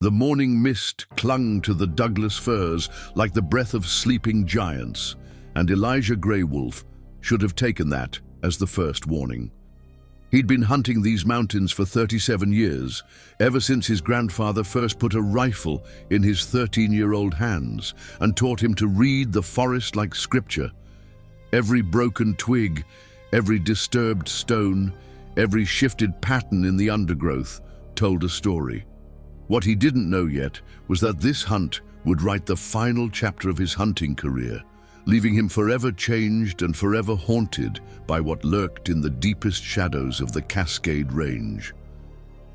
The morning mist clung to the Douglas firs like the breath of sleeping giants, and Elijah Grey Wolf should have taken that as the first warning. He'd been hunting these mountains for 37 years, ever since his grandfather first put a rifle in his 13-year-old hands and taught him to read the forest like scripture. Every broken twig, every disturbed stone, every shifted pattern in the undergrowth told a story. What he didn't know yet was that this hunt would write the final chapter of his hunting career, leaving him forever changed and forever haunted by what lurked in the deepest shadows of the Cascade Range.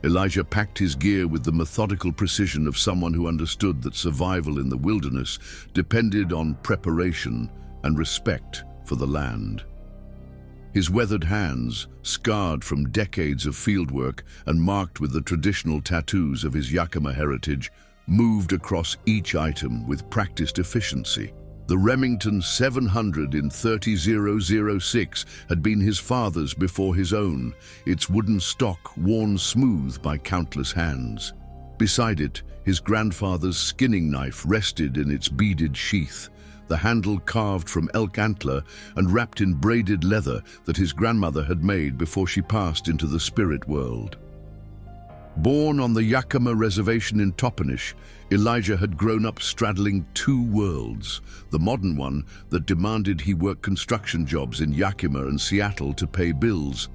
Elijah packed his gear with the methodical precision of someone who understood that survival in the wilderness depended on preparation and respect for the land. His weathered hands, scarred from decades of fieldwork and marked with the traditional tattoos of his Yakima heritage, moved across each item with practiced efficiency. The Remington 700 in 30006 had been his father's before his own, its wooden stock worn smooth by countless hands. Beside it, his grandfather's skinning knife rested in its beaded sheath, the handle carved from elk antler and wrapped in braided leather that his grandmother had made before she passed into the spirit world. Born on the Yakima Reservation in Toppenish, Elijah had grown up straddling two worlds, the modern one that demanded he work construction jobs in Yakima and Seattle to pay bills,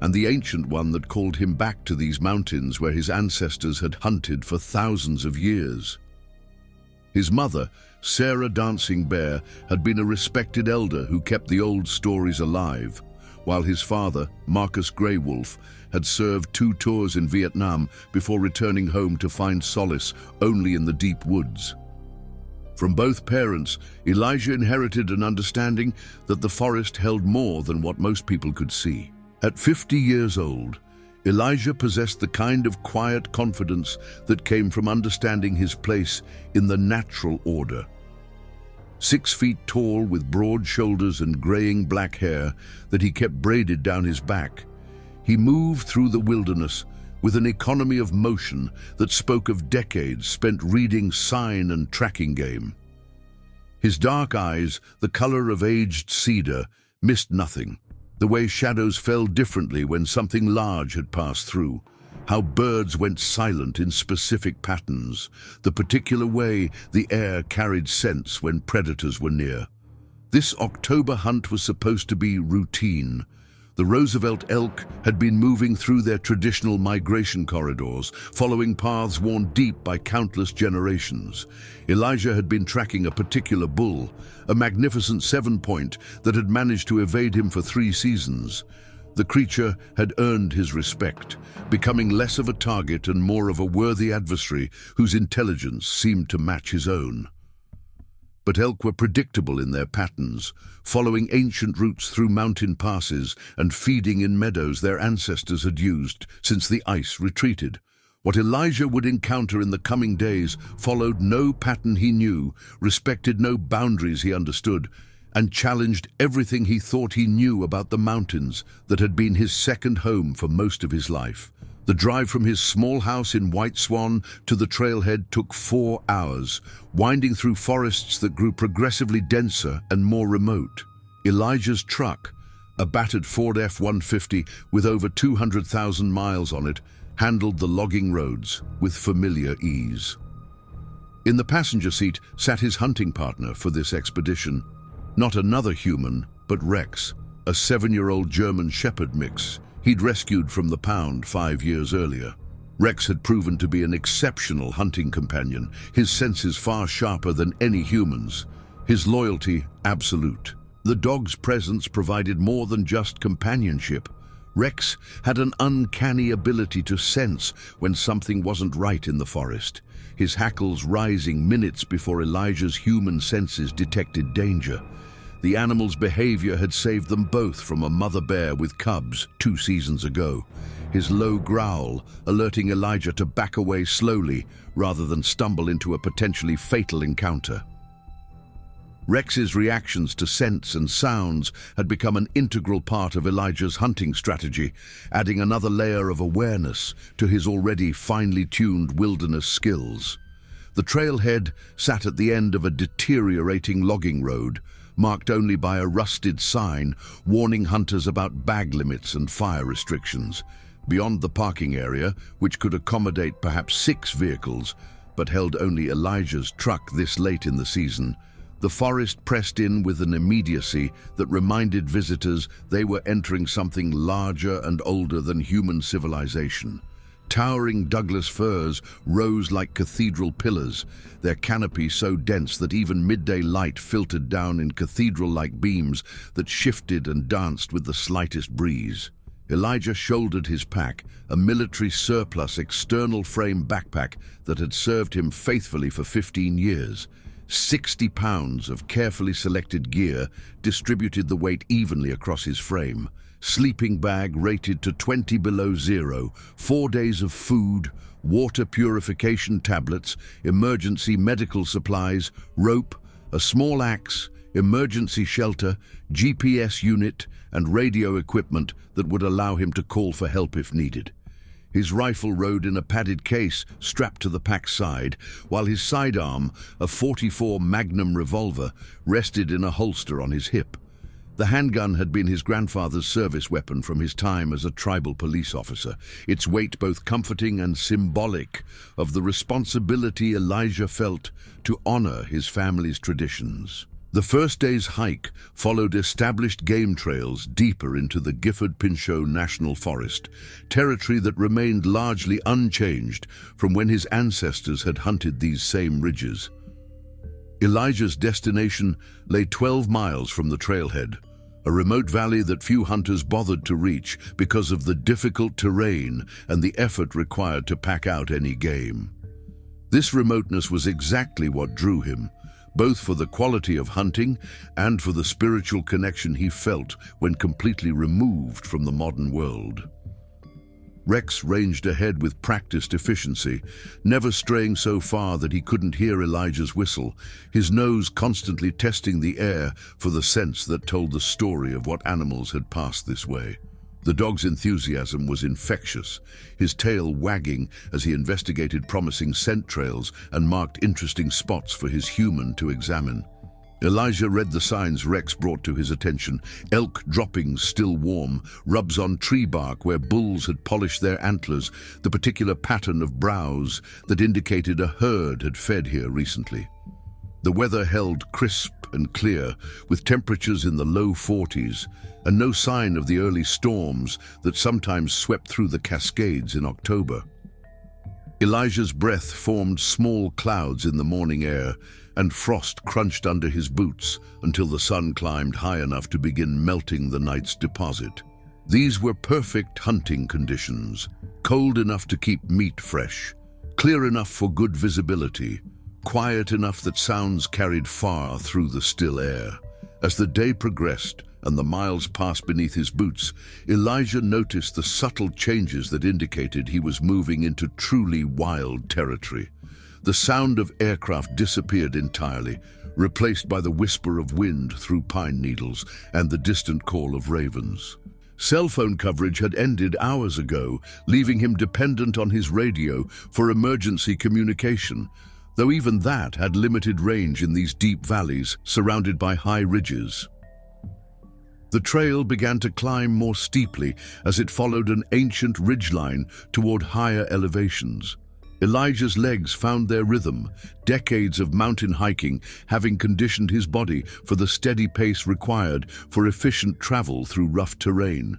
and the ancient one that called him back to these mountains where his ancestors had hunted for thousands of years. His mother, Sarah Dancing Bear, had been a respected elder who kept the old stories alive, while his father, Marcus Grey Wolf, had served 2 tours in Vietnam before returning home to find solace only in the deep woods. From both parents, Elijah inherited an understanding that the forest held more than what most people could see. At 50 years old, Elijah possessed the kind of quiet confidence that came from understanding his place in the natural order. 6 feet tall with broad shoulders and graying black hair that he kept braided down his back, he moved through the wilderness with an economy of motion that spoke of decades spent reading sign and tracking game. His dark eyes, the color of aged cedar, missed nothing. The way shadows fell differently when something large had passed through, how birds went silent in specific patterns, the particular way the air carried scents when predators were near. This October hunt was supposed to be routine. The Roosevelt elk had been moving through their traditional migration corridors, following paths worn deep by countless generations. Elijah had been tracking a particular bull, a magnificent 7-point that had managed to evade him for 3 seasons. The creature had earned his respect, becoming less of a target and more of a worthy adversary whose intelligence seemed to match his own. But elk were predictable in their patterns, following ancient routes through mountain passes and feeding in meadows their ancestors had used since the ice retreated. What Elijah would encounter in the coming days followed no pattern he knew, respected no boundaries he understood, and challenged everything he thought he knew about the mountains that had been his second home for most of his life. The drive from his small house in White Swan to the trailhead took 4 hours, winding through forests that grew progressively denser and more remote. Elijah's truck, a battered Ford F-150 with over 200,000 miles on it, handled the logging roads with familiar ease. In the passenger seat sat his hunting partner for this expedition, not another human, but Rex, a 7-year-old German Shepherd mix he'd rescued from the pound 5 years earlier. Rex had proven to be an exceptional hunting companion, his senses far sharper than any human's, his loyalty absolute. The dog's presence provided more than just companionship. Rex had an uncanny ability to sense when something wasn't right in the forest, his hackles rising minutes before Elijah's human senses detected danger. The animal's behavior had saved them both from a mother bear with cubs 2 seasons ago, his low growl alerting Elijah to back away slowly rather than stumble into a potentially fatal encounter. Rex's reactions to scents and sounds had become an integral part of Elijah's hunting strategy, adding another layer of awareness to his already finely tuned wilderness skills. The trailhead sat at the end of a deteriorating logging road, marked only by a rusted sign warning hunters about bag limits and fire restrictions. Beyond the parking area, which could accommodate perhaps 6 vehicles, but held only Elijah's truck this late in the season, the forest pressed in with an immediacy that reminded visitors they were entering something larger and older than human civilization. Towering Douglas firs rose like cathedral pillars, their canopy so dense that even midday light filtered down in cathedral-like beams that shifted and danced with the slightest breeze. Elijah shouldered his pack, a military surplus external frame backpack that had served him faithfully for 15 years. 60 pounds of carefully selected gear distributed the weight evenly across his frame. Sleeping bag rated to 20 below zero, 4 days of food, water purification tablets, emergency medical supplies, rope, a small axe, emergency shelter, GPS unit, and radio equipment that would allow him to call for help if needed. His rifle rode in a padded case strapped to the pack's side, while his sidearm, a .44 Magnum revolver, rested in a holster on his hip. The handgun had been his grandfather's service weapon from his time as a tribal police officer, its weight both comforting and symbolic of the responsibility Elijah felt to honor his family's traditions. The first day's hike followed established game trails deeper into the Gifford-Pinchot National Forest, territory that remained largely unchanged from when his ancestors had hunted these same ridges. Elijah's destination lay 12 miles from the trailhead, a remote valley that few hunters bothered to reach because of the difficult terrain and the effort required to pack out any game. This remoteness was exactly what drew him, both for the quality of hunting and for the spiritual connection he felt when completely removed from the modern world. Rex ranged ahead with practiced efficiency, never straying so far that he couldn't hear Elijah's whistle, his nose constantly testing the air for the scents that told the story of what animals had passed this way. The dog's enthusiasm was infectious, his tail wagging as he investigated promising scent trails and marked interesting spots for his human to examine. Elijah read the signs Rex brought to his attention: elk droppings still warm, rubs on tree bark where bulls had polished their antlers, the particular pattern of browse that indicated a herd had fed here recently. The weather held crisp and clear, with temperatures in the low 40s, and no sign of the early storms that sometimes swept through the Cascades in October. Elijah's breath formed small clouds in the morning air, and frost crunched under his boots until the sun climbed high enough to begin melting the night's deposit. These were perfect hunting conditions, cold enough to keep meat fresh, clear enough for good visibility, quiet enough that sounds carried far through the still air. As the day progressed and the miles passed beneath his boots, Elijah noticed the subtle changes that indicated he was moving into truly wild territory. The sound of aircraft disappeared entirely, replaced by the whisper of wind through pine needles and the distant call of ravens. Cell phone coverage had ended hours ago, leaving him dependent on his radio for emergency communication, though even that had limited range in these deep valleys surrounded by high ridges. The trail began to climb more steeply as it followed an ancient ridgeline toward higher elevations. Elijah's legs found their rhythm, decades of mountain hiking having conditioned his body for the steady pace required for efficient travel through rough terrain.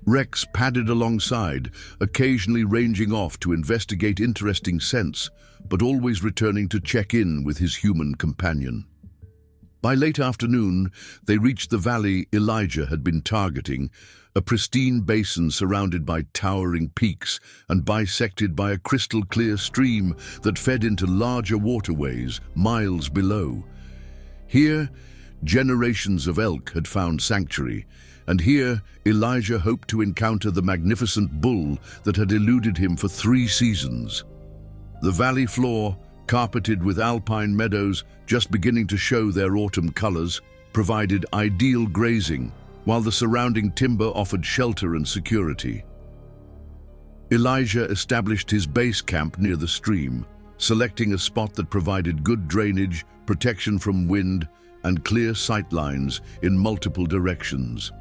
Rex padded alongside, occasionally ranging off to investigate interesting scents, but always returning to check in with his human companion. By late afternoon, they reached the valley Elijah had been targeting, a pristine basin surrounded by towering peaks and bisected by a crystal-clear stream that fed into larger waterways miles below. Here, generations of elk had found sanctuary, and here Elijah hoped to encounter the magnificent bull that had eluded him for 3 seasons. The valley floor, carpeted with alpine meadows just beginning to show their autumn colors, provided ideal grazing, while the surrounding timber offered shelter and security. Elijah established his base camp near the stream, selecting a spot that provided good drainage, protection from wind, and clear sight lines in multiple directions.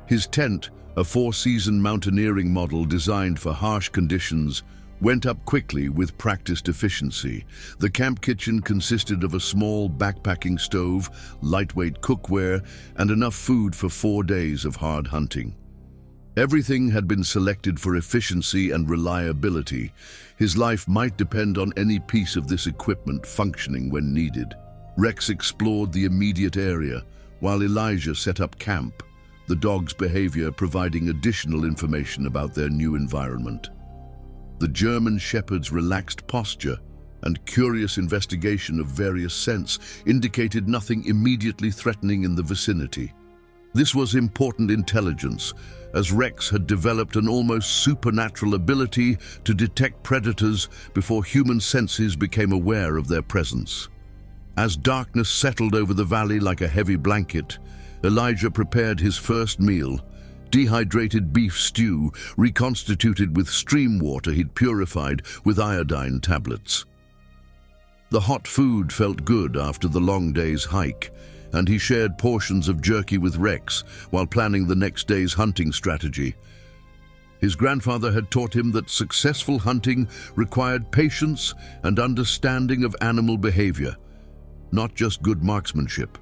His tent, a four-season mountaineering model designed for harsh conditions, went up quickly with practiced efficiency. The camp kitchen consisted of a small backpacking stove, lightweight cookware, and enough food for 4 days of hard hunting. Everything had been selected for efficiency and reliability. His life might depend on any piece of this equipment functioning when needed. Rex explored the immediate area, while Elijah set up camp, the dog's behavior providing additional information about their new environment. The German Shepherd's relaxed posture and curious investigation of various scents indicated nothing immediately threatening in the vicinity. This was important intelligence, as Rex had developed an almost supernatural ability to detect predators before human senses became aware of their presence. As darkness settled over the valley like a heavy blanket, Elijah prepared his first meal, dehydrated beef stew reconstituted with stream water he'd purified with iodine tablets. The hot food felt good after the long day's hike, and he shared portions of jerky with Rex while planning the next day's hunting strategy. His grandfather had taught him that successful hunting required patience and understanding of animal behavior, not just good marksmanship.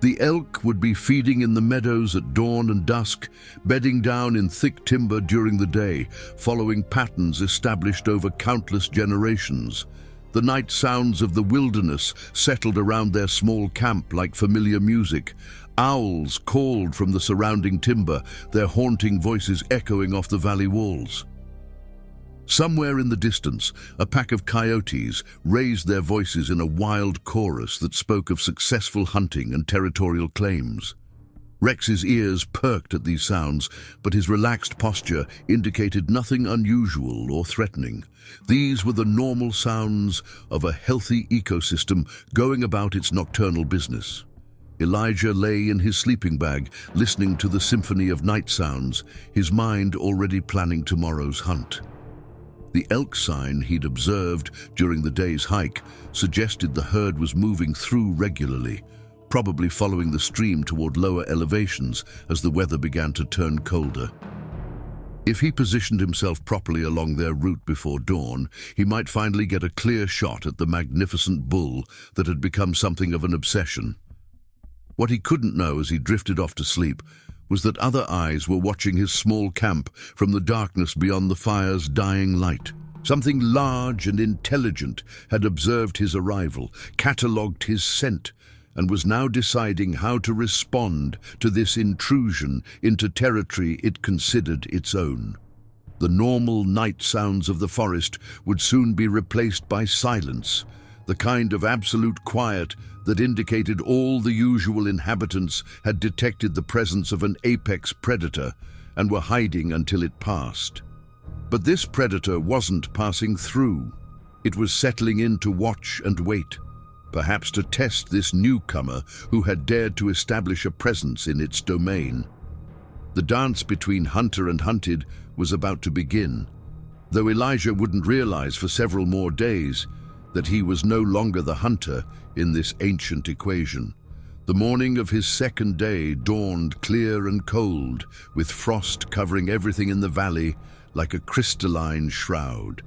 The elk would be feeding in the meadows at dawn and dusk, bedding down in thick timber during the day, following patterns established over countless generations. The night sounds of the wilderness settled around their small camp like familiar music. Owls called from the surrounding timber, their haunting voices echoing off the valley walls. Somewhere in the distance, a pack of coyotes raised their voices in a wild chorus that spoke of successful hunting and territorial claims. Rex's ears perked at these sounds, but his relaxed posture indicated nothing unusual or threatening. These were the normal sounds of a healthy ecosystem going about its nocturnal business. Elijah lay in his sleeping bag, listening to the symphony of night sounds, his mind already planning tomorrow's hunt. The elk sign he'd observed during the day's hike suggested the herd was moving through regularly, probably following the stream toward lower elevations as the weather began to turn colder. If he positioned himself properly along their route before dawn, he might finally get a clear shot at the magnificent bull that had become something of an obsession. What he couldn't know as he drifted off to sleep was that other eyes were watching his small camp from the darkness beyond the fire's dying light. Something large and intelligent had observed his arrival, catalogued his scent, and was now deciding how to respond to this intrusion into territory it considered its own. The normal night sounds of the forest would soon be replaced by silence, the kind of absolute quiet that indicated all the usual inhabitants had detected the presence of an apex predator and were hiding until it passed. But this predator wasn't passing through. It was settling in to watch and wait, perhaps to test this newcomer who had dared to establish a presence in its domain. The dance between hunter and hunted was about to begin, though Elijah wouldn't realize for several more days that he was no longer the hunter in this ancient equation. The morning of his second day dawned clear and cold, with frost covering everything in the valley like a crystalline shroud.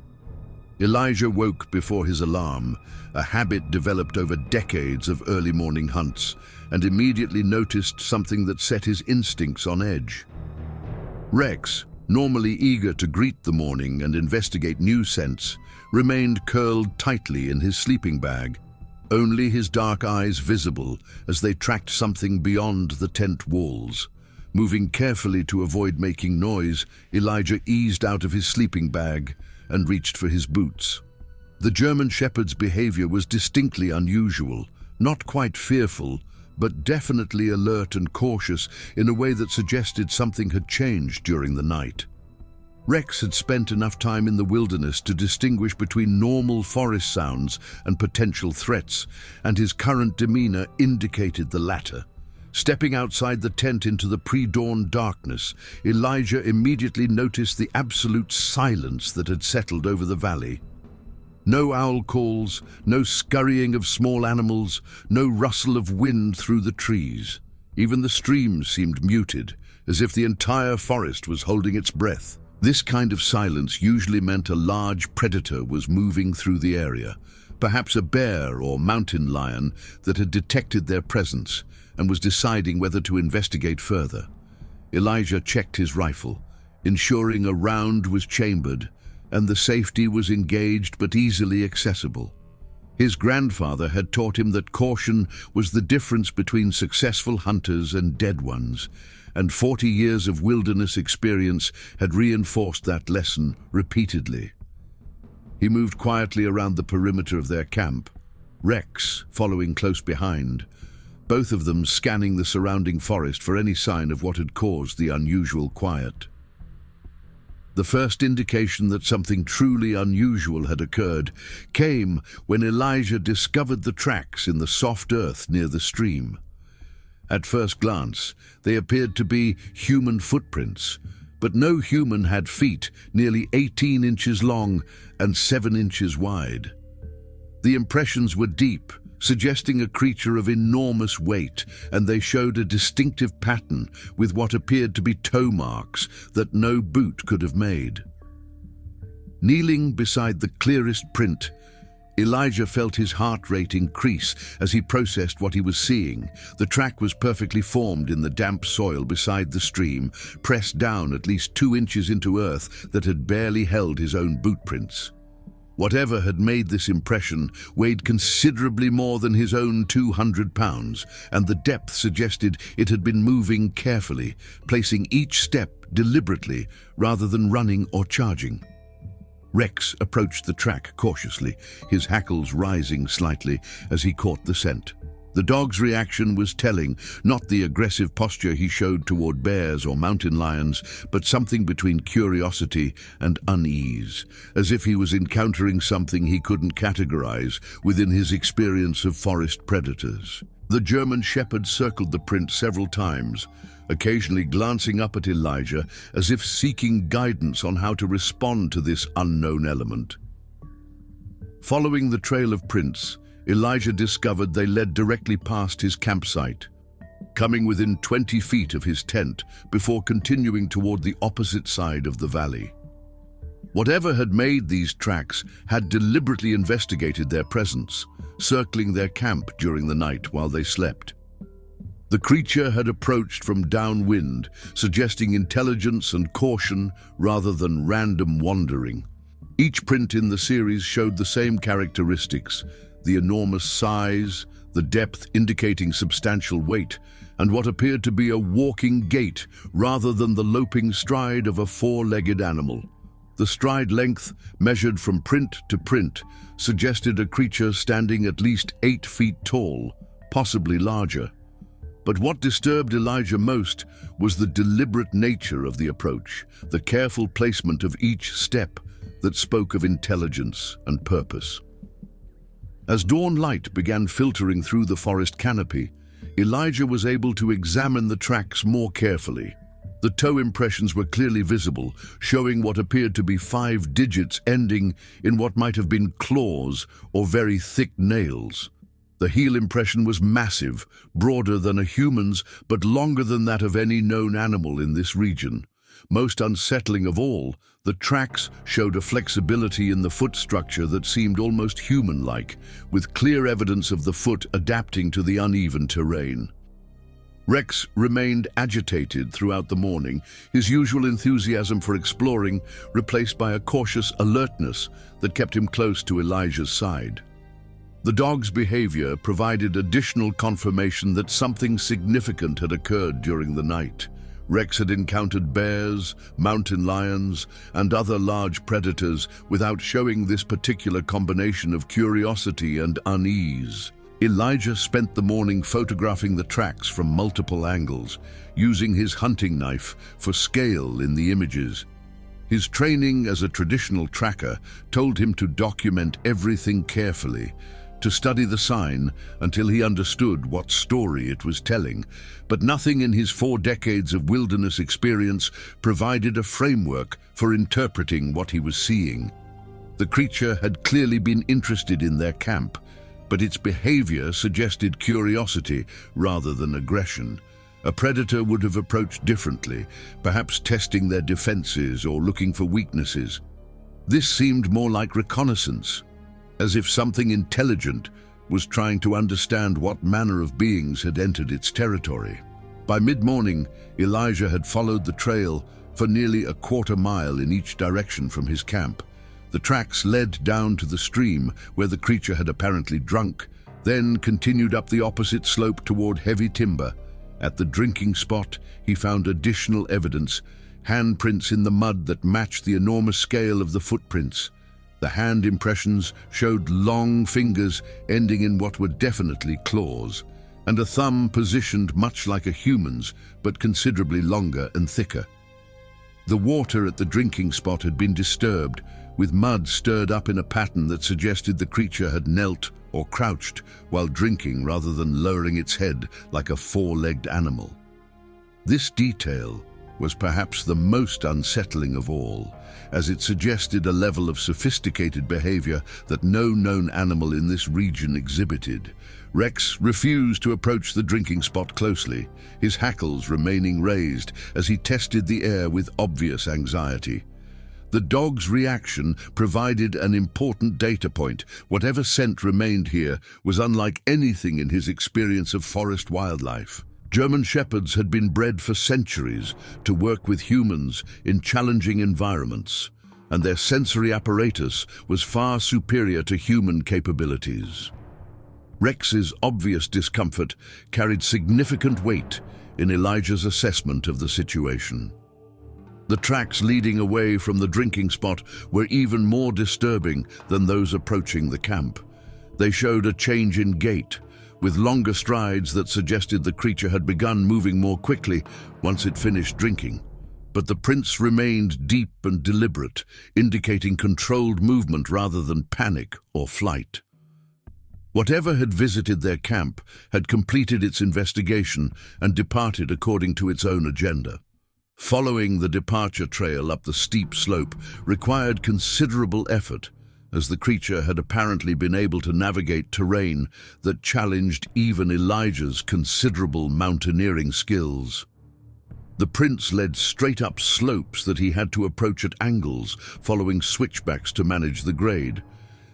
Elijah woke before his alarm, a habit developed over decades of early morning hunts, and immediately noticed something that set his instincts on edge. Rex, normally eager to greet the morning and investigate new scents, remained curled tightly in his sleeping bag, only his dark eyes visible as they tracked something beyond the tent walls. Moving carefully to avoid making noise, Elijah eased out of his sleeping bag and reached for his boots. The German Shepherd's behavior was distinctly unusual, not quite fearful, but definitely alert and cautious in a way that suggested something had changed during the night. Rex had spent enough time in the wilderness to distinguish between normal forest sounds and potential threats, and his current demeanor indicated the latter. Stepping outside the tent into the pre-dawn darkness, Elijah immediately noticed the absolute silence that had settled over the valley. No owl calls, no scurrying of small animals, no rustle of wind through the trees. Even the streams seemed muted, as if the entire forest was holding its breath. This kind of silence usually meant a large predator was moving through the area, perhaps a bear or mountain lion that had detected their presence and was deciding whether to investigate further. Elijah checked his rifle, ensuring a round was chambered and the safety was engaged but easily accessible. His grandfather had taught him that caution was the difference between successful hunters and dead ones, and 40 years of wilderness experience had reinforced that lesson repeatedly. He moved quietly around the perimeter of their camp, Rex following close behind, both of them scanning the surrounding forest for any sign of what had caused the unusual quiet. The first indication that something truly unusual had occurred came when Elijah discovered the tracks in the soft earth near the stream. At first glance, they appeared to be human footprints, but no human had feet nearly 18 inches long and 7 inches wide. The impressions were deep, suggesting a creature of enormous weight, and they showed a distinctive pattern with what appeared to be toe marks that no boot could have made. Kneeling beside the clearest print, Elijah felt his heart rate increase as he processed what he was seeing. The track was perfectly formed in the damp soil beside the stream, pressed down at least 2 inches into earth that had barely held his own boot prints. Whatever had made this impression weighed considerably more than his own 200 pounds, and the depth suggested it had been moving carefully, placing each step deliberately rather than running or charging. Rex approached the track cautiously, his hackles rising slightly as he caught the scent. The dog's reaction was telling, not the aggressive posture he showed toward bears or mountain lions, but something between curiosity and unease, as if he was encountering something he couldn't categorize within his experience of forest predators. The German shepherd circled the print several times, occasionally glancing up at Elijah as if seeking guidance on how to respond to this unknown element. Following the trail of prints, Elijah discovered they led directly past his campsite, coming within 20 feet of his tent before continuing toward the opposite side of the valley. Whatever had made these tracks had deliberately investigated their presence, circling their camp during the night while they slept. The creature had approached from downwind, suggesting intelligence and caution rather than random wandering. Each print in the series showed the same characteristics: the enormous size, the depth indicating substantial weight, and what appeared to be a walking gait rather than the loping stride of a four-legged animal. The stride length, measured from print to print, suggested a creature standing at least 8 feet tall, possibly larger. But what disturbed Elijah most was the deliberate nature of the approach, the careful placement of each step that spoke of intelligence and purpose. As dawn light began filtering through the forest canopy, Elijah was able to examine the tracks more carefully. The toe impressions were clearly visible, showing what appeared to be 5 digits ending in what might have been claws or very thick nails. The heel impression was massive, broader than a human's, but longer than that of any known animal in this region. Most unsettling of all, the tracks showed a flexibility in the foot structure that seemed almost human-like, with clear evidence of the foot adapting to the uneven terrain. Rex remained agitated throughout the morning, his usual enthusiasm for exploring replaced by a cautious alertness that kept him close to Elijah's side. The dog's behavior provided additional confirmation that something significant had occurred during the night. Rex had encountered bears, mountain lions, and other large predators without showing this particular combination of curiosity and unease. Elijah spent the morning photographing the tracks from multiple angles, using his hunting knife for scale in the images. His training as a traditional tracker told him to document everything carefully, to study the sign until he understood what story it was telling, but nothing in his 4 decades of wilderness experience provided a framework for interpreting what he was seeing. The creature had clearly been interested in their camp, but its behavior suggested curiosity rather than aggression. A predator would have approached differently, perhaps testing their defenses or looking for weaknesses. This seemed more like reconnaissance, as if something intelligent was trying to understand what manner of beings had entered its territory. By mid-morning, Elijah had followed the trail for nearly a quarter mile in each direction from his camp. The tracks led down to the stream where the creature had apparently drunk, then continued up the opposite slope toward heavy timber. At the drinking spot, he found additional evidence, handprints in the mud that matched the enormous scale of the footprints. The hand impressions showed long fingers ending in what were definitely claws, and a thumb positioned much like a human's, but considerably longer and thicker. The water at the drinking spot had been disturbed, with mud stirred up in a pattern that suggested the creature had knelt or crouched while drinking rather than lowering its head like a 4-legged animal. This detail was perhaps the most unsettling of all, as it suggested a level of sophisticated behavior that no known animal in this region exhibited. Rex refused to approach the drinking spot closely, his hackles remaining raised as he tested the air with obvious anxiety. The dog's reaction provided an important data point. Whatever scent remained here was unlike anything in his experience of forest wildlife. German shepherds had been bred for centuries to work with humans in challenging environments, and their sensory apparatus was far superior to human capabilities. Rex's obvious discomfort carried significant weight in Elijah's assessment of the situation. The tracks leading away from the drinking spot were even more disturbing than those approaching the camp. They showed a change in gait, with longer strides that suggested the creature had begun moving more quickly once it finished drinking. But the prints remained deep and deliberate, indicating controlled movement rather than panic or flight. Whatever had visited their camp had completed its investigation and departed according to its own agenda. Following the departure trail up the steep slope required considerable effort, as the creature had apparently been able to navigate terrain that challenged even Elijah's considerable mountaineering skills. The prints led straight up slopes that he had to approach at angles, following switchbacks to manage the grade.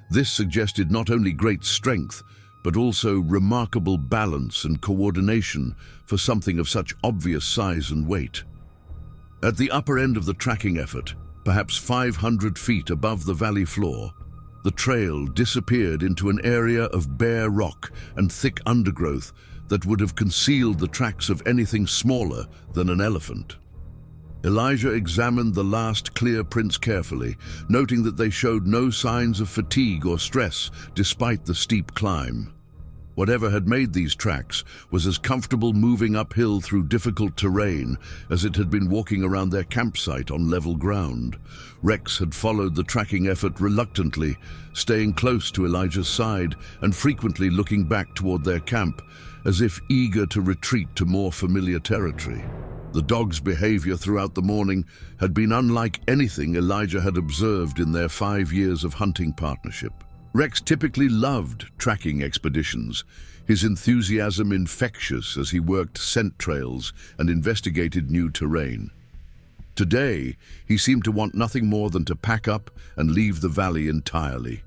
This suggested not only great strength, but also remarkable balance and coordination for something of such obvious size and weight. At the upper end of the tracking effort, perhaps 500 feet above the valley floor, the trail disappeared into an area of bare rock and thick undergrowth that would have concealed the tracks of anything smaller than an elephant. Elijah examined the last clear prints carefully, noting that they showed no signs of fatigue or stress despite the steep climb. Whatever had made these tracks was as comfortable moving uphill through difficult terrain as it had been walking around their campsite on level ground. Rex had followed the tracking effort reluctantly, staying close to Elijah's side and frequently looking back toward their camp, as if eager to retreat to more familiar territory. The dog's behavior throughout the morning had been unlike anything Elijah had observed in their 5 years of hunting partnership. Rex typically loved tracking expeditions, his enthusiasm infectious as he worked scent trails and investigated new terrain. Today, he seemed to want nothing more than to pack up and leave the valley entirely.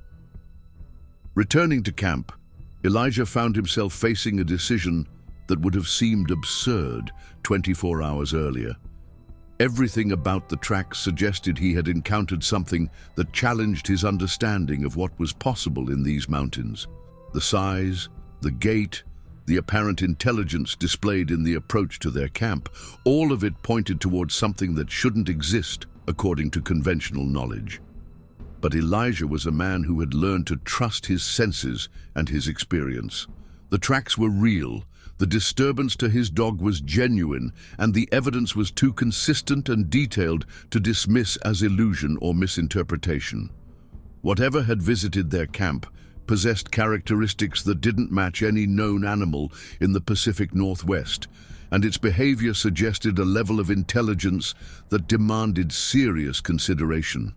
Returning to camp, Elijah found himself facing a decision that would have seemed absurd 24 hours earlier. Everything about the tracks suggested he had encountered something that challenged his understanding of what was possible in these mountains. The size, the gait, the apparent intelligence displayed in the approach to their camp, all of it pointed towards something that shouldn't exist according to conventional knowledge. But Elijah was a man who had learned to trust his senses and his experience. The tracks were real, the disturbance to his dog was genuine, and the evidence was too consistent and detailed to dismiss as illusion or misinterpretation. Whatever had visited their camp possessed characteristics that didn't match any known animal in the Pacific Northwest, and its behavior suggested a level of intelligence that demanded serious consideration.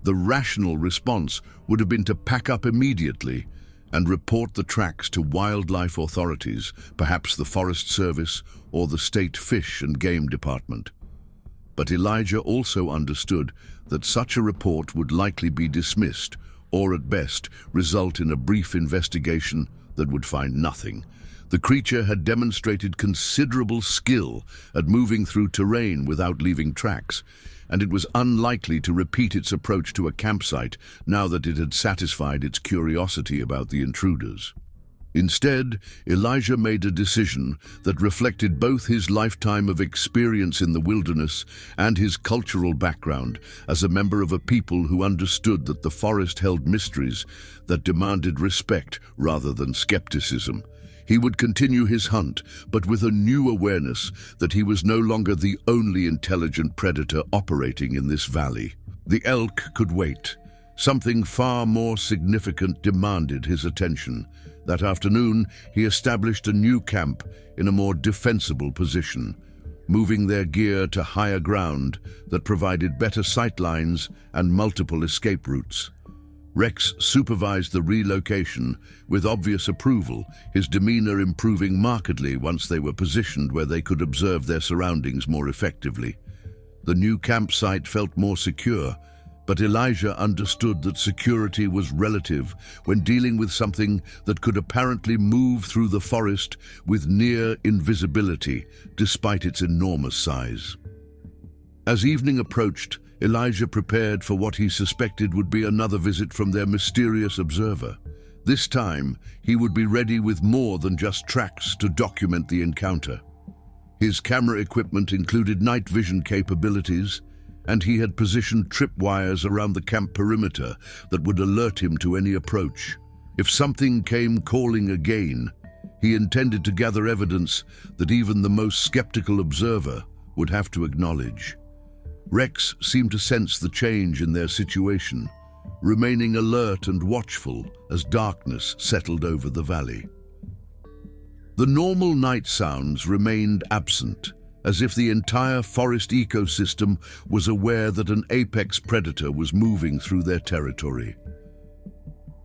The rational response would have been to pack up immediately and report the tracks to wildlife authorities, perhaps the Forest Service or the State Fish and Game Department. But Elijah also understood that such a report would likely be dismissed, or at best result in a brief investigation that would find nothing. The creature had demonstrated considerable skill at moving through terrain without leaving tracks, and it was unlikely to repeat its approach to a campsite now that it had satisfied its curiosity about the intruders. Instead, Elijah made a decision that reflected both his lifetime of experience in the wilderness and his cultural background as a member of a people who understood that the forest held mysteries that demanded respect rather than skepticism. He would continue his hunt, but with a new awareness that he was no longer the only intelligent predator operating in this valley. The elk could wait. Something far more significant demanded his attention. That afternoon, he established a new camp in a more defensible position, moving their gear to higher ground that provided better sight lines and multiple escape routes. Rex supervised the relocation with obvious approval, his demeanor improving markedly once they were positioned where they could observe their surroundings more effectively. The new campsite felt more secure, but Elijah understood that security was relative when dealing with something that could apparently move through the forest with near invisibility, despite its enormous size. As evening approached, Elijah prepared for what he suspected would be another visit from their mysterious observer. This time, he would be ready with more than just tracks to document the encounter. His camera equipment included night vision capabilities, and he had positioned tripwires around the camp perimeter that would alert him to any approach. If something came calling again, he intended to gather evidence that even the most skeptical observer would have to acknowledge. Rex seemed to sense the change in their situation, remaining alert and watchful as darkness settled over the valley. The normal night sounds remained absent, as if the entire forest ecosystem was aware that an apex predator was moving through their territory.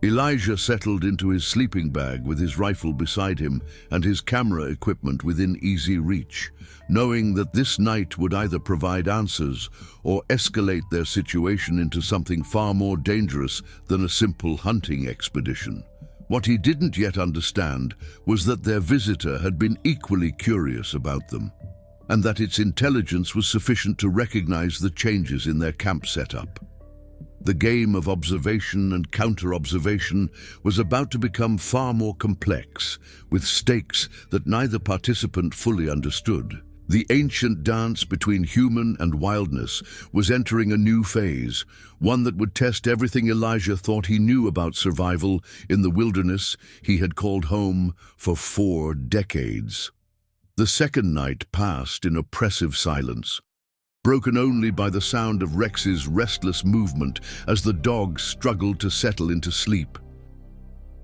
Elijah settled into his sleeping bag with his rifle beside him and his camera equipment within easy reach, knowing that this night would either provide answers or escalate their situation into something far more dangerous than a simple hunting expedition. What he didn't yet understand was that their visitor had been equally curious about them, and that its intelligence was sufficient to recognize the changes in their camp setup. The game of observation and counter-observation was about to become far more complex, with stakes that neither participant fully understood. The ancient dance between human and wildness was entering a new phase, one that would test everything Elijah thought he knew about survival in the wilderness he had called home for 4 decades. The second night passed in oppressive silence, broken only by the sound of Rex's restless movement as the dog struggled to settle into sleep.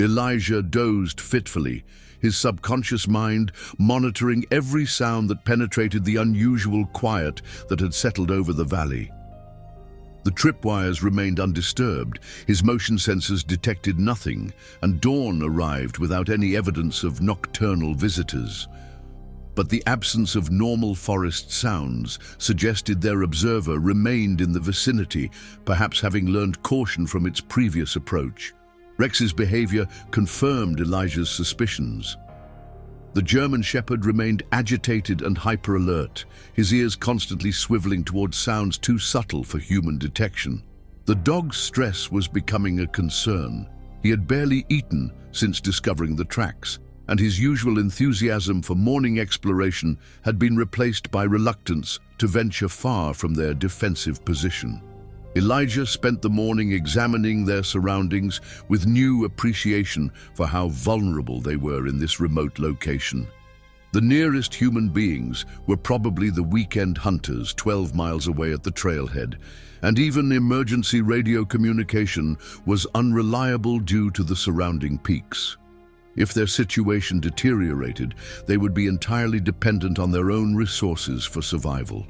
Elijah dozed fitfully, his subconscious mind monitoring every sound that penetrated the unusual quiet that had settled over the valley. The tripwires remained undisturbed, his motion sensors detected nothing, and dawn arrived without any evidence of nocturnal visitors. But the absence of normal forest sounds suggested their observer remained in the vicinity, perhaps having learned caution from its previous approach. Rex's behavior confirmed Elijah's suspicions. The German shepherd remained agitated and hyper-alert, his ears constantly swiveling towards sounds too subtle for human detection. The dog's stress was becoming a concern. He had barely eaten since discovering the tracks, and his usual enthusiasm for morning exploration had been replaced by reluctance to venture far from their defensive position. Elijah spent the morning examining their surroundings with new appreciation for how vulnerable they were in this remote location. The nearest human beings were probably the weekend hunters 12 miles away at the trailhead, and even emergency radio communication was unreliable due to the surrounding peaks. If their situation deteriorated, they would be entirely dependent on their own resources for survival.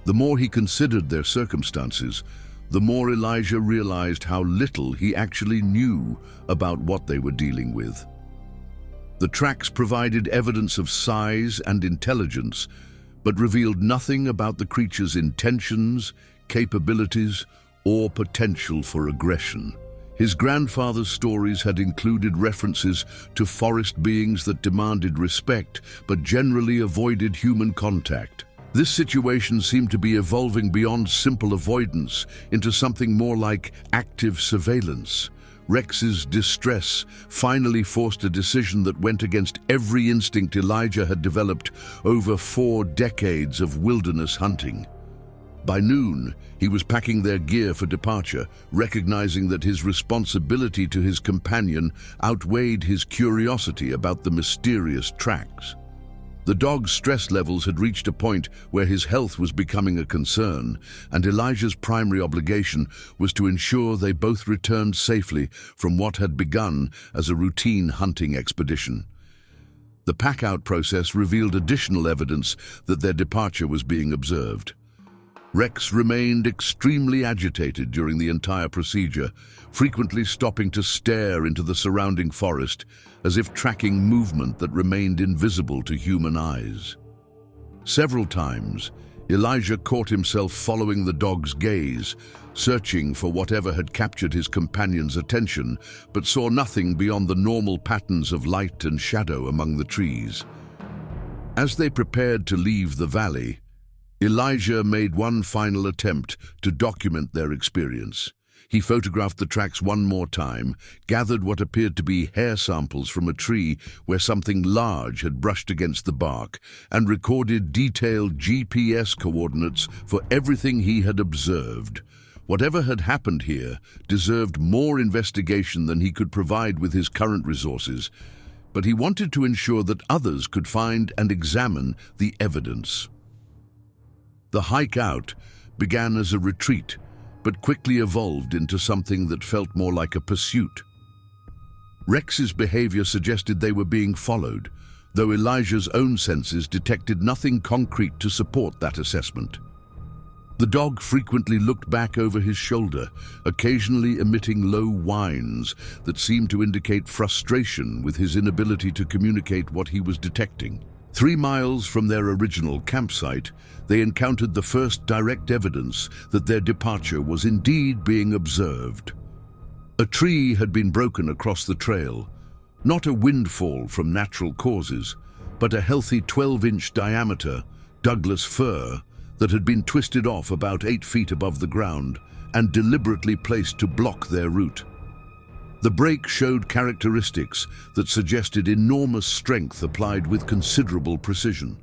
The more he considered their circumstances, the more Elijah realized how little he actually knew about what they were dealing with. The tracks provided evidence of size and intelligence, but revealed nothing about the creature's intentions, capabilities, or potential for aggression. His grandfather's stories had included references to forest beings that demanded respect, but generally avoided human contact. This situation seemed to be evolving beyond simple avoidance into something more like active surveillance. Rex's distress finally forced a decision that went against every instinct Elijah had developed over 4 decades of wilderness hunting. By noon, he was packing their gear for departure, recognizing that his responsibility to his companion outweighed his curiosity about the mysterious tracks. The dog's stress levels had reached a point where his health was becoming a concern, and Elijah's primary obligation was to ensure they both returned safely from what had begun as a routine hunting expedition. The pack-out process revealed additional evidence that their departure was being observed. Rex remained extremely agitated during the entire procedure, frequently stopping to stare into the surrounding forest, as if tracking movement that remained invisible to human eyes. Several times, Elijah caught himself following the dog's gaze, searching for whatever had captured his companion's attention, but saw nothing beyond the normal patterns of light and shadow among the trees. As they prepared to leave the valley, Elijah made one final attempt to document their experience. He photographed the tracks one more time, gathered what appeared to be hair samples from a tree where something large had brushed against the bark, and recorded detailed GPS coordinates for everything he had observed. Whatever had happened here deserved more investigation than he could provide with his current resources, but he wanted to ensure that others could find and examine the evidence. The hike out began as a retreat, but quickly evolved into something that felt more like a pursuit. Rex's behavior suggested they were being followed, though Elijah's own senses detected nothing concrete to support that assessment. The dog frequently looked back over his shoulder, occasionally emitting low whines that seemed to indicate frustration with his inability to communicate what he was detecting. 3 miles from their original campsite, they encountered the first direct evidence that their departure was indeed being observed. A tree had been broken across the trail, not a windfall from natural causes, but a healthy 12-inch diameter Douglas fir that had been twisted off about 8 feet above the ground and deliberately placed to block their route. The break showed characteristics that suggested enormous strength applied with considerable precision.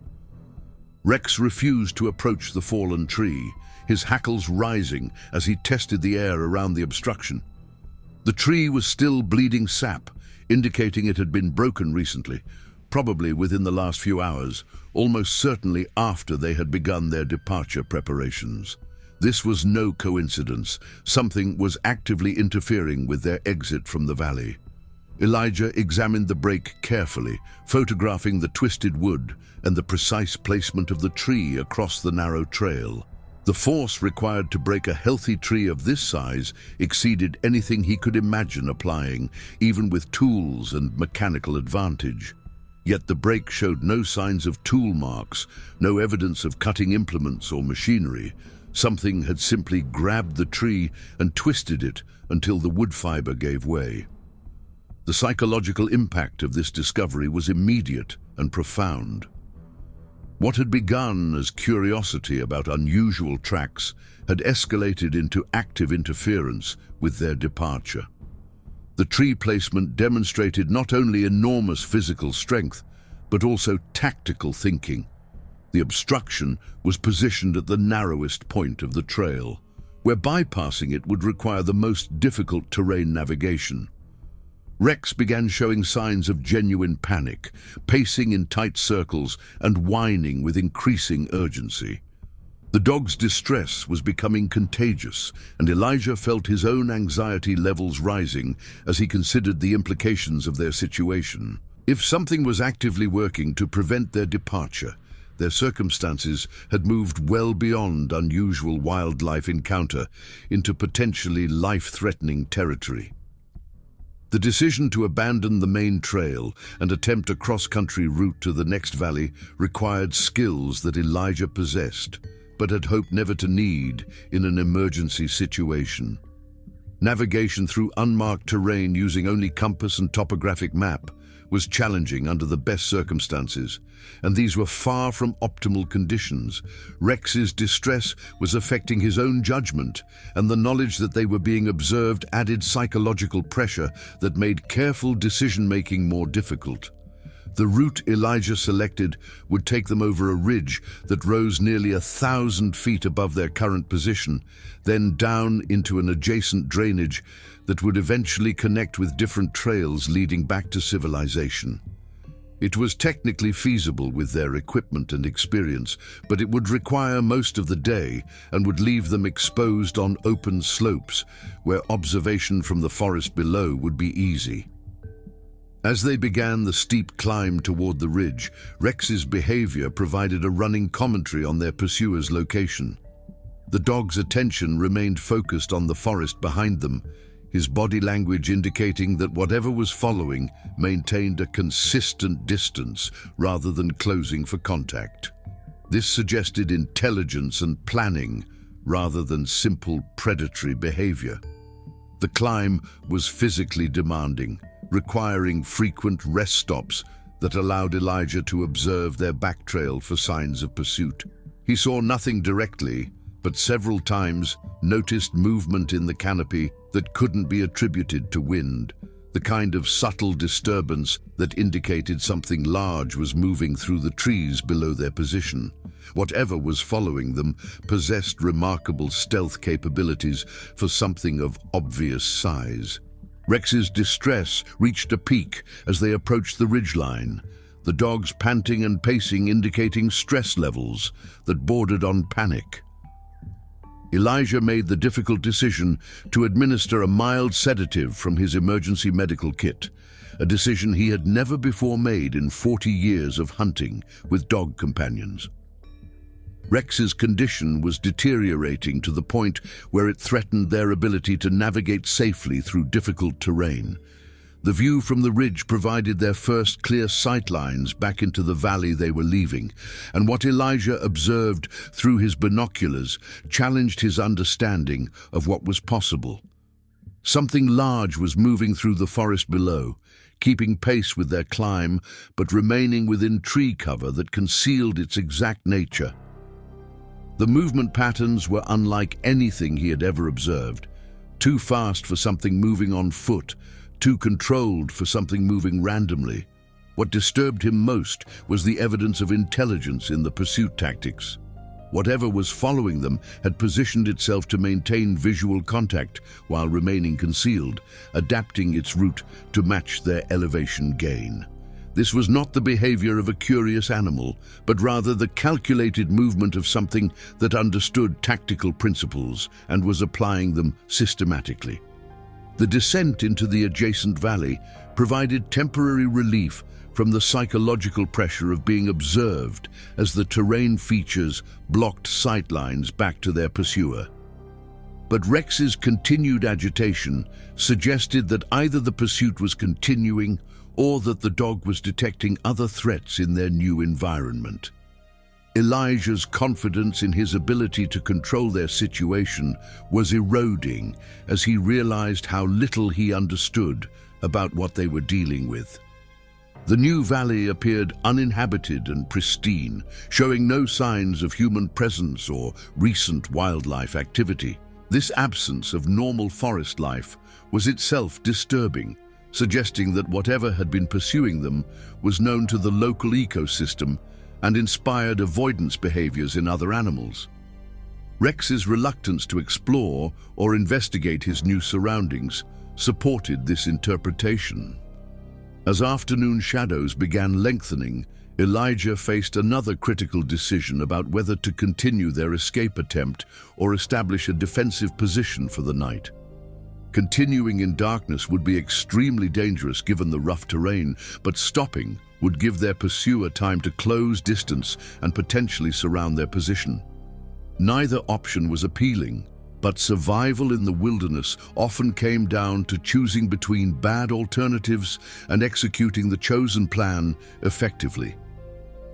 Rex refused to approach the fallen tree, his hackles rising as he tested the air around the obstruction. The tree was still bleeding sap, indicating it had been broken recently, probably within the last few hours, almost certainly after they had begun their departure preparations. This was no coincidence. Something was actively interfering with their exit from the valley. Elijah examined the break carefully, photographing the twisted wood and the precise placement of the tree across the narrow trail. The force required to break a healthy tree of this size exceeded anything he could imagine applying, even with tools and mechanical advantage. Yet the break showed no signs of tool marks, no evidence of cutting implements or machinery. Something had simply grabbed the tree and twisted it until the wood fiber gave way. The psychological impact of this discovery was immediate and profound. What had begun as curiosity about unusual tracks had escalated into active interference with their departure. The tree placement demonstrated not only enormous physical strength, but also tactical thinking. The obstruction was positioned at the narrowest point of the trail, where bypassing it would require the most difficult terrain navigation. Rex began showing signs of genuine panic, pacing in tight circles and whining with increasing urgency. The dog's distress was becoming contagious, and Elijah felt his own anxiety levels rising as he considered the implications of their situation. If something was actively working to prevent their departure, their circumstances had moved well beyond unusual wildlife encounter into potentially life-threatening territory. The decision to abandon the main trail and attempt a cross-country route to the next valley required skills that Elijah possessed, but had hoped never to need in an emergency situation. Navigation through unmarked terrain using only compass and topographic map was challenging under the best circumstances, and these were far from optimal conditions. Rex's distress was affecting his own judgment, and the knowledge that they were being observed added psychological pressure that made careful decision-making more difficult. The route Elijah selected would take them over a ridge that rose nearly 1,000 feet above their current position, then down into an adjacent drainage that would eventually connect with different trails leading back to civilization. It was technically feasible with their equipment and experience, but it would require most of the day and would leave them exposed on open slopes where observation from the forest below would be easy. As they began the steep climb toward the ridge, Rex's behavior provided a running commentary on their pursuer's location. The dog's attention remained focused on the forest behind them, his body language indicating that whatever was following maintained a consistent distance rather than closing for contact. This suggested intelligence and planning rather than simple predatory behavior. The climb was physically demanding, requiring frequent rest stops that allowed Elijah to observe their back trail for signs of pursuit. He saw nothing directly, but several times noticed movement in the canopy that couldn't be attributed to wind, the kind of subtle disturbance that indicated something large was moving through the trees below their position. Whatever was following them possessed remarkable stealth capabilities for something of obvious size. Rex's distress reached a peak as they approached the ridgeline, the dog's panting and pacing indicating stress levels that bordered on panic. Elijah made the difficult decision to administer a mild sedative from his emergency medical kit, a decision he had never before made in 40 years of hunting with dog companions. Rex's condition was deteriorating to the point where it threatened their ability to navigate safely through difficult terrain. The view from the ridge provided their first clear sightlines back into the valley they were leaving, and what Elijah observed through his binoculars challenged his understanding of what was possible. Something large was moving through the forest below, keeping pace with their climb, but remaining within tree cover that concealed its exact nature. The movement patterns were unlike anything he had ever observed, too fast for something moving on foot, too controlled for something moving randomly. What disturbed him most was the evidence of intelligence in the pursuit tactics. Whatever was following them had positioned itself to maintain visual contact while remaining concealed, adapting its route to match their elevation gain. This was not the behavior of a curious animal, but rather the calculated movement of something that understood tactical principles and was applying them systematically. The descent into the adjacent valley provided temporary relief from the psychological pressure of being observed as the terrain features blocked sightlines back to their pursuer. But Rex's continued agitation suggested that either the pursuit was continuing or that the dog was detecting other threats in their new environment. Elijah's confidence in his ability to control their situation was eroding as he realized how little he understood about what they were dealing with. The new valley appeared uninhabited and pristine, showing no signs of human presence or recent wildlife activity. This absence of normal forest life was itself disturbing, suggesting that whatever had been pursuing them was known to the local ecosystem and inspired avoidance behaviors in other animals. Rex's reluctance to explore or investigate his new surroundings supported this interpretation. As afternoon shadows began lengthening, Elijah faced another critical decision about whether to continue their escape attempt or establish a defensive position for the night. Continuing in darkness would be extremely dangerous given the rough terrain, but stopping would give their pursuer time to close distance and potentially surround their position. Neither option was appealing, but survival in the wilderness often came down to choosing between bad alternatives and executing the chosen plan effectively.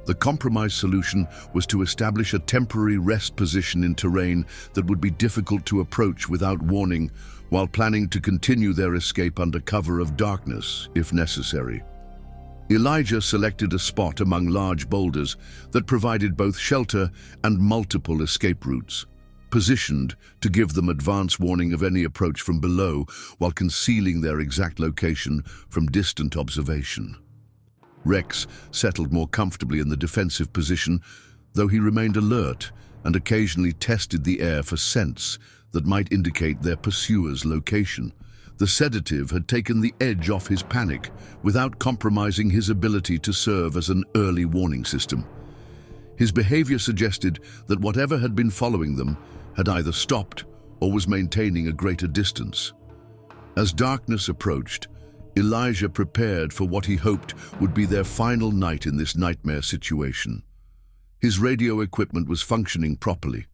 The compromise solution was to establish a temporary rest position in terrain that would be difficult to approach without warning, while planning to continue their escape under cover of darkness, if necessary. Elijah selected a spot among large boulders that provided both shelter and multiple escape routes, positioned to give them advance warning of any approach from below while concealing their exact location from distant observation. Rex settled more comfortably in the defensive position, though he remained alert and occasionally tested the air for scents that might indicate their pursuer's location. The sedative had taken the edge off his panic without compromising his ability to serve as an early warning system. His behavior suggested that whatever had been following them had either stopped or was maintaining a greater distance. As darkness approached, Elijah prepared for what he hoped would be their final night in this nightmare situation. His radio equipment was functioning properly,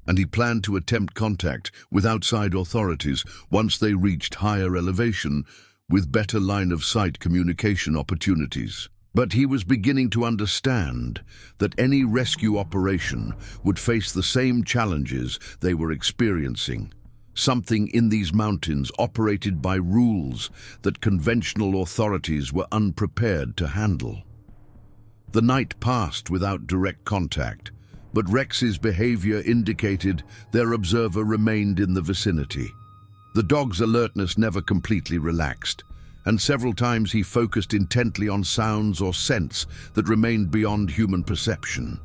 and he planned to attempt contact with outside authorities once they reached higher elevation with better line-of-sight communication opportunities. But he was beginning to understand that any rescue operation would face the same challenges they were experiencing. Something in these mountains operated by rules that conventional authorities were unprepared to handle. The night passed without direct contact, but Rex's behavior indicated their observer remained in the vicinity. The dog's alertness never completely relaxed, and several times he focused intently on sounds or scents that remained beyond human perception.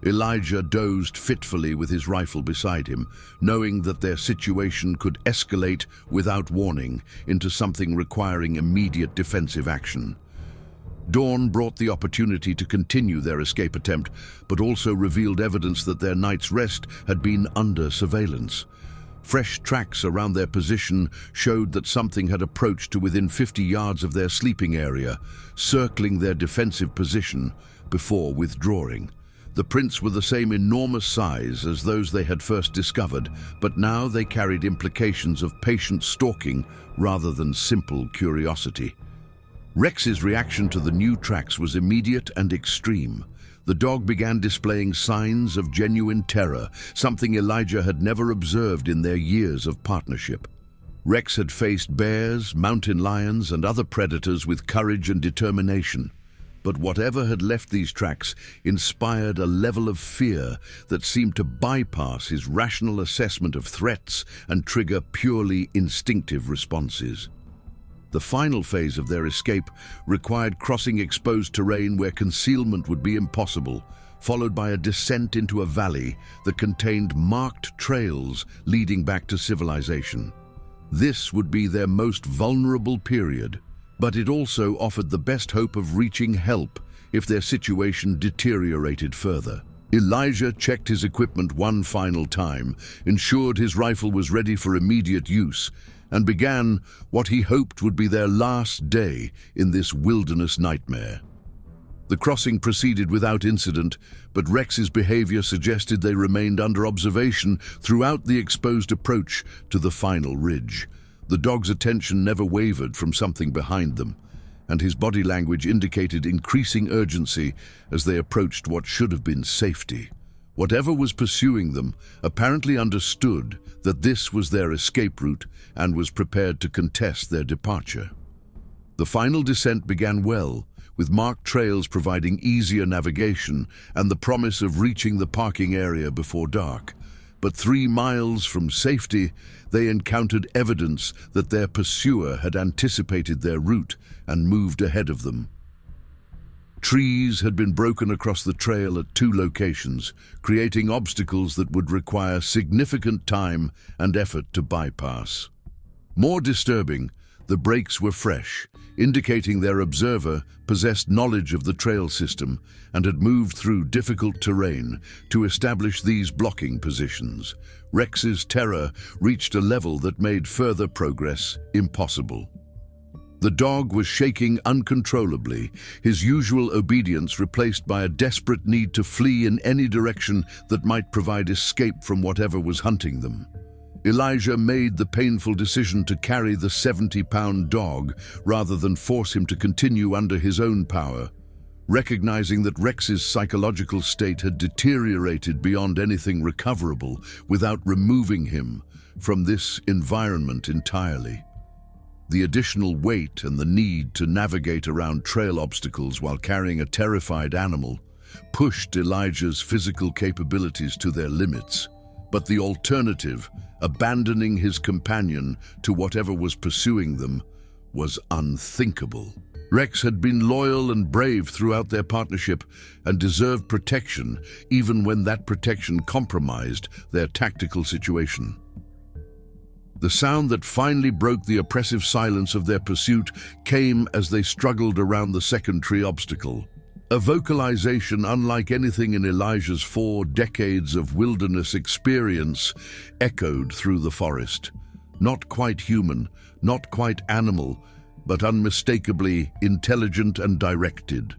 Elijah dozed fitfully with his rifle beside him, knowing that their situation could escalate without warning into something requiring immediate defensive action. Dawn brought the opportunity to continue their escape attempt, but also revealed evidence that their night's rest had been under surveillance. Fresh tracks around their position showed that something had approached to within 50 yards of their sleeping area, circling their defensive position before withdrawing. The prints were the same enormous size as those they had first discovered, but now they carried implications of patient stalking rather than simple curiosity. Rex's reaction to the new tracks was immediate and extreme. The dog began displaying signs of genuine terror, something Elijah had never observed in their years of partnership. Rex had faced bears, mountain lions, and other predators with courage and determination. But whatever had left these tracks inspired a level of fear that seemed to bypass his rational assessment of threats and trigger purely instinctive responses. The final phase of their escape required crossing exposed terrain where concealment would be impossible, followed by a descent into a valley that contained marked trails leading back to civilization. This would be their most vulnerable period, but it also offered the best hope of reaching help if their situation deteriorated further. Elijah checked his equipment one final time, ensured his rifle was ready for immediate use, and began what he hoped would be their last day in this wilderness nightmare. The crossing proceeded without incident, but Rex's behavior suggested they remained under observation throughout the exposed approach to the final ridge. The dog's attention never wavered from something behind them, and his body language indicated increasing urgency as they approached what should have been safety. Whatever was pursuing them apparently understood that this was their escape route and was prepared to contest their departure. The final descent began well, with marked trails providing easier navigation and the promise of reaching the parking area before dark. But 3 miles from safety, they encountered evidence that their pursuer had anticipated their route and moved ahead of them. Trees had been broken across the trail at 2 locations, creating obstacles that would require significant time and effort to bypass. More disturbing, the breaks were fresh, indicating their observer possessed knowledge of the trail system and had moved through difficult terrain to establish these blocking positions. Rex's terror reached a level that made further progress impossible. The dog was shaking uncontrollably, his usual obedience replaced by a desperate need to flee in any direction that might provide escape from whatever was hunting them. Elijah made the painful decision to carry the 70-pound dog rather than force him to continue under his own power. Recognizing that Rex's psychological state had deteriorated beyond anything recoverable without removing him from this environment entirely. The additional weight and the need to navigate around trail obstacles while carrying a terrified animal pushed Elijah's physical capabilities to their limits. But the alternative, abandoning his companion to whatever was pursuing them, was unthinkable. Rex had been loyal and brave throughout their partnership and deserved protection, even when that protection compromised their tactical situation. The sound that finally broke the oppressive silence of their pursuit came as they struggled around the second tree obstacle. A vocalization unlike anything in Elijah's 4 decades of wilderness experience echoed through the forest. Not quite human, not quite animal, but unmistakably intelligent and directed.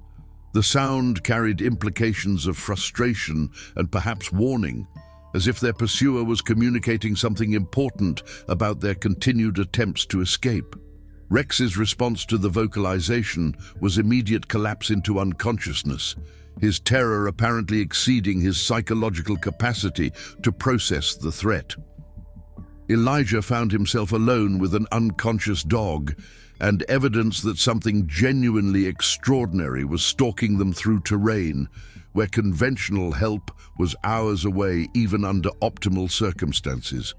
The sound carried implications of frustration and perhaps warning, as if their pursuer was communicating something important about their continued attempts to escape. Rex's response to the vocalization was immediate collapse into unconsciousness, his terror apparently exceeding his psychological capacity to process the threat. Elijah found himself alone with an unconscious dog and evidence that something genuinely extraordinary was stalking them through terrain where conventional help was hours away even under optimal circumstances.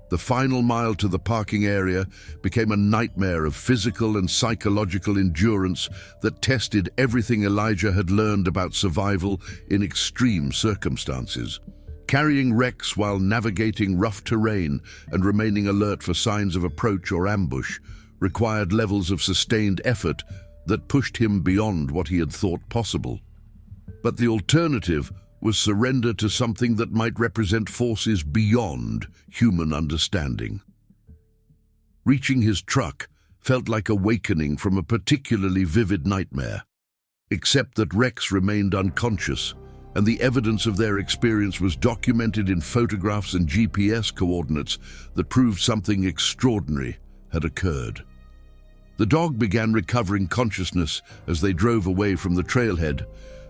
The final mile to the parking area became a nightmare of physical and psychological endurance that tested everything Elijah had learned about survival in extreme circumstances. Carrying Rex while navigating rough terrain and remaining alert for signs of approach or ambush required levels of sustained effort that pushed him beyond what he had thought possible. But the alternative was surrender to something that might represent forces beyond human understanding. Reaching his truck felt like awakening from a particularly vivid nightmare, except that Rex remained unconscious, and the evidence of their experience was documented in photographs and GPS coordinates that proved something extraordinary had occurred. The dog began recovering consciousness as they drove away from the trailhead,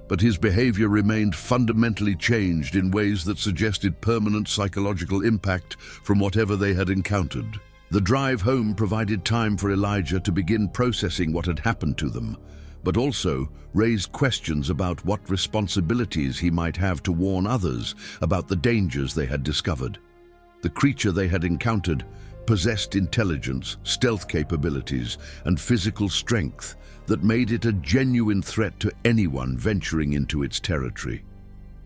but his behavior remained fundamentally changed in ways that suggested permanent psychological impact from whatever they had encountered. The drive home provided time for Elijah to begin processing what had happened to them, but also raised questions about what responsibilities he might have to warn others about the dangers they had discovered. The creature they had encountered possessed intelligence, stealth capabilities, and physical strength that made it a genuine threat to anyone venturing into its territory.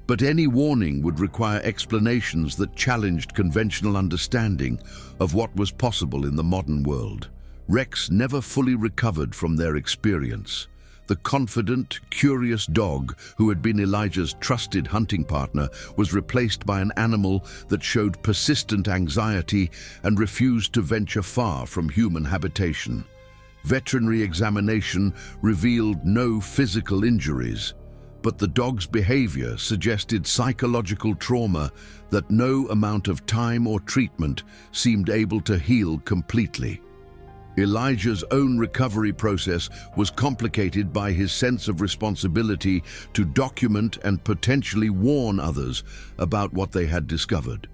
But any warning would require explanations that challenged conventional understanding of what was possible in the modern world. Rex never fully recovered from their experience. The confident, curious dog who had been Elijah's trusted hunting partner was replaced by an animal that showed persistent anxiety and refused to venture far from human habitation. Veterinary examination revealed no physical injuries, but the dog's behavior suggested psychological trauma that no amount of time or treatment seemed able to heal completely. Elijah's own recovery process was complicated by his sense of responsibility to document and potentially warn others about what they had discovered.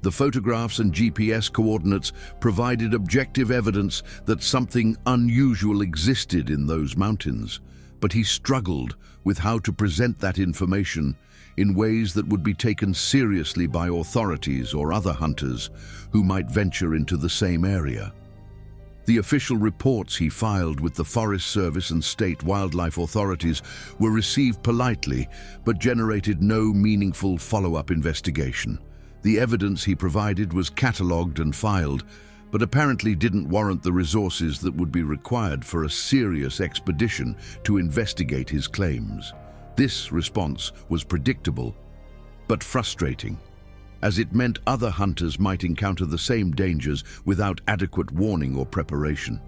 The photographs and GPS coordinates provided objective evidence that something unusual existed in those mountains, but he struggled with how to present that information in ways that would be taken seriously by authorities or other hunters who might venture into the same area. The official reports he filed with the Forest Service and state wildlife authorities were received politely, but generated no meaningful follow-up investigation. The evidence he provided was catalogued and filed, but apparently didn't warrant the resources that would be required for a serious expedition to investigate his claims. This response was predictable, but frustrating, as it meant other hunters might encounter the same dangers without adequate warning or preparation.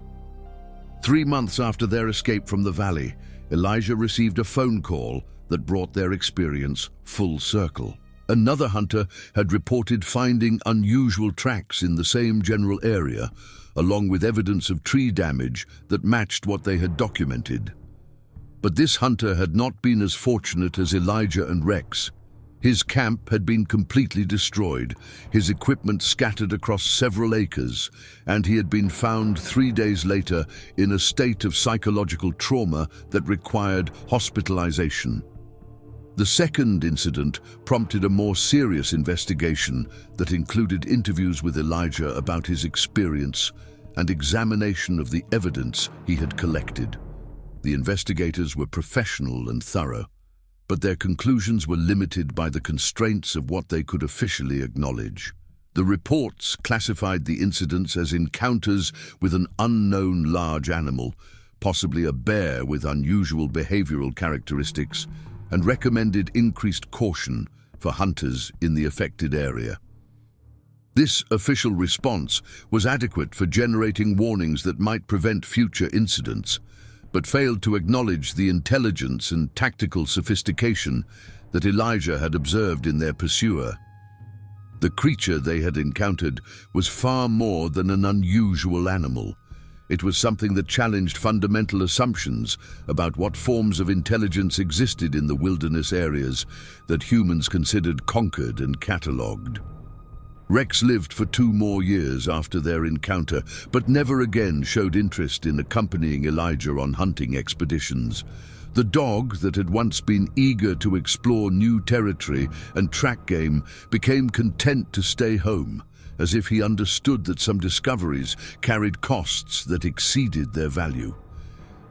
3 months after their escape from the valley, Elijah received a phone call that brought their experience full circle. Another hunter had reported finding unusual tracks in the same general area, along with evidence of tree damage that matched what they had documented. But this hunter had not been as fortunate as Elijah and Rex. His camp had been completely destroyed, his equipment scattered across several acres, and he had been found 3 days later in a state of psychological trauma that required hospitalization. The second incident prompted a more serious investigation that included interviews with Elijah about his experience and examination of the evidence he had collected. The investigators were professional and thorough, but their conclusions were limited by the constraints of what they could officially acknowledge. The reports classified the incidents as encounters with an unknown large animal, possibly a bear with unusual behavioral characteristics, and recommended increased caution for hunters in the affected area. This official response was adequate for generating warnings that might prevent future incidents, but failed to acknowledge the intelligence and tactical sophistication that Elijah had observed in their pursuer. The creature they had encountered was far more than an unusual animal. It was something that challenged fundamental assumptions about what forms of intelligence existed in the wilderness areas that humans considered conquered and catalogued. Rex lived for 2 more years after their encounter, but never again showed interest in accompanying Elijah on hunting expeditions. The dog that had once been eager to explore new territory and track game became content to stay home, as if he understood that some discoveries carried costs that exceeded their value.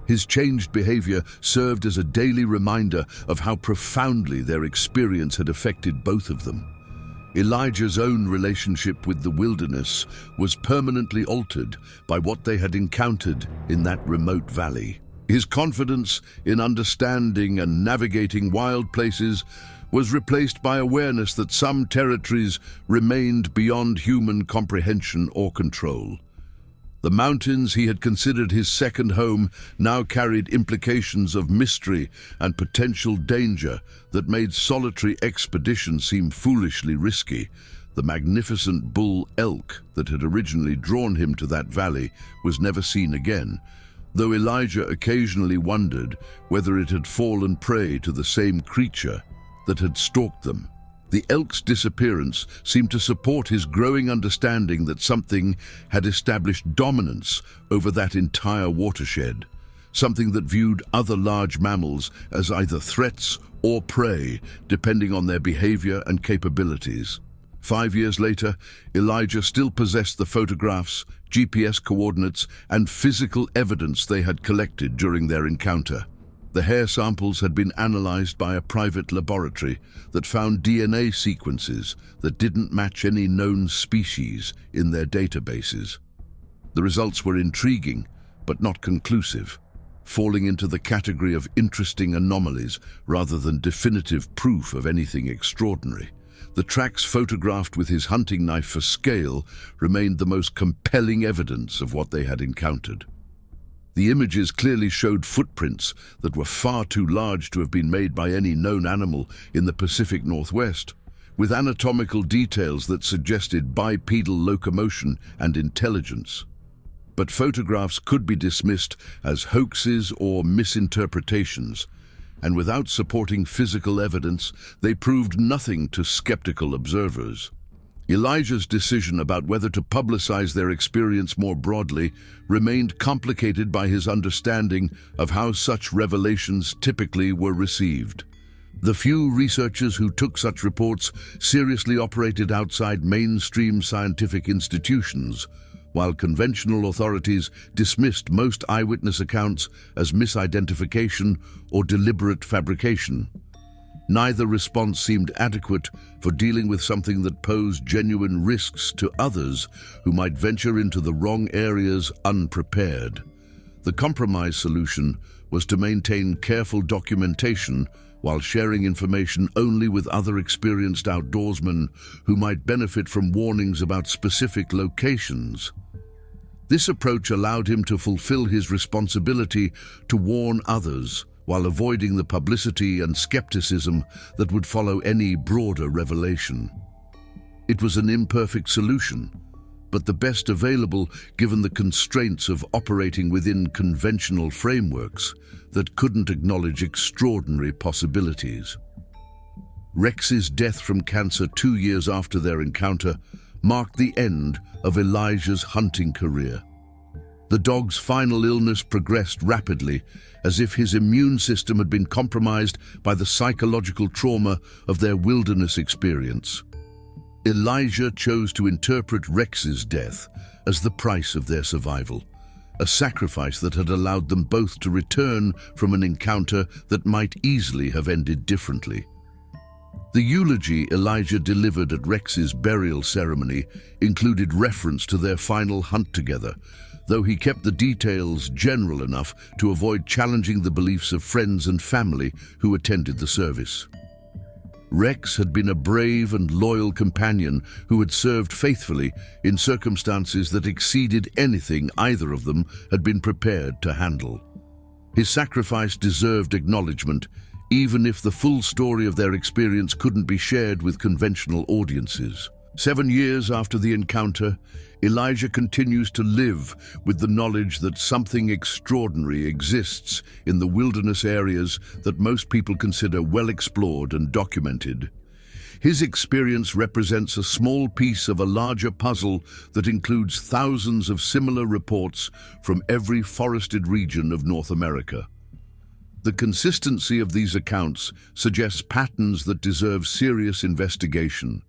His changed behavior served as a daily reminder of how profoundly their experience had affected both of them. Elijah's own relationship with the wilderness was permanently altered by what they had encountered in that remote valley. His confidence in understanding and navigating wild places was replaced by awareness that some territories remained beyond human comprehension or control. The mountains he had considered his second home now carried implications of mystery and potential danger that made solitary expeditions seem foolishly risky. The magnificent bull elk that had originally drawn him to that valley was never seen again, though Elijah occasionally wondered whether it had fallen prey to the same creature that had stalked them. The elk's disappearance seemed to support his growing understanding that something had established dominance over that entire watershed, something that viewed other large mammals as either threats or prey, depending on their behavior and capabilities. 5 years later, Elijah still possessed the photographs, GPS coordinates, and physical evidence they had collected during their encounter. The hair samples had been analyzed by a private laboratory that found DNA sequences that didn't match any known species in their databases. The results were intriguing, but not conclusive, falling into the category of interesting anomalies rather than definitive proof of anything extraordinary. The tracks photographed with his hunting knife for scale remained the most compelling evidence of what they had encountered. The images clearly showed footprints that were far too large to have been made by any known animal in the Pacific Northwest, with anatomical details that suggested bipedal locomotion and intelligence. But photographs could be dismissed as hoaxes or misinterpretations, and without supporting physical evidence, they proved nothing to skeptical observers. Elijah's decision about whether to publicize their experience more broadly remained complicated by his understanding of how such revelations typically were received. The few researchers who took such reports seriously operated outside mainstream scientific institutions, while conventional authorities dismissed most eyewitness accounts as misidentification or deliberate fabrication. Neither response seemed adequate for dealing with something that posed genuine risks to others who might venture into the wrong areas unprepared. The compromise solution was to maintain careful documentation while sharing information only with other experienced outdoorsmen who might benefit from warnings about specific locations. This approach allowed him to fulfill his responsibility to warn others while avoiding the publicity and skepticism that would follow any broader revelation. It was an imperfect solution, but the best available given the constraints of operating within conventional frameworks that couldn't acknowledge extraordinary possibilities. Rex's death from cancer 2 years after their encounter marked the end of Elijah's hunting career. The dog's final illness progressed rapidly, as if his immune system had been compromised by the psychological trauma of their wilderness experience. Elijah chose to interpret Rex's death as the price of their survival, a sacrifice that had allowed them both to return from an encounter that might easily have ended differently. The eulogy Elijah delivered at Rex's burial ceremony included reference to their final hunt together, though he kept the details general enough to avoid challenging the beliefs of friends and family who attended the service. Rex had been a brave and loyal companion who had served faithfully in circumstances that exceeded anything either of them had been prepared to handle. His sacrifice deserved acknowledgement, even if the full story of their experience couldn't be shared with conventional audiences. 7 years after the encounter, Elijah continues to live with the knowledge that something extraordinary exists in the wilderness areas that most people consider well explored and documented. His experience represents a small piece of a larger puzzle that includes thousands of similar reports from every forested region of North America. The consistency of these accounts suggests patterns that deserve serious investigation.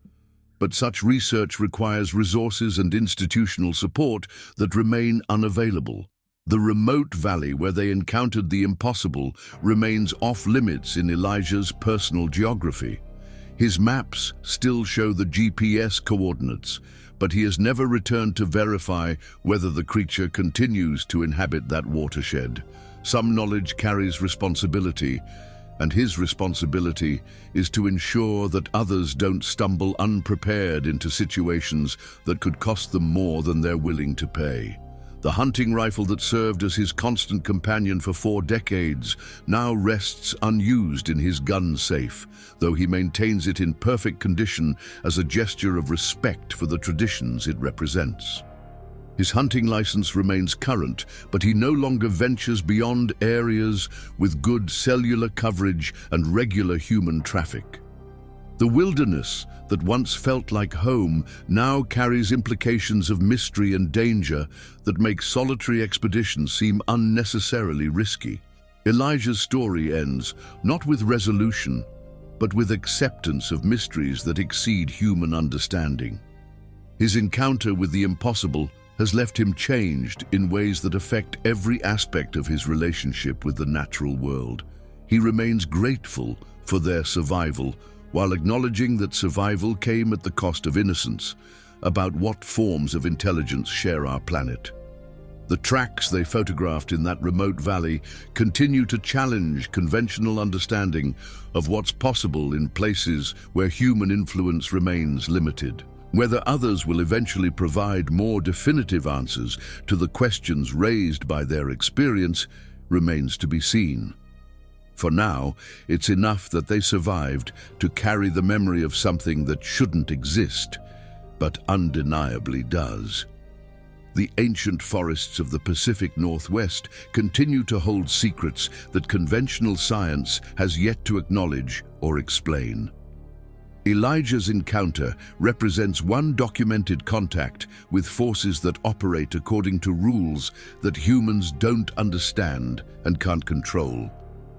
But such research requires resources and institutional support that remain unavailable. The remote valley where they encountered the impossible remains off-limits in Elijah's personal geography. His maps still show the GPS coordinates, but he has never returned to verify whether the creature continues to inhabit that watershed. Some knowledge carries responsibility, and his responsibility is to ensure that others don't stumble unprepared into situations that could cost them more than they're willing to pay. The hunting rifle that served as his constant companion for 4 decades now rests unused in his gun safe, though he maintains it in perfect condition as a gesture of respect for the traditions it represents. His hunting license remains current, but he no longer ventures beyond areas with good cellular coverage and regular human traffic. The wilderness that once felt like home now carries implications of mystery and danger that make solitary expeditions seem unnecessarily risky. Elijah's story ends not with resolution, but with acceptance of mysteries that exceed human understanding. His encounter with the impossible has left him changed in ways that affect every aspect of his relationship with the natural world. He remains grateful for their survival, while acknowledging that survival came at the cost of innocence, about what forms of intelligence share our planet. The tracks they photographed in that remote valley continue to challenge conventional understanding of what's possible in places where human influence remains limited. Whether others will eventually provide more definitive answers to the questions raised by their experience remains to be seen. For now, it's enough that they survived to carry the memory of something that shouldn't exist, but undeniably does. The ancient forests of the Pacific Northwest continue to hold secrets that conventional science has yet to acknowledge or explain. Elijah's encounter represents one documented contact with forces that operate according to rules that humans don't understand and can't control.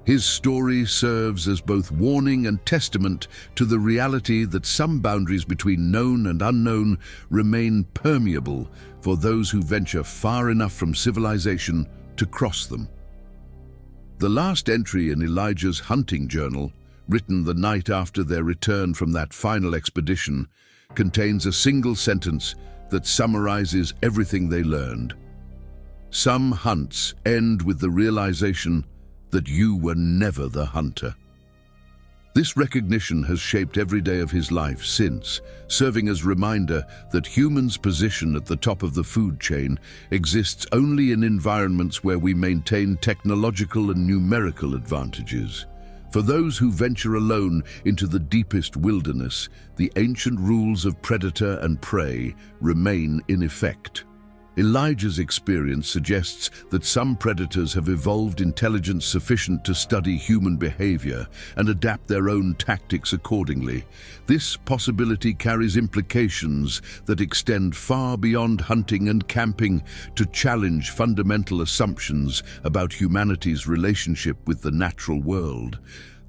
His story serves as both warning and testament to the reality that some boundaries between known and unknown remain permeable for those who venture far enough from civilization to cross them. The last entry in Elijah's hunting journal, written the night after their return from that final expedition, contains a single sentence that summarizes everything they learned. Some hunts end with the realization that you were never the hunter. This recognition has shaped every day of his life since, serving as a reminder that humans' position at the top of the food chain exists only in environments where we maintain technological and numerical advantages. For those who venture alone into the deepest wilderness, the ancient rules of predator and prey remain in effect. Elijah's experience suggests that some predators have evolved intelligence sufficient to study human behavior and adapt their own tactics accordingly. This possibility carries implications that extend far beyond hunting and camping to challenge fundamental assumptions about humanity's relationship with the natural world.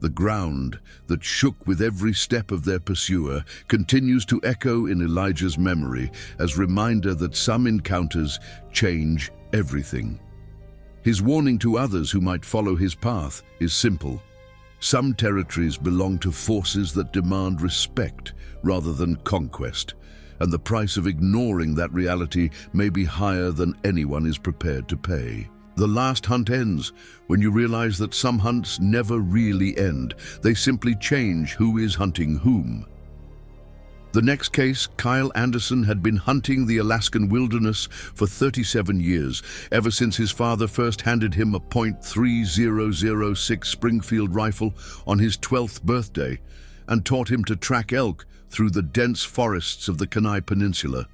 The ground that shook with every step of their pursuer continues to echo in Elijah's memory as reminder that some encounters change everything. His warning to others who might follow his path is simple. Some territories belong to forces that demand respect rather than conquest, and the price of ignoring that reality may be higher than anyone is prepared to pay. The last hunt ends when you realize that some hunts never really end. They simply change who is hunting whom. The next case, Kyle Anderson had been hunting the Alaskan wilderness for 37 years, ever since his father first handed him a .3006 Springfield rifle on his 12th birthday and taught him to track elk through the dense forests of the Kenai Peninsula.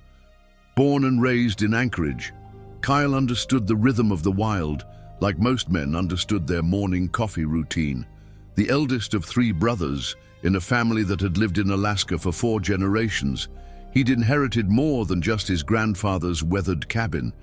Born and raised in Anchorage, Kyle understood the rhythm of the wild, like most men understood their morning coffee routine. The eldest of 3 brothers, in a family that had lived in Alaska for 4 generations, he'd inherited more than just his grandfather's weathered cabin.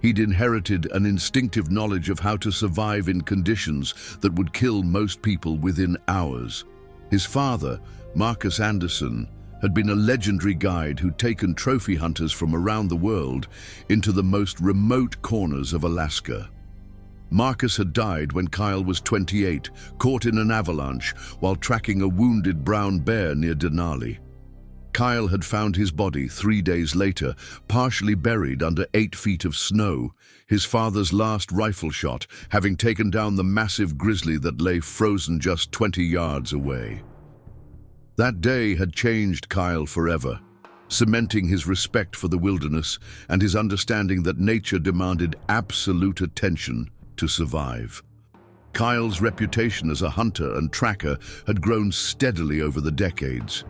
He'd inherited an instinctive knowledge of how to survive in conditions that would kill most people within hours. His father, Marcus Anderson, had been a legendary guide who'd taken trophy hunters from around the world into the most remote corners of Alaska. Marcus had died when Kyle was 28, caught in an avalanche while tracking a wounded brown bear near Denali. Kyle had found his body 3 days later, partially buried under 8 feet of snow, his father's last rifle shot having taken down the massive grizzly that lay frozen just 20 yards away. That day had changed Kyle forever, cementing his respect for the wilderness and his understanding that nature demanded absolute attention to survive. Kyle's reputation as a hunter and tracker had grown steadily over the decades.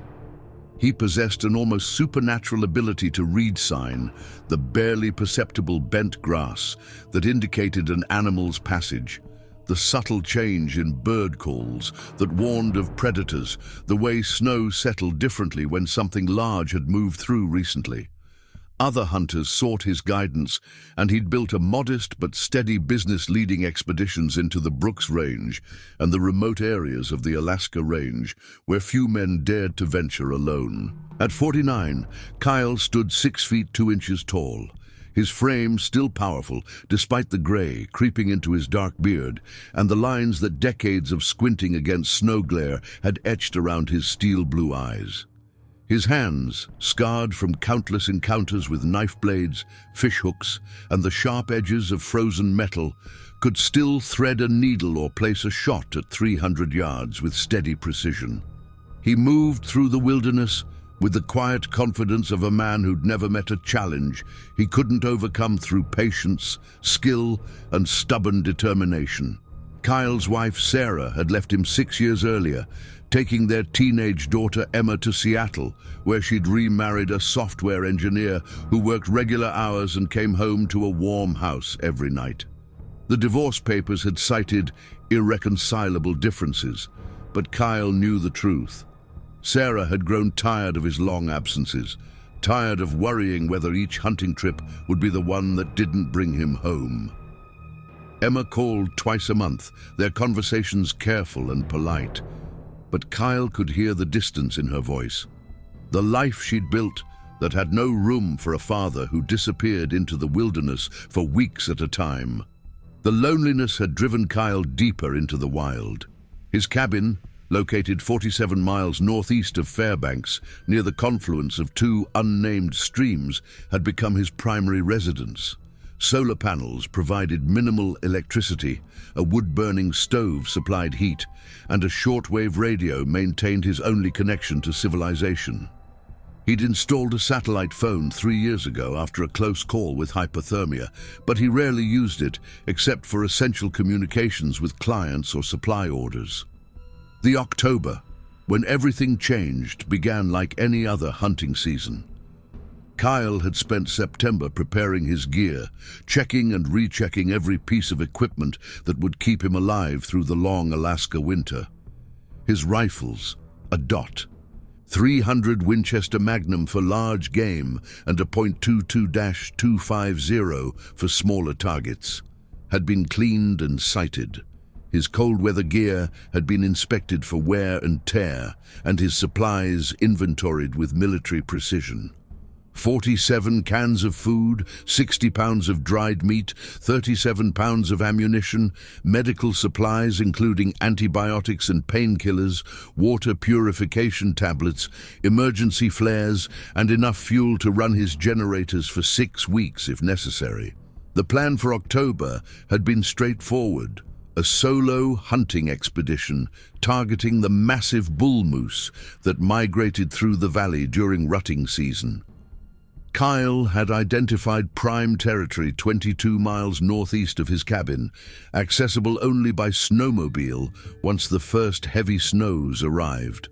He possessed an almost supernatural ability to read sign, the barely perceptible bent grass that indicated an animal's passage, the subtle change in bird calls that warned of predators, the way snow settled differently when something large had moved through recently. Other hunters sought his guidance, and he'd built a modest but steady business leading expeditions into the Brooks Range and the remote areas of the Alaska Range, where few men dared to venture alone. At 49, Kyle stood 6 feet 2 inches tall, his frame still powerful despite the gray creeping into his dark beard and the lines that decades of squinting against snow glare had etched around his steel blue eyes. His hands, scarred from countless encounters with knife blades, fish hooks, and the sharp edges of frozen metal, could still thread a needle or place a shot at 300 yards with steady precision. He moved through the wilderness with the quiet confidence of a man who'd never met a challenge he couldn't overcome through patience, skill, and stubborn determination. Kyle's wife, Sarah, had left him 6 years earlier, taking their teenage daughter Emma to Seattle, where she'd remarried a software engineer who worked regular hours and came home to a warm house every night. The divorce papers had cited irreconcilable differences, but Kyle knew the truth. Sarah had grown tired of his long absences, tired of worrying whether each hunting trip would be the one that didn't bring him home. Emma called twice a month, their conversations careful and polite. But Kyle could hear the distance in her voice. The life she'd built that had no room for a father who disappeared into the wilderness for weeks at a time. The loneliness had driven Kyle deeper into the wild. His cabin, located 47 miles northeast of Fairbanks, near the confluence of two unnamed streams, had become his primary residence. Solar panels provided minimal electricity, a wood-burning stove supplied heat, and a shortwave radio maintained his only connection to civilization. He'd installed a satellite phone 3 years ago after a close call with hypothermia, but he rarely used it except for essential communications with clients or supply orders. The October, when everything changed, began like any other hunting season. Kyle had spent September preparing his gear, checking and rechecking every piece of equipment that would keep him alive through the long Alaska winter. His rifles, a dot, 300 Winchester Magnum for large game and a .22-250 for smaller targets, had been cleaned and sighted. His cold weather gear had been inspected for wear and tear, and his supplies inventoried with military precision. 47 cans of food, 60 pounds of dried meat, 37 pounds of ammunition, medical supplies including antibiotics and painkillers, water purification tablets, emergency flares, and enough fuel to run his generators for 6 weeks if necessary. The plan for October had been straightforward: a solo hunting expedition targeting the massive bull moose that migrated through the valley during rutting season. Kyle had identified prime territory 22 miles northeast of his cabin, accessible only by snowmobile once the first heavy snows arrived.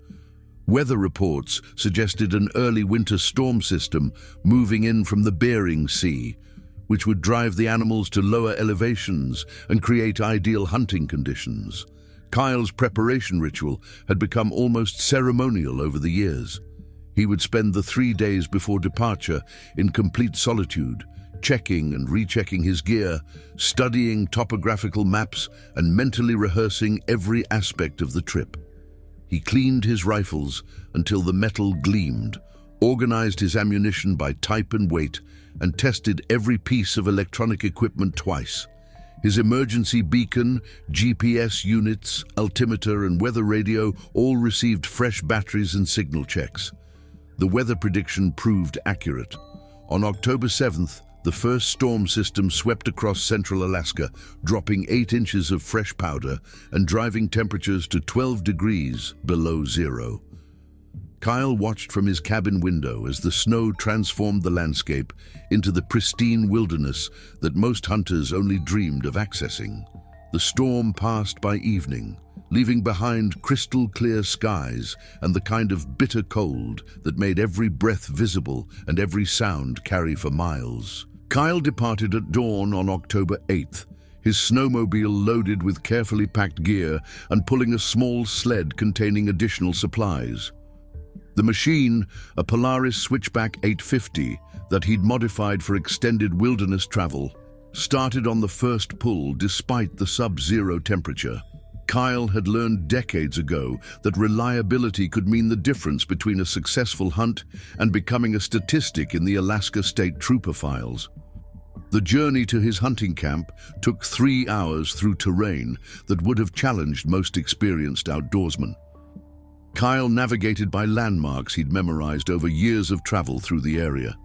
Weather reports suggested an early winter storm system moving in from the Bering Sea, which would drive the animals to lower elevations and create ideal hunting conditions. Kyle's preparation ritual had become almost ceremonial over the years. He would spend the 3 days before departure in complete solitude, checking and rechecking his gear, studying topographical maps, and mentally rehearsing every aspect of the trip. He cleaned his rifles until the metal gleamed, organized his ammunition by type and weight, and tested every piece of electronic equipment twice. His emergency beacon, GPS units, altimeter, and weather radio all received fresh batteries and signal checks. The weather prediction proved accurate. On October 7th, the first storm system swept across central Alaska, dropping 8 inches of fresh powder and driving temperatures to 12 degrees below zero. Kyle watched from his cabin window as the snow transformed the landscape into the pristine wilderness that most hunters only dreamed of accessing. The storm passed by evening, leaving behind crystal-clear skies and the kind of bitter cold that made every breath visible and every sound carry for miles. Kyle departed at dawn on October 8th, his snowmobile loaded with carefully packed gear and pulling a small sled containing additional supplies. The machine, a Polaris Switchback 850 that he'd modified for extended wilderness travel, started on the first pull despite the sub-zero temperature. Kyle had learned decades ago that reliability could mean the difference between a successful hunt and becoming a statistic in the Alaska State Trooper files. The journey to his hunting camp took 3 hours through terrain that would have challenged most experienced outdoorsmen. Kyle navigated by landmarks he'd memorized over years of travel through the area.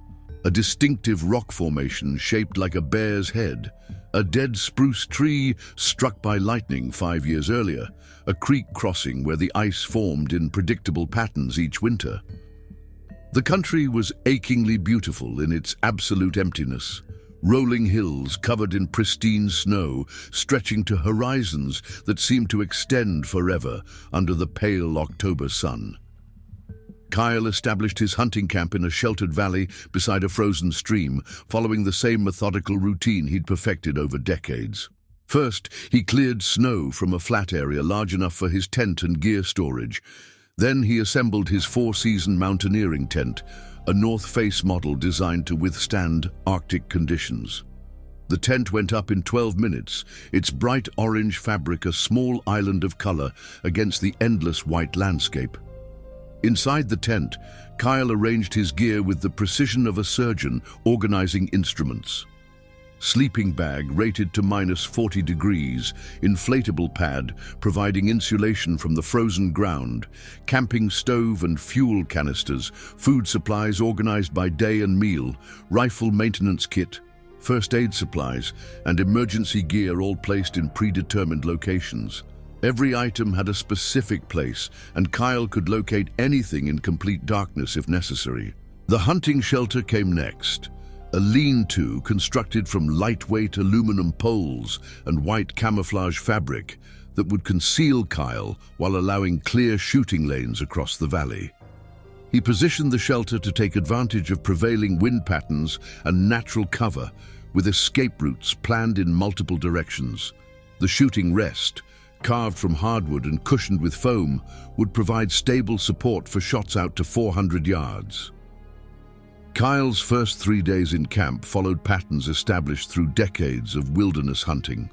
A distinctive rock formation shaped like a bear's head, a dead spruce tree struck by lightning 5 years earlier, a creek crossing where the ice formed in predictable patterns each winter. The country was achingly beautiful in its absolute emptiness. Rolling hills covered in pristine snow, stretching to horizons that seemed to extend forever under the pale October sun. Kyle established his hunting camp in a sheltered valley beside a frozen stream, following the same methodical routine he'd perfected over decades. First, he cleared snow from a flat area large enough for his tent and gear storage. Then he assembled his 4-season mountaineering tent, a north face model designed to withstand Arctic conditions. The tent went up in 12 minutes, its bright orange fabric a small island of color against the endless white landscape. Inside the tent, Kyle arranged his gear with the precision of a surgeon organizing instruments. Sleeping bag rated to -40 degrees, inflatable pad providing insulation from the frozen ground, camping stove and fuel canisters, food supplies organized by day and meal, rifle maintenance kit, first aid supplies, and emergency gear all placed in predetermined locations. Every item had a specific place, and Kyle could locate anything in complete darkness if necessary. The hunting shelter came next. A lean-to constructed from lightweight aluminum poles and white camouflage fabric that would conceal Kyle while allowing clear shooting lanes across the valley. He positioned the shelter to take advantage of prevailing wind patterns and natural cover, with escape routes planned in multiple directions. The shooting rest, carved from hardwood and cushioned with foam, would provide stable support for shots out to 400 yards. Kyle's first 3 days in camp followed patterns established through decades of wilderness hunting.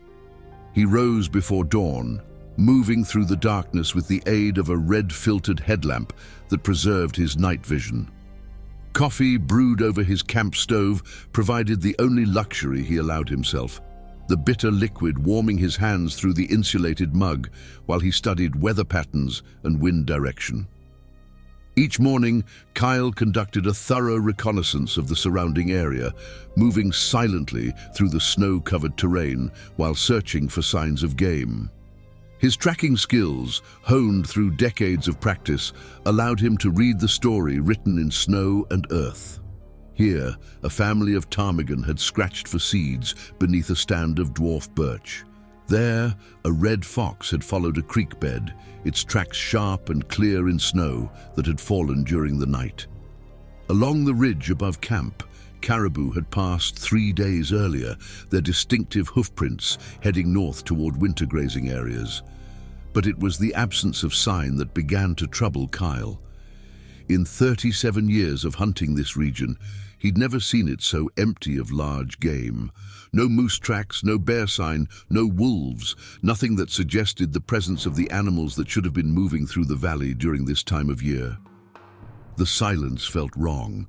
He rose before dawn, moving through the darkness with the aid of a red-filtered headlamp that preserved his night vision. Coffee brewed over his camp stove provided the only luxury he allowed himself, the bitter liquid warming his hands through the insulated mug while he studied weather patterns and wind direction. Each morning, Kyle conducted a thorough reconnaissance of the surrounding area, moving silently through the snow-covered terrain while searching for signs of game. His tracking skills, honed through decades of practice, allowed him to read the story written in snow and earth. Here, a family of ptarmigan had scratched for seeds beneath a stand of dwarf birch. There, a red fox had followed a creek bed, its tracks sharp and clear in snow that had fallen during the night. Along the ridge above camp, caribou had passed 3 days earlier, their distinctive hoofprints heading north toward winter grazing areas. But it was the absence of sign that began to trouble Kyle. In 37 years of hunting this region, he'd never seen it so empty of large game. No moose tracks, no bear sign, no wolves, nothing that suggested the presence of the animals that should have been moving through the valley during this time of year. The silence felt wrong,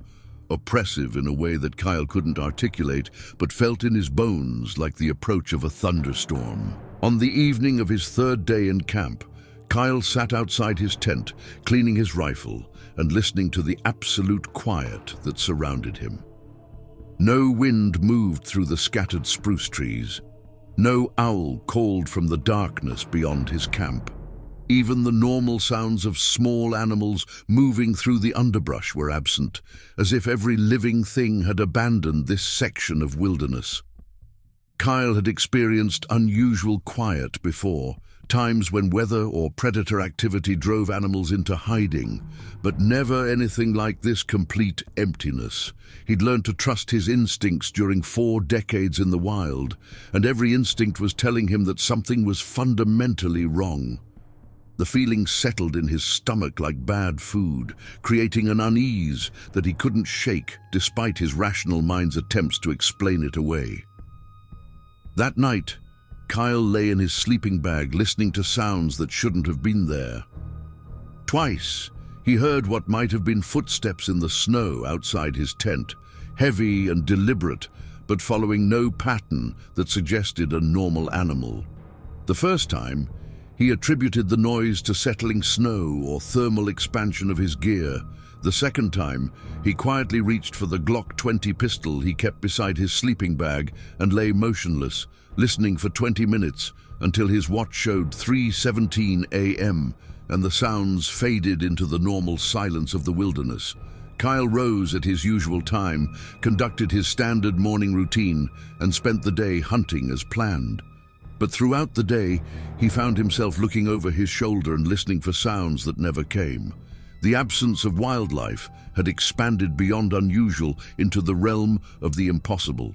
oppressive in a way that Kyle couldn't articulate, but felt in his bones like the approach of a thunderstorm. On the evening of his 3rd day in camp, Kyle sat outside his tent, cleaning his rifle and listening to the absolute quiet that surrounded him. No wind moved through the scattered spruce trees. No owl called from the darkness beyond his camp. Even the normal sounds of small animals moving through the underbrush were absent, as if every living thing had abandoned this section of wilderness. Kyle had experienced unusual quiet before, times when weather or predator activity drove animals into hiding, but never anything like this complete emptiness. He'd learned to trust his instincts during 4 decades in the wild, and every instinct was telling him that something was fundamentally wrong. The feeling settled in his stomach like bad food, creating an unease that he couldn't shake despite his rational mind's attempts to explain it away. That night, Kyle lay in his sleeping bag listening to sounds that shouldn't have been there. Twice, he heard what might have been footsteps in the snow outside his tent, heavy and deliberate, but following no pattern that suggested a normal animal. The first time, he attributed the noise to settling snow or thermal expansion of his gear. The second time, he quietly reached for the Glock 20 pistol he kept beside his sleeping bag and lay motionless, listening for 20 minutes until his watch showed 3:17 a.m. and the sounds faded into the normal silence of the wilderness. Kyle rose at his usual time, conducted his standard morning routine, and spent the day hunting as planned. But throughout the day, he found himself looking over his shoulder and listening for sounds that never came. The absence of wildlife had expanded beyond unusual into the realm of the impossible.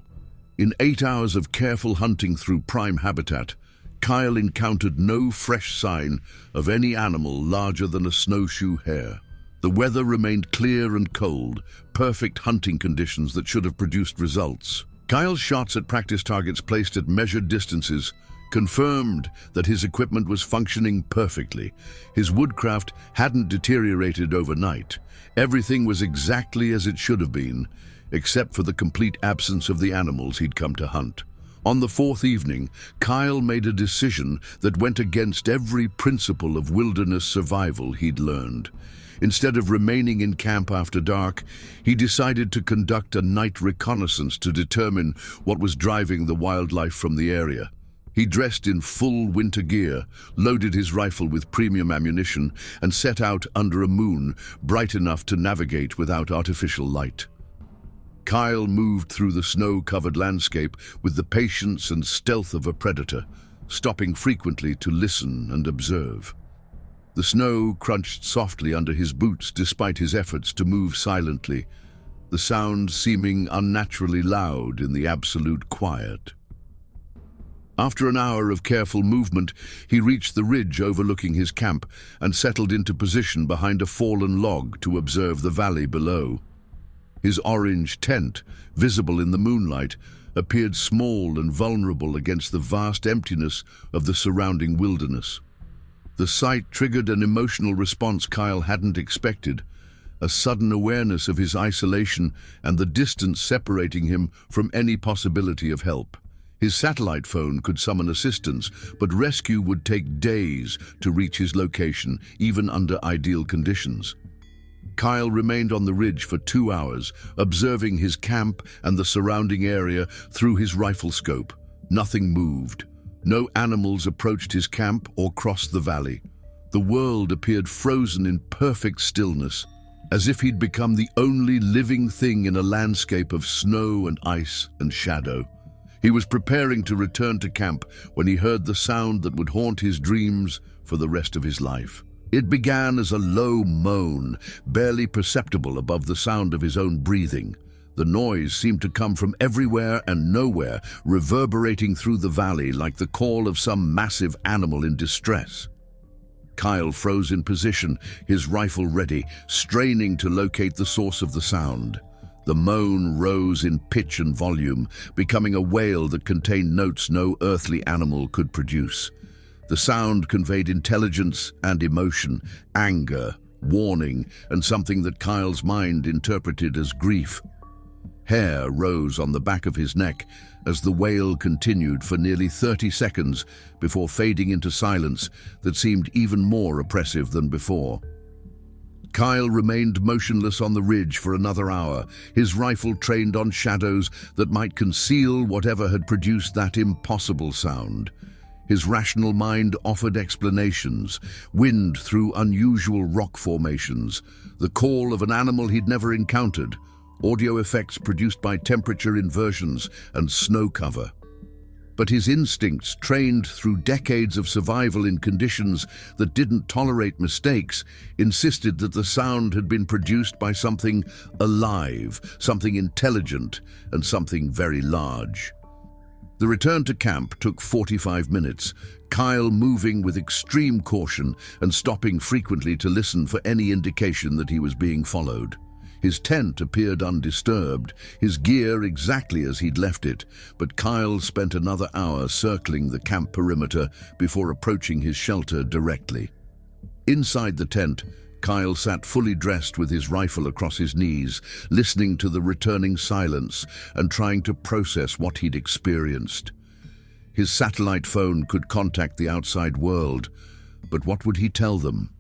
In 8 hours of careful hunting through prime habitat, Kyle encountered no fresh sign of any animal larger than a snowshoe hare. The weather remained clear and cold, perfect hunting conditions that should have produced results. Kyle's shots at practice targets placed at measured distances confirmed that his equipment was functioning perfectly. His woodcraft hadn't deteriorated overnight. Everything was exactly as it should have been, except for the complete absence of the animals he'd come to hunt. On the fourth evening, Kyle made a decision that went against every principle of wilderness survival he'd learned. Instead of remaining in camp after dark, he decided to conduct a night reconnaissance to determine what was driving the wildlife from the area. He dressed in full winter gear, loaded his rifle with premium ammunition, and set out under a moon bright enough to navigate without artificial light. Kyle moved through the snow-covered landscape with the patience and stealth of a predator, stopping frequently to listen and observe. The snow crunched softly under his boots despite his efforts to move silently, the sound seeming unnaturally loud in the absolute quiet. After an hour of careful movement, he reached the ridge overlooking his camp and settled into position behind a fallen log to observe the valley below. His orange tent, visible in the moonlight, appeared small and vulnerable against the vast emptiness of the surrounding wilderness. The sight triggered an emotional response Kyle hadn't expected, a sudden awareness of his isolation and the distance separating him from any possibility of help. His satellite phone could summon assistance, but rescue would take days to reach his location, even under ideal conditions. Kyle remained on the ridge for 2 hours, observing his camp and the surrounding area through his rifle scope. Nothing moved. No animals approached his camp or crossed the valley. The world appeared frozen in perfect stillness, as if he'd become the only living thing in a landscape of snow and ice and shadow. He was preparing to return to camp when he heard the sound that would haunt his dreams for the rest of his life. It began as a low moan, barely perceptible above the sound of his own breathing. The noise seemed to come from everywhere and nowhere, reverberating through the valley like the call of some massive animal in distress. Kyle froze in position, his rifle ready, straining to locate the source of the sound. The moan rose in pitch and volume, becoming a wail that contained notes no earthly animal could produce. The sound conveyed intelligence and emotion, anger, warning, and something that Kyle's mind interpreted as grief. Hair rose on the back of his neck as the wail continued for nearly 30 seconds before fading into silence that seemed even more oppressive than before. Kyle remained motionless on the ridge for another hour, his rifle trained on shadows that might conceal whatever had produced that impossible sound. His rational mind offered explanations: wind through unusual rock formations, the call of an animal he'd never encountered, audio effects produced by temperature inversions and snow cover. But his instincts, trained through decades of survival in conditions that didn't tolerate mistakes, insisted that the sound had been produced by something alive, something intelligent, and something very large. The return to camp took 45 minutes, Kyle moving with extreme caution and stopping frequently to listen for any indication that he was being followed. His tent appeared undisturbed, his gear exactly as he'd left it, but Kyle spent another hour circling the camp perimeter before approaching his shelter directly. Inside the tent, Kyle sat fully dressed with his rifle across his knees, listening to the returning silence and trying to process what he'd experienced. His satellite phone could contact the outside world, but what would he tell them?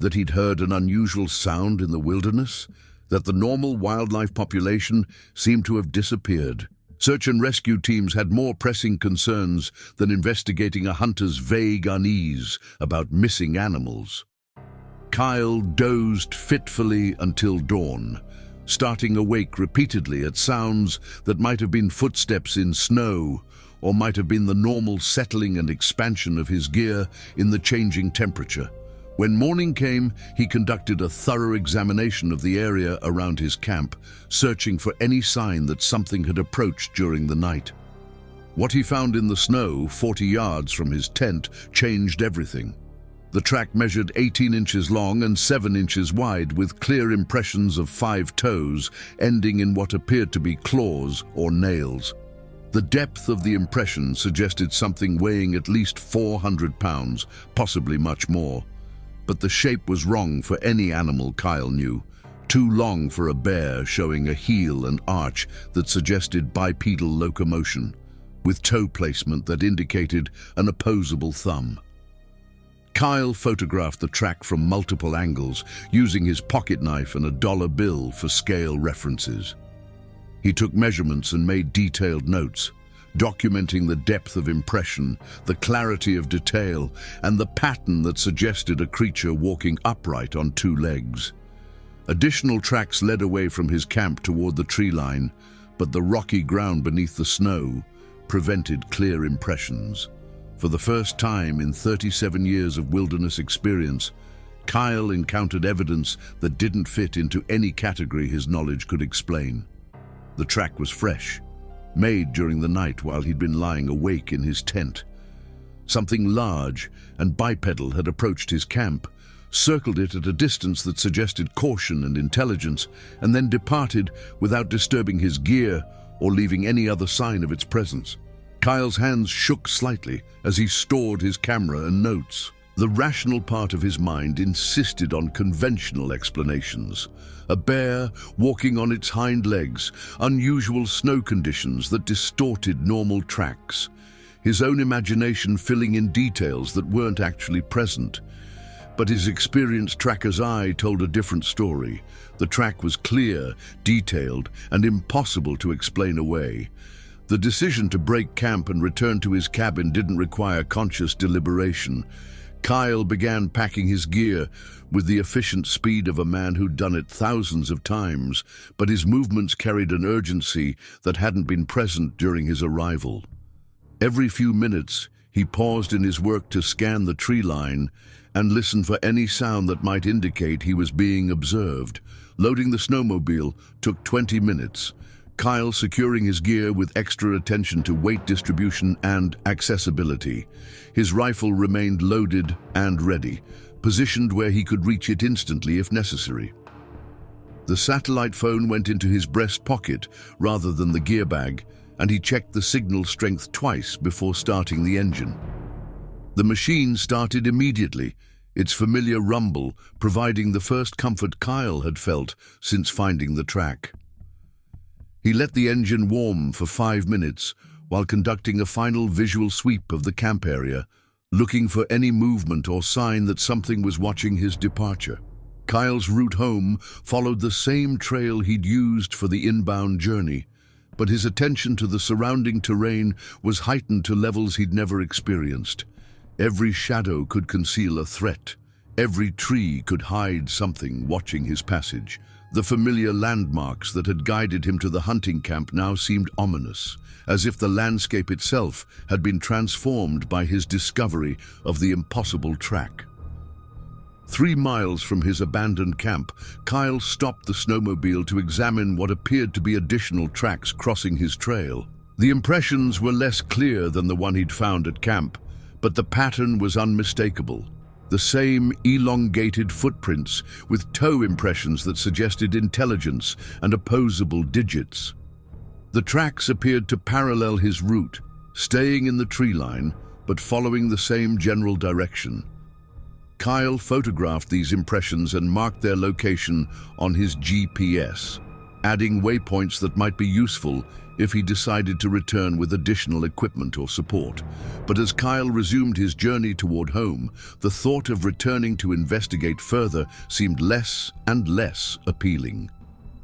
That he'd heard an unusual sound in the wilderness? That the normal wildlife population seemed to have disappeared? Search and rescue teams had more pressing concerns than investigating a hunter's vague unease about missing animals. Kyle dozed fitfully until dawn, starting awake repeatedly at sounds that might have been footsteps in snow or might have been the normal settling and expansion of his gear in the changing temperature. When morning came, he conducted a thorough examination of the area around his camp, searching for any sign that something had approached during the night. What he found in the snow, 40 yards from his tent, changed everything. The track measured 18 inches long and 7 inches wide, with clear impressions of 5 toes, ending in what appeared to be claws or nails. The depth of the impression suggested something weighing at least 400 pounds, possibly much more. But the shape was wrong for any animal Kyle knew. Too long for a bear, showing a heel and arch that suggested bipedal locomotion, with toe placement that indicated an opposable thumb. Kyle photographed the track from multiple angles, using his pocket knife and a dollar bill for scale references. He took measurements and made detailed notes, documenting the depth of impression, the clarity of detail, and the pattern that suggested a creature walking upright on two legs. Additional tracks led away from his camp toward the tree line, but the rocky ground beneath the snow prevented clear impressions. For the first time in 37 years of wilderness experience, Kyle encountered evidence that didn't fit into any category his knowledge could explain. The track was fresh, made during the night while he'd been lying awake in his tent. Something large and bipedal had approached his camp, circled it at a distance that suggested caution and intelligence, and then departed without disturbing his gear or leaving any other sign of its presence. Kyle's hands shook slightly as he stored his camera and notes. The rational part of his mind insisted on conventional explanations. A bear walking on its hind legs, unusual snow conditions that distorted normal tracks, his own imagination filling in details that weren't actually present. But his experienced tracker's eye told a different story. The track was clear, detailed, and impossible to explain away. The decision to break camp and return to his cabin didn't require conscious deliberation. Kyle began packing his gear with the efficient speed of a man who'd done it thousands of times, but his movements carried an urgency that hadn't been present during his arrival. Every few minutes, he paused in his work to scan the tree line and listen for any sound that might indicate he was being observed. Loading the snowmobile took 20 minutes. Kyle securing his gear with extra attention to weight distribution and accessibility. His rifle remained loaded and ready, positioned where he could reach it instantly if necessary. The satellite phone went into his breast pocket rather than the gear bag, and he checked the signal strength twice before starting the engine. The machine started immediately, its familiar rumble providing the first comfort Kyle had felt since finding the track. He let the engine warm for 5 minutes while conducting a final visual sweep of the camp area, looking for any movement or sign that something was watching his departure. Kyle's route home followed the same trail he'd used for the inbound journey, but his attention to the surrounding terrain was heightened to levels he'd never experienced. Every shadow could conceal a threat. Every tree could hide something watching his passage. The familiar landmarks that had guided him to the hunting camp now seemed ominous, as if the landscape itself had been transformed by his discovery of the impossible track. 3 miles from his abandoned camp, Kyle stopped the snowmobile to examine what appeared to be additional tracks crossing his trail. The impressions were less clear than the one he'd found at camp, but the pattern was unmistakable. The same elongated footprints with toe impressions that suggested intelligence and opposable digits. The tracks appeared to parallel his route, staying in the tree line, but following the same general direction. Kyle photographed these impressions and marked their location on his GPS, adding waypoints that might be useful if he decided to return with additional equipment or support. But as Kyle resumed his journey toward home, the thought of returning to investigate further seemed less and less appealing.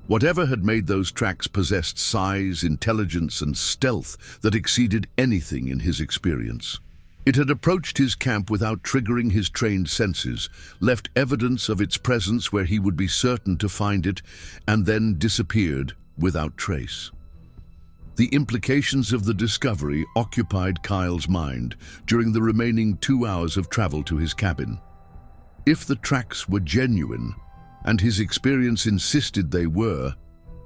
Whatever had made those tracks possessed size, intelligence, and stealth that exceeded anything in his experience. It had approached his camp without triggering his trained senses, left evidence of its presence where he would be certain to find it, and then disappeared without trace. The implications of the discovery occupied Kyle's mind during the remaining 2 hours of travel to his cabin. If the tracks were genuine, and his experience insisted they were,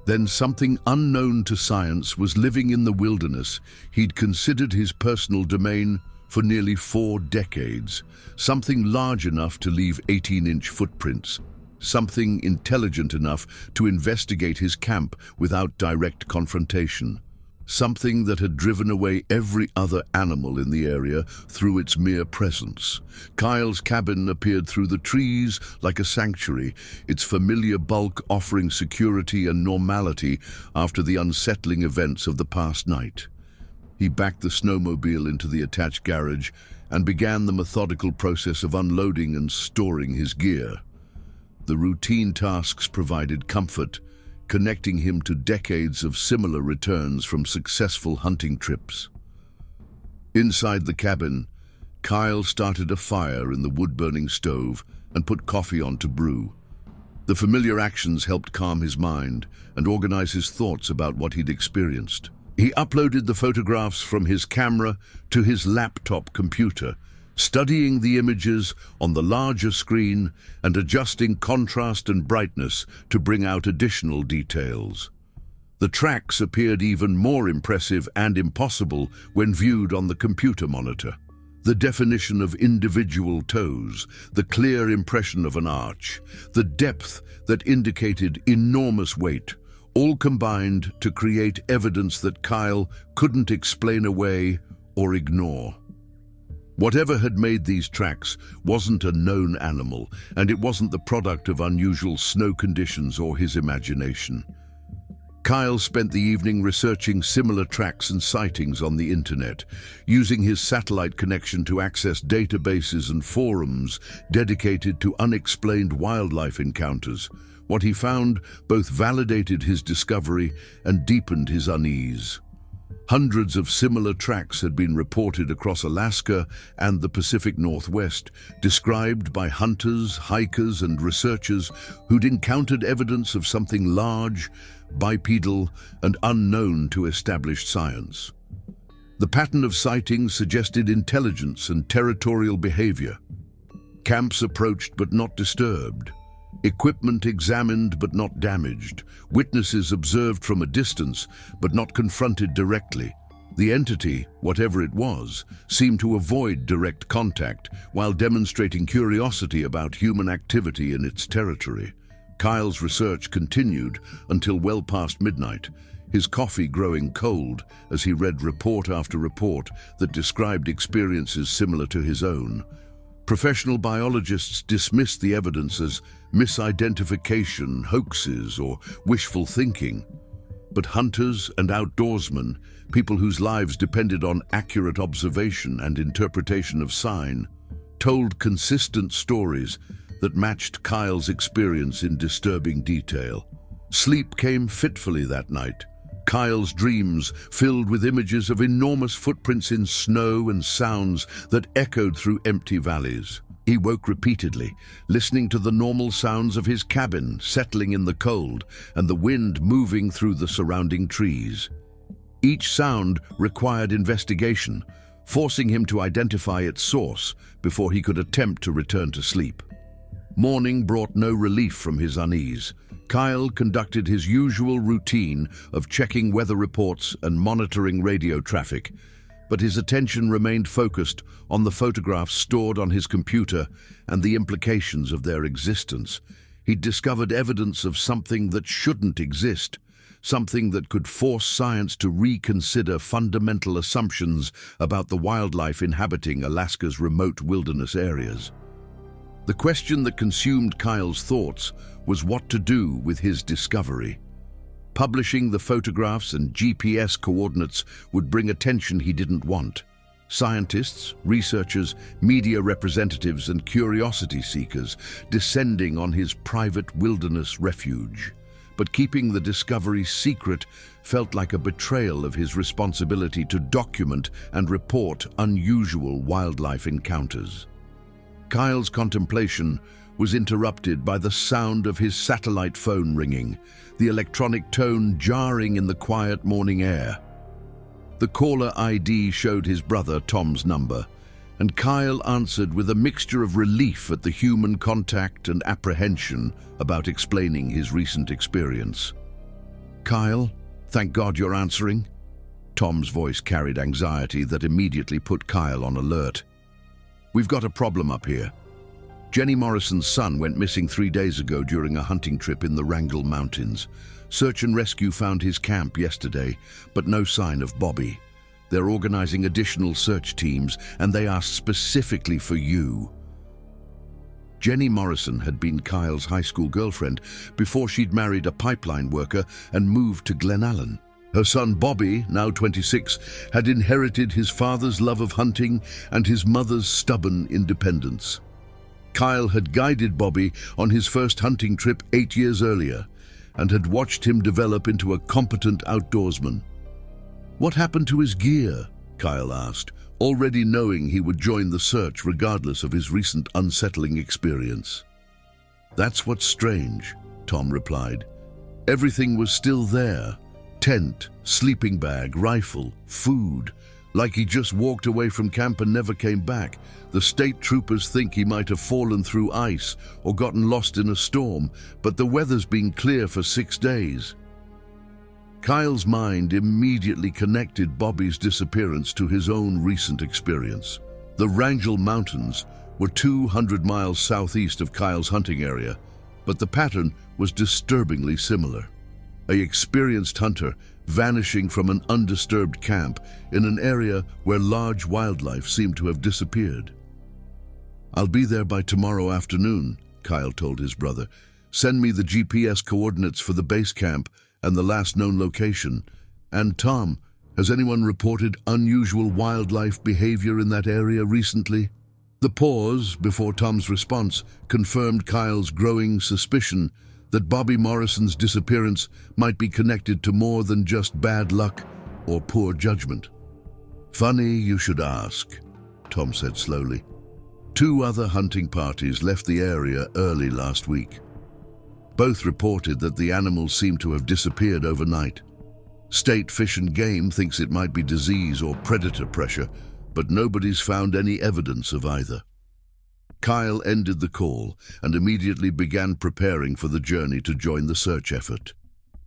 then something unknown to science was living in the wilderness he'd considered his personal domain for nearly 4 decades, something large enough to leave 18-inch footprints, something intelligent enough to investigate his camp without direct confrontation. something that had driven away every other animal in the area through its mere presence. Kyle's cabin appeared through the trees like a sanctuary, its familiar bulk offering security and normality after the unsettling events of the past night. He backed the snowmobile into the attached garage and began the methodical process of unloading and storing his gear. The routine tasks provided comfort, connecting him to decades of similar returns from successful hunting trips. Inside the cabin, Kyle started a fire in the wood-burning stove and put coffee on to brew. The familiar actions helped calm his mind and organize his thoughts about what he'd experienced. He uploaded the photographs from his camera to his laptop computer, studying the images on the larger screen and adjusting contrast and brightness to bring out additional details. The tracks appeared even more impressive and impossible when viewed on the computer monitor. The definition of individual toes, the clear impression of an arch, the depth that indicated enormous weight, all combined to create evidence that Kyle couldn't explain away or ignore. Whatever had made these tracks wasn't a known animal, and it wasn't the product of unusual snow conditions or his imagination. Kyle spent the evening researching similar tracks and sightings on the internet, using his satellite connection to access databases and forums dedicated to unexplained wildlife encounters. What he found both validated his discovery and deepened his unease. Hundreds of similar tracks had been reported across Alaska and the Pacific Northwest, described by hunters, hikers, and researchers who'd encountered evidence of something large, bipedal, and unknown to established science. The pattern of sightings suggested intelligence and territorial behavior. Camps approached but not disturbed. Equipment examined but not damaged. Witnesses observed from a distance but not confronted directly. The entity, whatever it was, seemed to avoid direct contact while demonstrating curiosity about human activity in its territory. Kyle's research continued until well past midnight, his coffee growing cold as he read report after report that described experiences similar to his own. Professional biologists dismissed the evidence as misidentification, hoaxes, or wishful thinking. But hunters and outdoorsmen, people whose lives depended on accurate observation and interpretation of sign, told consistent stories that matched Kyle's experience in disturbing detail. Sleep came fitfully that night. Kyle's dreams filled with images of enormous footprints in snow and sounds that echoed through empty valleys. He woke repeatedly, listening to the normal sounds of his cabin settling in the cold and the wind moving through the surrounding trees. Each sound required investigation, forcing him to identify its source before he could attempt to return to sleep. Morning brought no relief from his unease. Kyle conducted his usual routine of checking weather reports and monitoring radio traffic, but his attention remained focused on the photographs stored on his computer and the implications of their existence. He'd discovered evidence of something that shouldn't exist, something that could force science to reconsider fundamental assumptions about the wildlife inhabiting Alaska's remote wilderness areas. The question that consumed Kyle's thoughts was what to do with his discovery. Publishing the photographs and GPS coordinates would bring attention he didn't want. Scientists, researchers, media representatives, and curiosity seekers descending on his private wilderness refuge. But keeping the discovery secret felt like a betrayal of his responsibility to document and report unusual wildlife encounters. Kyle's contemplation was interrupted by the sound of his satellite phone ringing, the electronic tone jarring in the quiet morning air. The caller ID showed his brother Tom's number, and Kyle answered with a mixture of relief at the human contact and apprehension about explaining his recent experience. "Kyle, thank God you're answering." Tom's voice carried anxiety that immediately put Kyle on alert. "We've got a problem up here. Jenny Morrison's son went missing 3 days ago during a hunting trip in the Wrangell Mountains. Search and rescue found his camp yesterday, but no sign of Bobby. They're organizing additional search teams, and they asked specifically for you. Jenny Morrison had been Kyle's high school girlfriend before she'd married a pipeline worker and moved to Glenallen. Her son Bobby, now 26, had inherited his father's love of hunting and his mother's stubborn independence. Kyle had guided Bobby on his first hunting trip 8 years earlier and had watched him develop into a competent outdoorsman. "What happened to his gear?" Kyle asked, already knowing he would join the search regardless of his recent unsettling experience. "That's what's strange," Tom replied. "Everything was still there. Tent, sleeping bag, rifle, food. Like he just walked away from camp and never came back. The state troopers think he might have fallen through ice or gotten lost in a storm, but the weather's been clear for 6 days." Kyle's mind immediately connected Bobby's disappearance to his own recent experience. The Wrangell Mountains were 200 miles southeast of Kyle's hunting area, but the pattern was disturbingly similar. An experienced hunter vanishing from an undisturbed camp in an area where large wildlife seemed to have disappeared. "I'll be there by tomorrow afternoon," Kyle told his brother. "Send me the GPS coordinates for the base camp and the last known location. And Tom, has anyone reported unusual wildlife behavior in that area recently?" The pause before Tom's response confirmed Kyle's growing suspicion that Bobby Morrison's disappearance might be connected to more than just bad luck or poor judgment. "Funny you should ask," Tom said slowly. 2 other hunting parties left the area early last week. Both reported that the animals seemed to have disappeared overnight. State Fish and Game thinks it might be disease or predator pressure, but nobody's found any evidence of either. Kyle ended the call and immediately began preparing for the journey to join the search effort.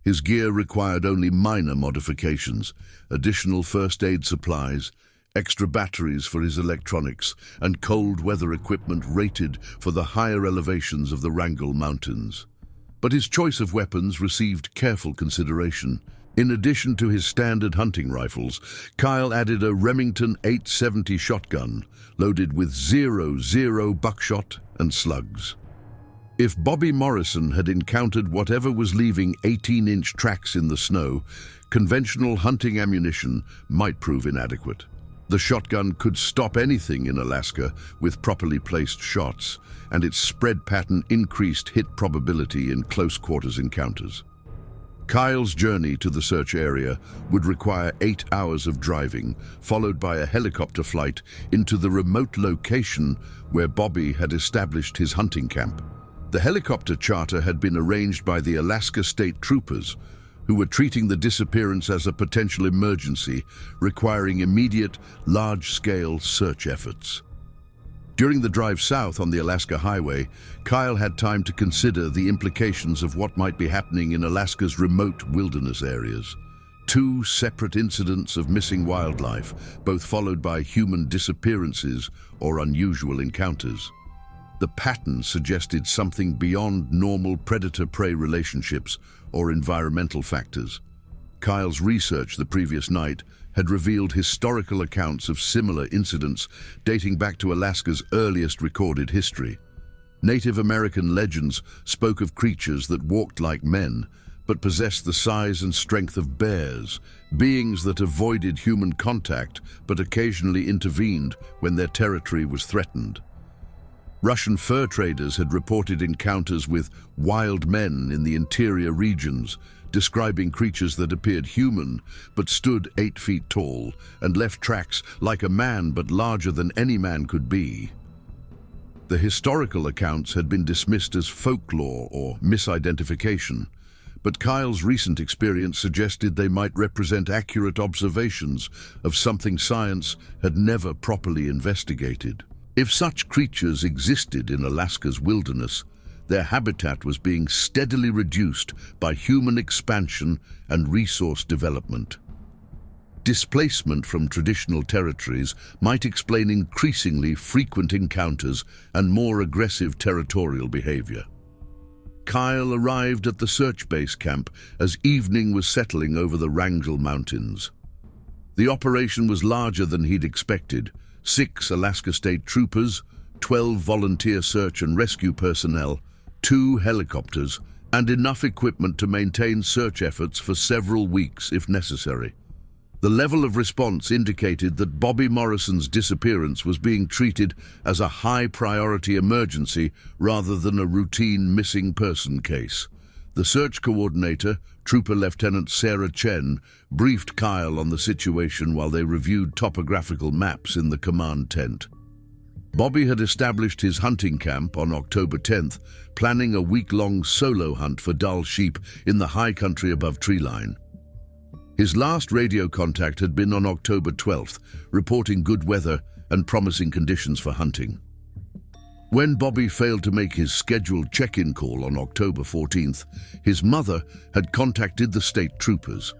His gear required only minor modifications, additional first aid supplies, extra batteries for his electronics, and cold weather equipment rated for the higher elevations of the Wrangell Mountains. But his choice of weapons received careful consideration. In addition to his standard hunting rifles, Kyle added a Remington 870 shotgun, loaded with .00 buckshot and slugs. If Bobby Morrison had encountered whatever was leaving 18-inch tracks in the snow, conventional hunting ammunition might prove inadequate. The shotgun could stop anything in Alaska with properly placed shots, and its spread pattern increased hit probability in close-quarters encounters. Kyle's journey to the search area would require 8 hours of driving, followed by a helicopter flight into the remote location where Bobby had established his hunting camp. The helicopter charter had been arranged by the Alaska State Troopers, who were treating the disappearance as a potential emergency, requiring immediate, large-scale search efforts. During the drive south on the Alaska Highway, Kyle had time to consider the implications of what might be happening in Alaska's remote wilderness areas. 2 separate incidents of missing wildlife, both followed by human disappearances or unusual encounters. The pattern suggested something beyond normal predator-prey relationships or environmental factors. Kyle's research the previous night had revealed historical accounts of similar incidents dating back to Alaska's earliest recorded history. Native American legends spoke of creatures that walked like men, but possessed the size and strength of bears, beings that avoided human contact but occasionally intervened when their territory was threatened. Russian fur traders had reported encounters with wild men in the interior regions, describing creatures that appeared human but stood 8 feet tall and left tracks like a man but larger than any man could be. The historical accounts had been dismissed as folklore or misidentification, but Kyle's recent experience suggested they might represent accurate observations of something science had never properly investigated. If such creatures existed in Alaska's wilderness, their habitat was being steadily reduced by human expansion and resource development. Displacement from traditional territories might explain increasingly frequent encounters and more aggressive territorial behavior. Kyle arrived at the search base camp as evening was settling over the Wrangell Mountains. The operation was larger than he'd expected. 6 Alaska State Troopers, 12 volunteer search and rescue personnel, 2 helicopters, and enough equipment to maintain search efforts for several weeks if necessary. The level of response indicated that Bobby Morrison's disappearance was being treated as a high-priority emergency rather than a routine missing person case. The search coordinator, Trooper Lieutenant Sarah Chen, briefed Kyle on the situation while they reviewed topographical maps in the command tent. Bobby had established his hunting camp on October 10th, planning a week-long solo hunt for Dall sheep in the high country above treeline. His last radio contact had been on October 12th, reporting good weather and promising conditions for hunting. When Bobby failed to make his scheduled check-in call on October 14th, his mother had contacted the state troopers.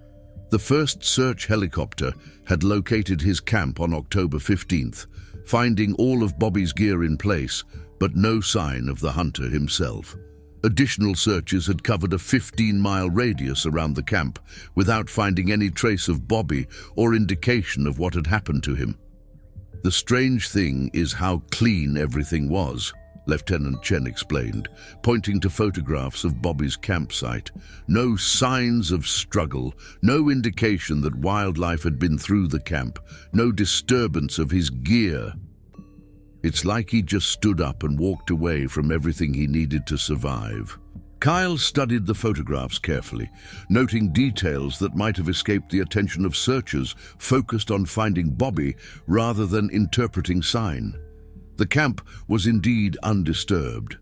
The first search helicopter had located his camp on October 15th, finding all of Bobby's gear in place, but no sign of the hunter himself. Additional searches had covered a 15-mile radius around the camp without finding any trace of Bobby or indication of what had happened to him. The strange thing is how clean everything was, Lieutenant Chen explained, pointing to photographs of Bobby's campsite. No signs of struggle, no indication that wildlife had been through the camp, no disturbance of his gear. It's like he just stood up and walked away from everything he needed to survive. Kyle studied the photographs carefully, noting details that might have escaped the attention of searchers focused on finding Bobby rather than interpreting sign. The camp was indeed undisturbed,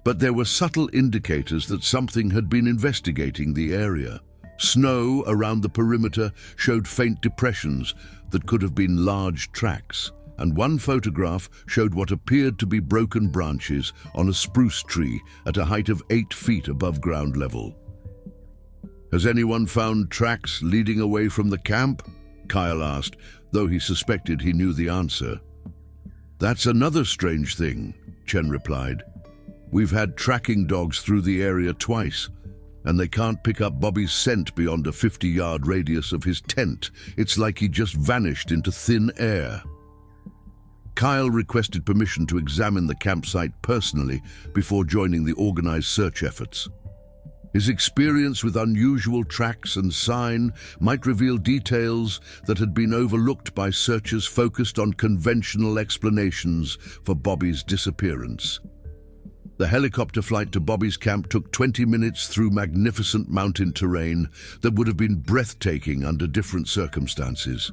but there were subtle indicators that something had been investigating the area. Snow around the perimeter showed faint depressions that could have been large tracks, and one photograph showed what appeared to be broken branches on a spruce tree at a height of 8 feet above ground level. "Has anyone found tracks leading away from the camp?" Kyle asked, though he suspected he knew the answer. "That's another strange thing," Chen replied. "We've had tracking dogs through the area twice, and they can't pick up Bobby's scent beyond a 50-yard radius of his tent. It's like he just vanished into thin air." Kyle requested permission to examine the campsite personally before joining the organized search efforts. His experience with unusual tracks and sign might reveal details that had been overlooked by searchers focused on conventional explanations for Bobby's disappearance. The helicopter flight to Bobby's camp took 20 minutes through magnificent mountain terrain that would have been breathtaking under different circumstances.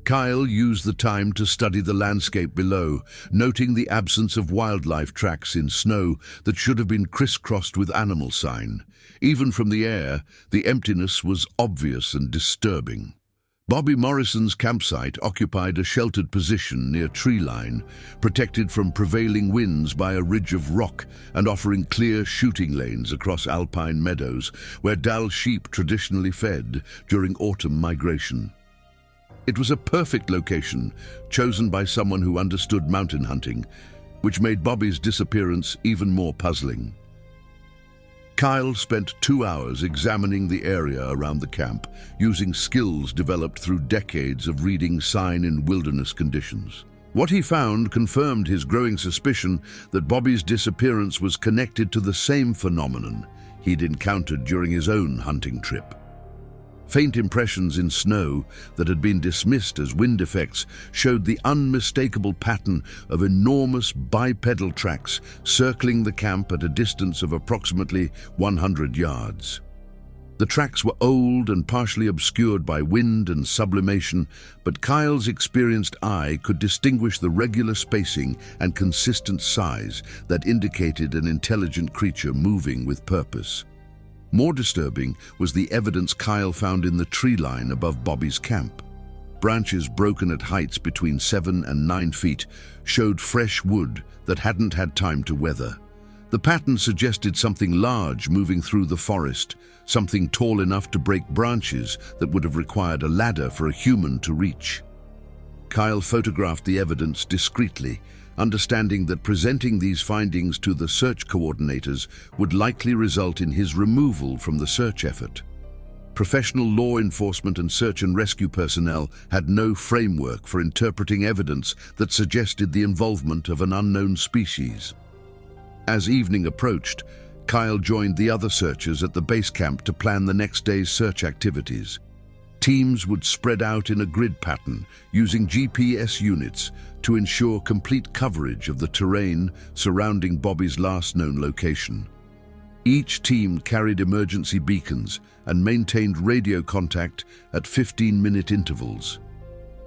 Kyle used the time to study the landscape below, noting the absence of wildlife tracks in snow that should have been crisscrossed with animal sign. Even from the air, the emptiness was obvious and disturbing. Bobby Morrison's campsite occupied a sheltered position near treeline, protected from prevailing winds by a ridge of rock and offering clear shooting lanes across alpine meadows where Dall sheep traditionally fed during autumn migration. It was a perfect location, chosen by someone who understood mountain hunting, which made Bobby's disappearance even more puzzling. Kyle spent 2 hours examining the area around the camp, using skills developed through decades of reading sign in wilderness conditions. What he found confirmed his growing suspicion that Bobby's disappearance was connected to the same phenomenon he'd encountered during his own hunting trip. Faint impressions in snow that had been dismissed as wind effects showed the unmistakable pattern of enormous bipedal tracks circling the camp at a distance of approximately 100 yards. The tracks were old and partially obscured by wind and sublimation, but Kyle's experienced eye could distinguish the regular spacing and consistent size that indicated an intelligent creature moving with purpose. More disturbing was the evidence Kyle found in the tree line above Bobby's camp. Branches broken at heights between 7 and 9 feet showed fresh wood that hadn't had time to weather. The pattern suggested something large moving through the forest, something tall enough to break branches that would have required a ladder for a human to reach. Kyle photographed the evidence discreetly, understanding that presenting these findings to the search coordinators would likely result in his removal from the search effort. Professional law enforcement and search and rescue personnel had no framework for interpreting evidence that suggested the involvement of an unknown species. As evening approached, Kyle joined the other searchers at the base camp to plan the next day's search activities. Teams would spread out in a grid pattern using GPS units to ensure complete coverage of the terrain surrounding Bobby's last known location. Each team carried emergency beacons and maintained radio contact at 15-minute intervals.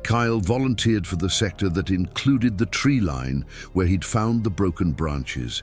Kyle volunteered for the sector that included the tree line where he'd found the broken branches.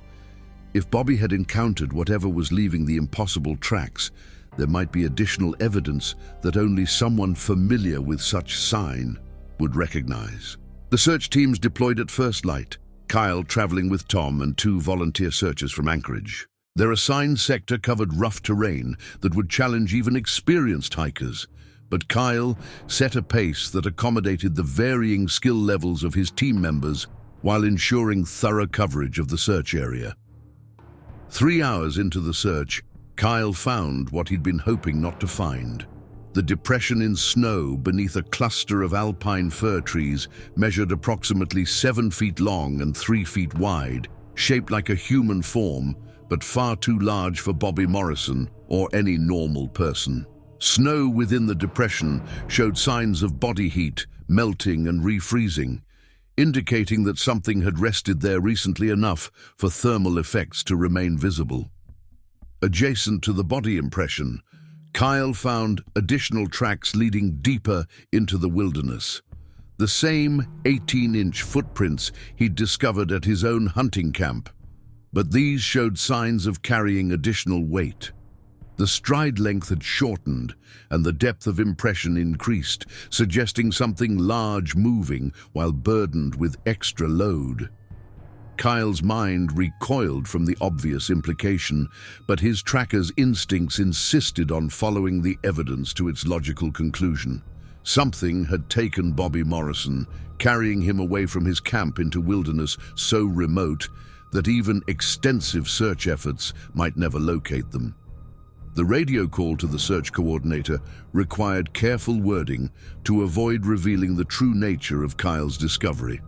If Bobby had encountered whatever was leaving the impossible tracks, there might be additional evidence that only someone familiar with such sign would recognize. The search teams deployed at first light, Kyle traveling with Tom and 2 volunteer searchers from Anchorage. Their assigned sector covered rough terrain that would challenge even experienced hikers, but Kyle set a pace that accommodated the varying skill levels of his team members while ensuring thorough coverage of the search area. 3 hours into the search, Kyle found what he'd been hoping not to find. The depression in snow beneath a cluster of alpine fir trees measured approximately 7 feet long and 3 feet wide, shaped like a human form, but far too large for Bobby Morrison or any normal person. Snow within the depression showed signs of body heat, melting and refreezing, indicating that something had rested there recently enough for thermal effects to remain visible. Adjacent to the body impression, Kyle found additional tracks leading deeper into the wilderness. The same 18-inch footprints he'd discovered at his own hunting camp, but these showed signs of carrying additional weight. The stride length had shortened and the depth of impression increased, suggesting something large moving while burdened with extra load. Kyle's mind recoiled from the obvious implication, but his tracker's instincts insisted on following the evidence to its logical conclusion. Something had taken Bobby Morrison, carrying him away from his camp into wilderness so remote that even extensive search efforts might never locate them. The radio call to the search coordinator required careful wording to avoid revealing the true nature of Kyle's discovery.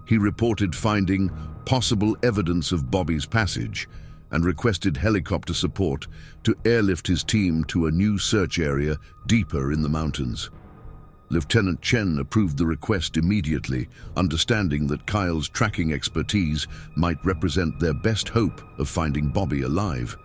He reported finding possible evidence of Bobby's passage and requested helicopter support to airlift his team to a new search area deeper in the mountains. Lieutenant Chen approved the request immediately, understanding that Kyle's tracking expertise might represent their best hope of finding Bobby alive.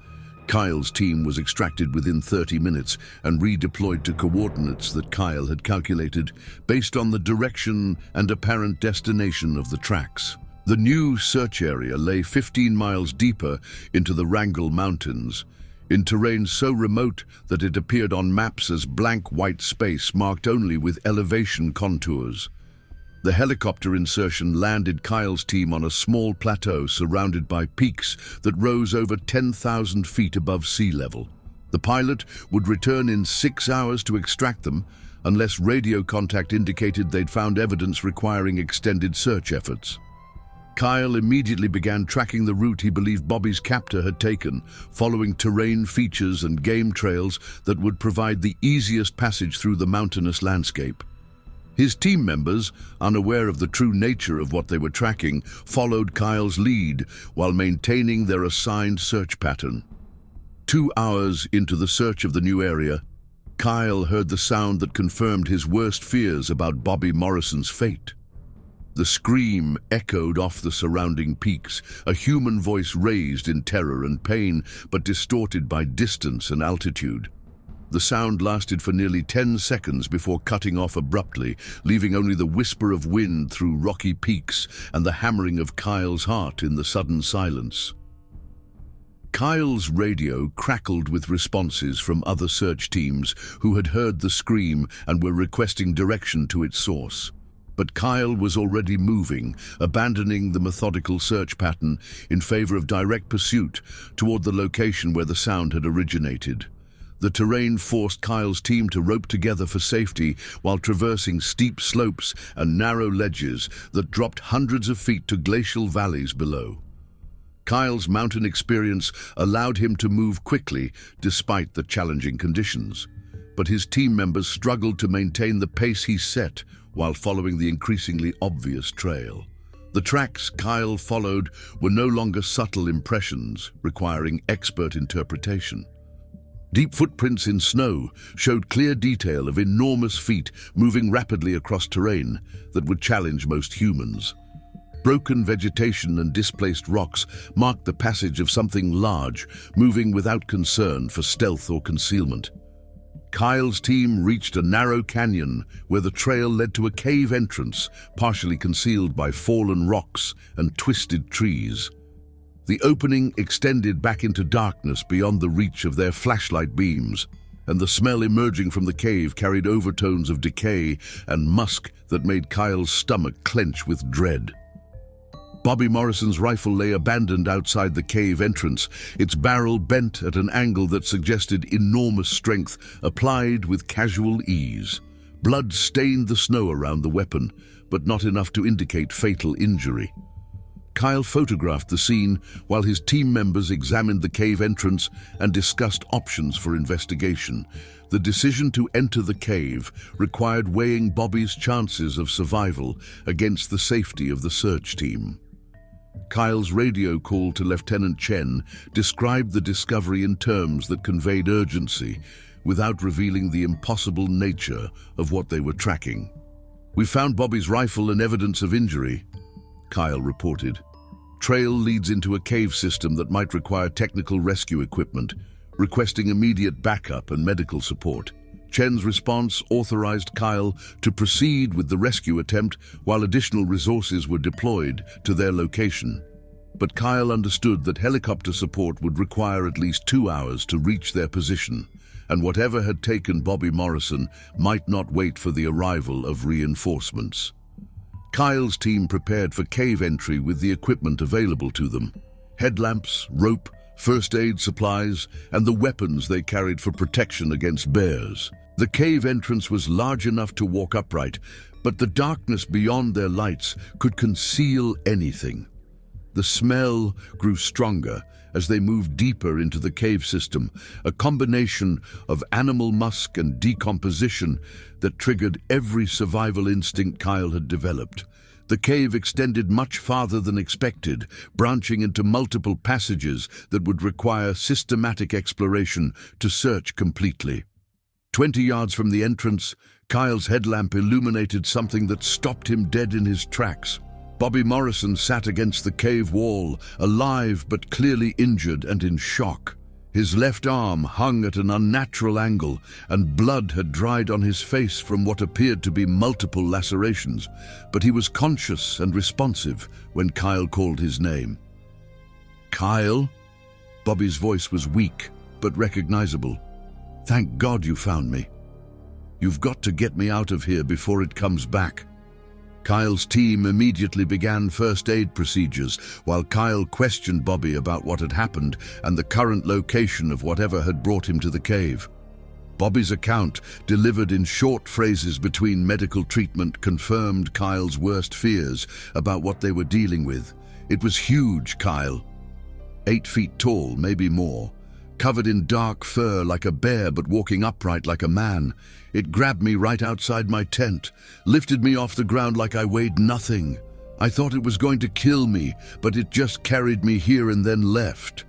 Kyle's team was extracted within 30 minutes and redeployed to coordinates that Kyle had calculated based on the direction and apparent destination of the tracks. The new search area lay 15 miles deeper into the Wrangell Mountains, in terrain so remote that it appeared on maps as blank white space marked only with elevation contours. The helicopter insertion landed Kyle's team on a small plateau surrounded by peaks that rose over 10,000 feet above sea level. The pilot would return in 6 hours to extract them, unless radio contact indicated they'd found evidence requiring extended search efforts. Kyle immediately began tracking the route he believed Bobby's captor had taken, following terrain features and game trails that would provide the easiest passage through the mountainous landscape. His team members, unaware of the true nature of what they were tracking, followed Kyle's lead while maintaining their assigned search pattern. 2 hours into the search of the new area, Kyle heard the sound that confirmed his worst fears about Bobby Morrison's fate. The scream echoed off the surrounding peaks, a human voice raised in terror and pain, but distorted by distance and altitude. The sound lasted for nearly 10 seconds before cutting off abruptly, leaving only the whisper of wind through rocky peaks and the hammering of Kyle's heart in the sudden silence. Kyle's radio crackled with responses from other search teams who had heard the scream and were requesting direction to its source. But Kyle was already moving, abandoning the methodical search pattern in favor of direct pursuit toward the location where the sound had originated. The terrain forced Kyle's team to rope together for safety while traversing steep slopes and narrow ledges that dropped hundreds of feet to glacial valleys below. Kyle's mountain experience allowed him to move quickly despite the challenging conditions, but his team members struggled to maintain the pace he set while following the increasingly obvious trail. The tracks Kyle followed were no longer subtle impressions requiring expert interpretation. Deep footprints in snow showed clear detail of enormous feet moving rapidly across terrain that would challenge most humans. Broken vegetation and displaced rocks marked the passage of something large, moving without concern for stealth or concealment. Kyle's team reached a narrow canyon where the trail led to a cave entrance, partially concealed by fallen rocks and twisted trees. The opening extended back into darkness beyond the reach of their flashlight beams, and the smell emerging from the cave carried overtones of decay and musk that made Kyle's stomach clench with dread. Bobby Morrison's rifle lay abandoned outside the cave entrance, its barrel bent at an angle that suggested enormous strength applied with casual ease. Blood stained the snow around the weapon, but not enough to indicate fatal injury. Kyle photographed the scene while his team members examined the cave entrance and discussed options for investigation. The decision to enter the cave required weighing Bobby's chances of survival against the safety of the search team. Kyle's radio call to Lieutenant Chen described the discovery in terms that conveyed urgency without revealing the impossible nature of what they were tracking. "We found Bobby's rifle and evidence of injury," Kyle reported. "Trail leads into a cave system that might require technical rescue equipment, requesting immediate backup and medical support." Chen's response authorized Kyle to proceed with the rescue attempt while additional resources were deployed to their location. But Kyle understood that helicopter support would require at least 2 hours to reach their position, and whatever had taken Bobby Morrison might not wait for the arrival of reinforcements. Kyle's team prepared for cave entry with the equipment available to them: headlamps, rope, first aid supplies, and the weapons they carried for protection against bears. The cave entrance was large enough to walk upright, but the darkness beyond their lights could conceal anything. The smell grew stronger as they moved deeper into the cave system, a combination of animal musk and decomposition that triggered every survival instinct Kyle had developed. The cave extended much farther than expected, branching into multiple passages that would require systematic exploration to search completely. 20 yards from the entrance, Kyle's headlamp illuminated something that stopped him dead in his tracks. Bobby Morrison sat against the cave wall, alive but clearly injured and in shock. His left arm hung at an unnatural angle, and blood had dried on his face from what appeared to be multiple lacerations, but he was conscious and responsive when Kyle called his name. "Kyle?" Bobby's voice was weak but recognizable. "Thank God you found me. You've got to get me out of here before it comes back." Kyle's team immediately began first aid procedures, while Kyle questioned Bobby about what had happened and the current location of whatever had brought him to the cave. Bobby's account, delivered in short phrases between medical treatment, confirmed Kyle's worst fears about what they were dealing with. It was huge, Kyle. 8 feet tall, maybe more. Covered in dark fur like a bear but walking upright like a man. It grabbed me right outside my tent, lifted me off the ground like I weighed nothing. I thought it was going to kill me, but it just carried me here and then left.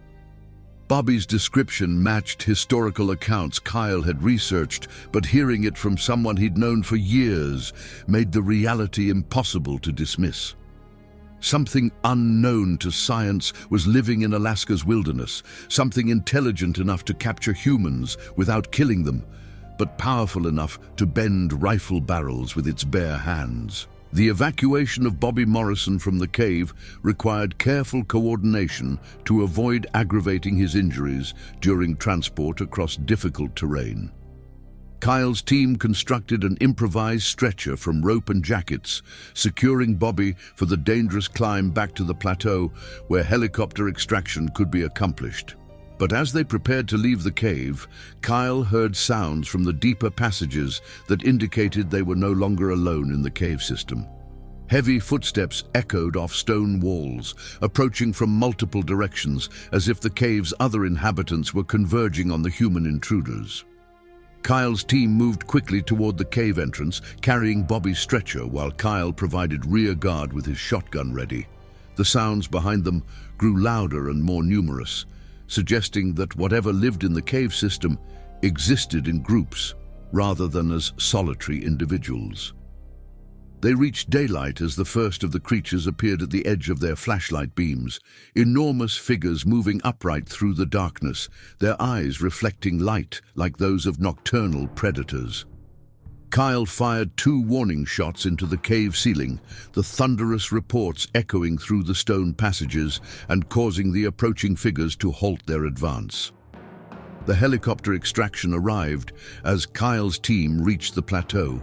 Bobby's description matched historical accounts Kyle had researched, but hearing it from someone he'd known for years made the reality impossible to dismiss. Something unknown to science was living in Alaska's wilderness, something intelligent enough to capture humans without killing them, but powerful enough to bend rifle barrels with its bare hands. The evacuation of Bobby Morrison from the cave required careful coordination to avoid aggravating his injuries during transport across difficult terrain. Kyle's team constructed an improvised stretcher from rope and jackets, securing Bobby for the dangerous climb back to the plateau where helicopter extraction could be accomplished. But as they prepared to leave the cave, Kyle heard sounds from the deeper passages that indicated they were no longer alone in the cave system. Heavy footsteps echoed off stone walls, approaching from multiple directions as if the cave's other inhabitants were converging on the human intruders. Kyle's team moved quickly toward the cave entrance, carrying Bobby's stretcher while Kyle provided rear guard with his shotgun ready. The sounds behind them grew louder and more numerous, suggesting that whatever lived in the cave system existed in groups rather than as solitary individuals. They reached daylight as the first of the creatures appeared at the edge of their flashlight beams, enormous figures moving upright through the darkness, their eyes reflecting light like those of nocturnal predators. Kyle fired 2 warning shots into the cave ceiling, the thunderous reports echoing through the stone passages and causing the approaching figures to halt their advance. The helicopter extraction arrived as Kyle's team reached the plateau,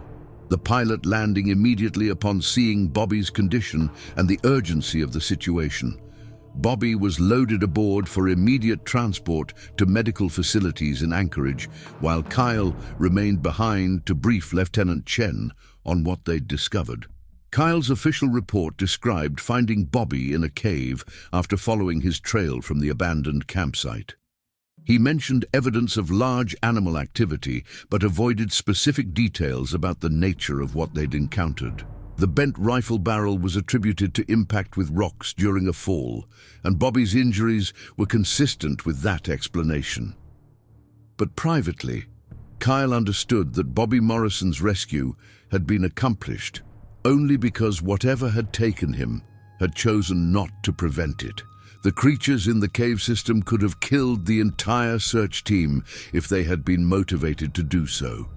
the pilot landing immediately upon seeing Bobby's condition and the urgency of the situation. Bobby was loaded aboard for immediate transport to medical facilities in Anchorage, while Kyle remained behind to brief Lieutenant Chen on what they'd discovered. Kyle's official report described finding Bobby in a cave after following his trail from the abandoned campsite. He mentioned evidence of large animal activity, but avoided specific details about the nature of what they'd encountered. The bent rifle barrel was attributed to impact with rocks during a fall, and Bobby's injuries were consistent with that explanation. But privately, Kyle understood that Bobby Morrison's rescue had been accomplished only because whatever had taken him had chosen not to prevent it. The creatures in the cave system could have killed the entire search team if they had been motivated to do so.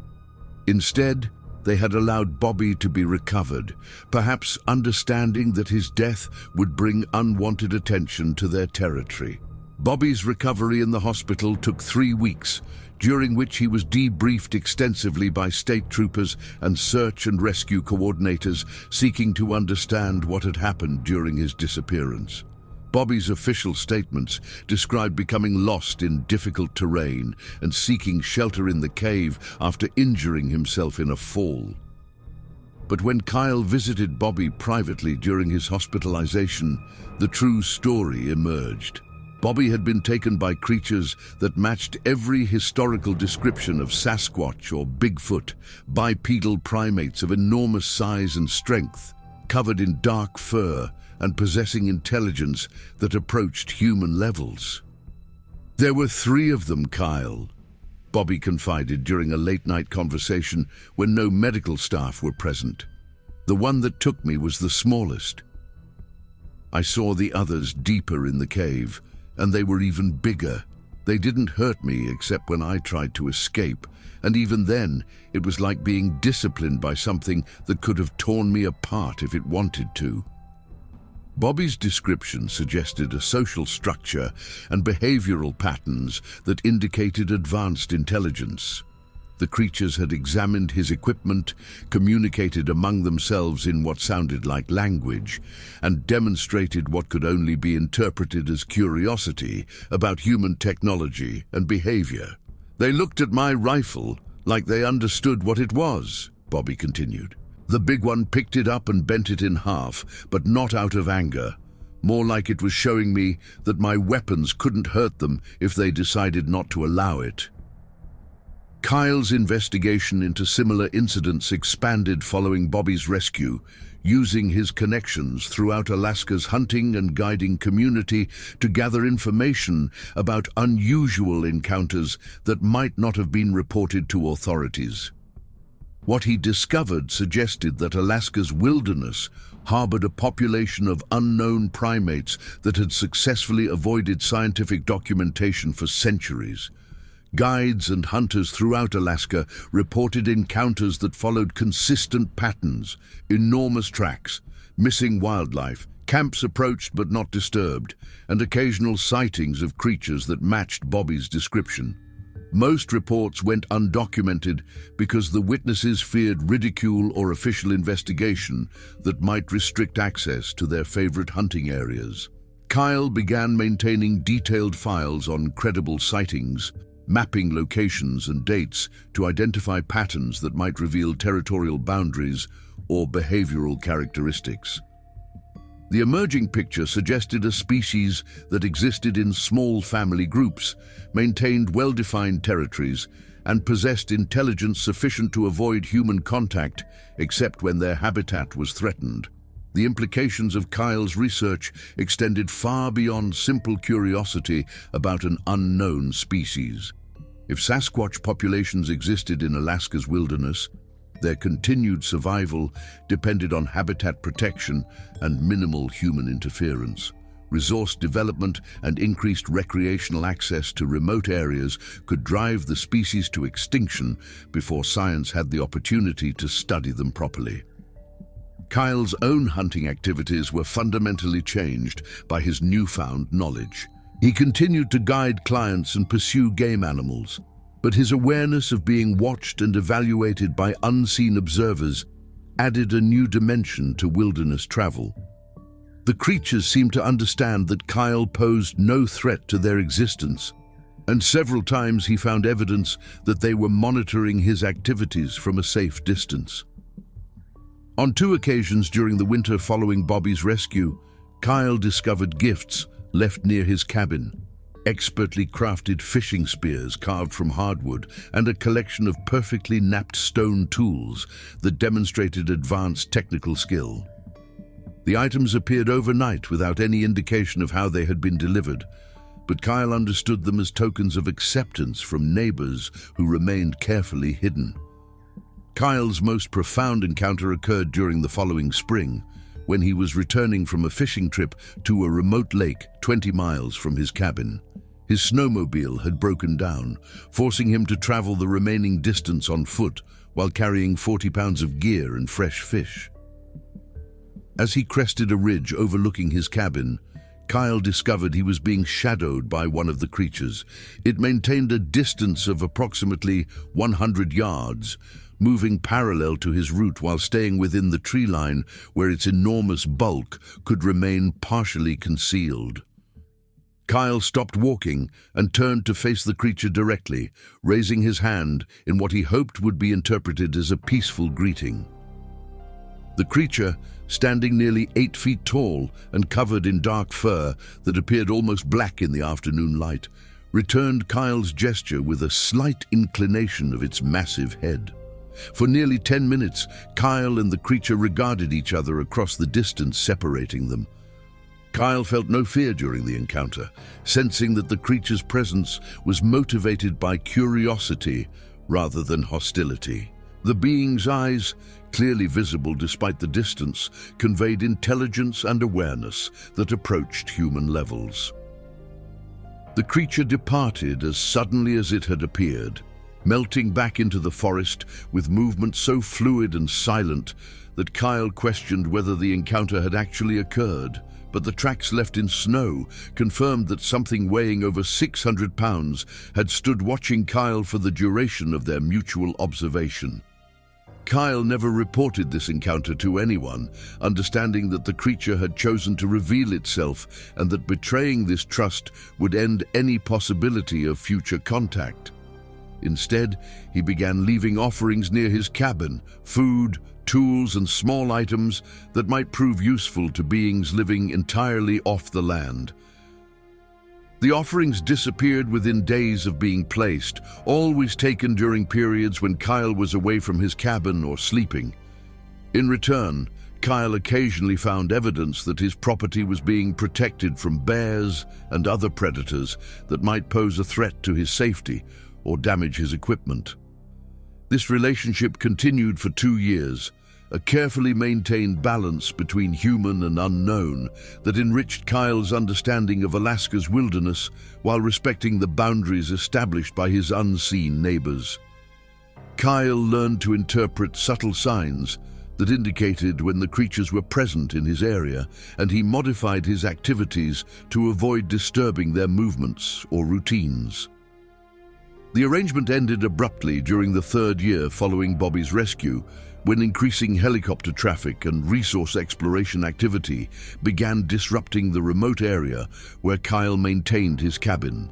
Instead, they had allowed Bobby to be recovered, perhaps understanding that his death would bring unwanted attention to their territory. Bobby's recovery in the hospital took 3 weeks, during which he was debriefed extensively by state troopers and search and rescue coordinators seeking to understand what had happened during his disappearance. Bobby's official statements described becoming lost in difficult terrain and seeking shelter in the cave after injuring himself in a fall. But when Kyle visited Bobby privately during his hospitalization, the true story emerged. Bobby had been taken by creatures that matched every historical description of SASQUATCH or Bigfoot, bipedal primates of enormous size and strength, covered in dark fur and possessing intelligence that approached human levels. "There were 3 of them, Kyle," Bobby confided during a late-night conversation when no medical staff were present. "The one that took me was the smallest. I saw the others deeper in the cave, and they were even bigger. They didn't hurt me except when I tried to escape, and even then, it was like being disciplined by something that could have torn me apart if it wanted to." Bobby's description suggested a social structure and behavioral patterns that indicated advanced intelligence. The creatures had examined his equipment, communicated among themselves in what sounded like language, and demonstrated what could only be interpreted as curiosity about human technology and behavior. "They looked at my rifle like they understood what it was," Bobby continued. "The big one picked it up and bent it in half, but not out of anger. More like it was showing me that my weapons couldn't hurt them if they decided not to allow it." Kyle's investigation into similar incidents expanded following Bobby's rescue, using his connections throughout Alaska's hunting and guiding community to gather information about unusual encounters that might not have been reported to authorities. What he discovered suggested that Alaska's wilderness harbored a population of unknown primates that had successfully avoided scientific documentation for centuries. Guides and hunters throughout Alaska reported encounters that followed consistent patterns: enormous tracks, missing wildlife, camps approached but not disturbed, and occasional sightings of creatures that matched Bobby's description. Most reports went undocumented because the witnesses feared ridicule or official investigation that might restrict access to their favorite hunting areas. Kyle began maintaining detailed files on credible sightings, mapping locations and dates to identify patterns that might reveal territorial boundaries or behavioral characteristics. The emerging picture suggested a species that existed in small family groups, maintained well-defined territories, and possessed intelligence sufficient to avoid human contact except when their habitat was threatened. The implications of Kyle's research extended far beyond simple curiosity about an unknown species. If Sasquatch populations existed in Alaska's wilderness, their continued survival depended on habitat protection and minimal human interference. Resource development and increased recreational access to remote areas could drive the species to extinction before science had the opportunity to study them properly. Kyle's own hunting activities were fundamentally changed by his newfound knowledge. He continued to guide clients and pursue game animals, but his awareness of being watched and evaluated by unseen observers added a new dimension to wilderness travel. The creatures seemed to understand that Kyle posed no threat to their existence, and several times he found evidence that they were monitoring his activities from a safe distance. On 2 occasions during the winter following Bobby's rescue, Kyle discovered gifts left near his cabin: expertly crafted fishing spears carved from hardwood and a collection of perfectly knapped stone tools that demonstrated advanced technical skill. The items appeared overnight without any indication of how they had been delivered, but Kyle understood them as tokens of acceptance from neighbors who remained carefully hidden. Kyle's most profound encounter occurred during the following spring, when he was returning from a fishing trip to a remote lake 20 miles from his cabin. His snowmobile had broken down, forcing him to travel the remaining distance on foot while carrying 40 pounds of gear and fresh fish. As he crested a ridge overlooking his cabin, Kyle discovered he was being shadowed by one of the creatures. It maintained a distance of approximately 100 yards, moving parallel to his route while staying within the tree line where its enormous bulk could remain partially concealed. Kyle stopped walking and turned to face the creature directly, raising his hand in what he hoped would be interpreted as a peaceful greeting. The creature, standing nearly 8 feet tall and covered in dark fur that appeared almost black in the afternoon light, returned Kyle's gesture with a slight inclination of its massive head. For nearly 10 minutes, Kyle and the creature regarded each other across the distance separating them. Kyle felt no fear during the encounter, sensing that the creature's presence was motivated by curiosity rather than hostility. The being's eyes, clearly visible despite the distance, conveyed intelligence and awareness that approached human levels. The creature departed as suddenly as it had appeared, melting back into the forest with movement so fluid and silent that Kyle questioned whether the encounter had actually occurred. But the tracks left in snow confirmed that something weighing over 600 pounds had stood watching Kyle for the duration of their mutual observation. Kyle never reported this encounter to anyone, understanding that the creature had chosen to reveal itself and that betraying this trust would end any possibility of future contact. Instead, he began leaving offerings near his cabin: food, tools, and small items that might prove useful to beings living entirely off the land. The offerings disappeared within days of being placed, always taken during periods when Kyle was away from his cabin or sleeping. In return, Kyle occasionally found evidence that his property was being protected from bears and other predators that might pose a threat to his safety or damage his equipment. This relationship continued for 2 years, a carefully maintained balance between human and unknown that enriched Kyle's understanding of Alaska's wilderness while respecting the boundaries established by his unseen neighbors. Kyle learned to interpret subtle signs that indicated when the creatures were present in his area, and he modified his activities to avoid disturbing their movements or routines. The arrangement ended abruptly during the third year following Bobby's rescue, when increasing helicopter traffic and resource exploration activity began disrupting the remote area where Kyle maintained his cabin.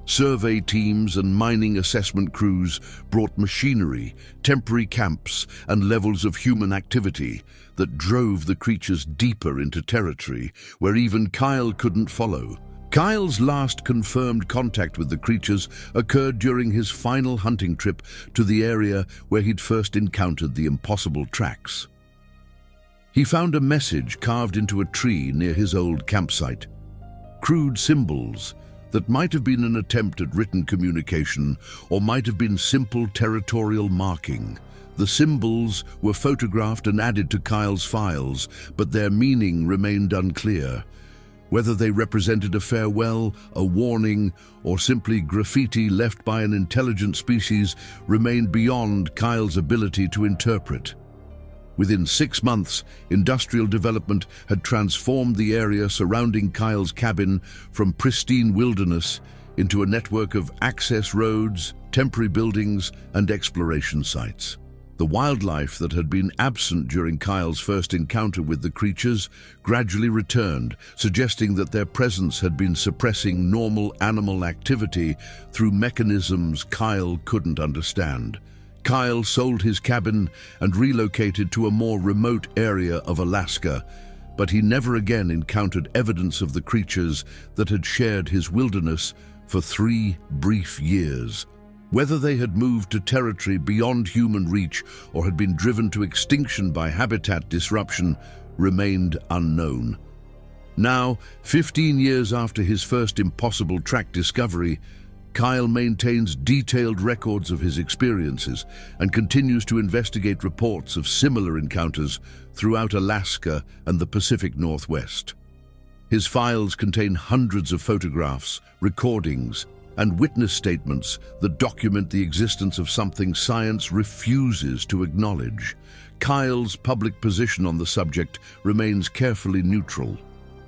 Survey teams and mining assessment crews brought machinery, temporary camps, and levels of human activity that drove the creatures deeper into territory where even Kyle couldn't follow. Kyle's last confirmed contact with the creatures occurred during his final hunting trip to the area where he'd first encountered the impossible tracks. He found a message carved into a tree near his old campsite. Crude symbols that might have been an attempt at written communication or might have been simple territorial marking. The symbols were photographed and added to Kyle's files, but their meaning remained unclear. Whether they represented a farewell, a warning, or simply graffiti left by an intelligent species remained beyond Kyle's ability to interpret. Within 6 months, industrial development had transformed the area surrounding Kyle's cabin from pristine wilderness into a network of access roads, temporary buildings, and exploration sites. The wildlife that had been absent during Kyle's first encounter with the creatures gradually returned, suggesting that their presence had been suppressing normal animal activity through mechanisms Kyle couldn't understand. Kyle sold his cabin and relocated to a more remote area of Alaska, but he never again encountered evidence of the creatures that had shared his wilderness for 3 brief years. Whether they had moved to territory beyond human reach or had been driven to extinction by habitat disruption remained unknown. Now, 15 years after his first impossible track discovery, Kyle maintains detailed records of his experiences and continues to investigate reports of similar encounters throughout Alaska and the Pacific Northwest. His files contain hundreds of photographs, recordings, and witness statements that document the existence of something science refuses to acknowledge. Kyle's public position on the subject remains carefully neutral.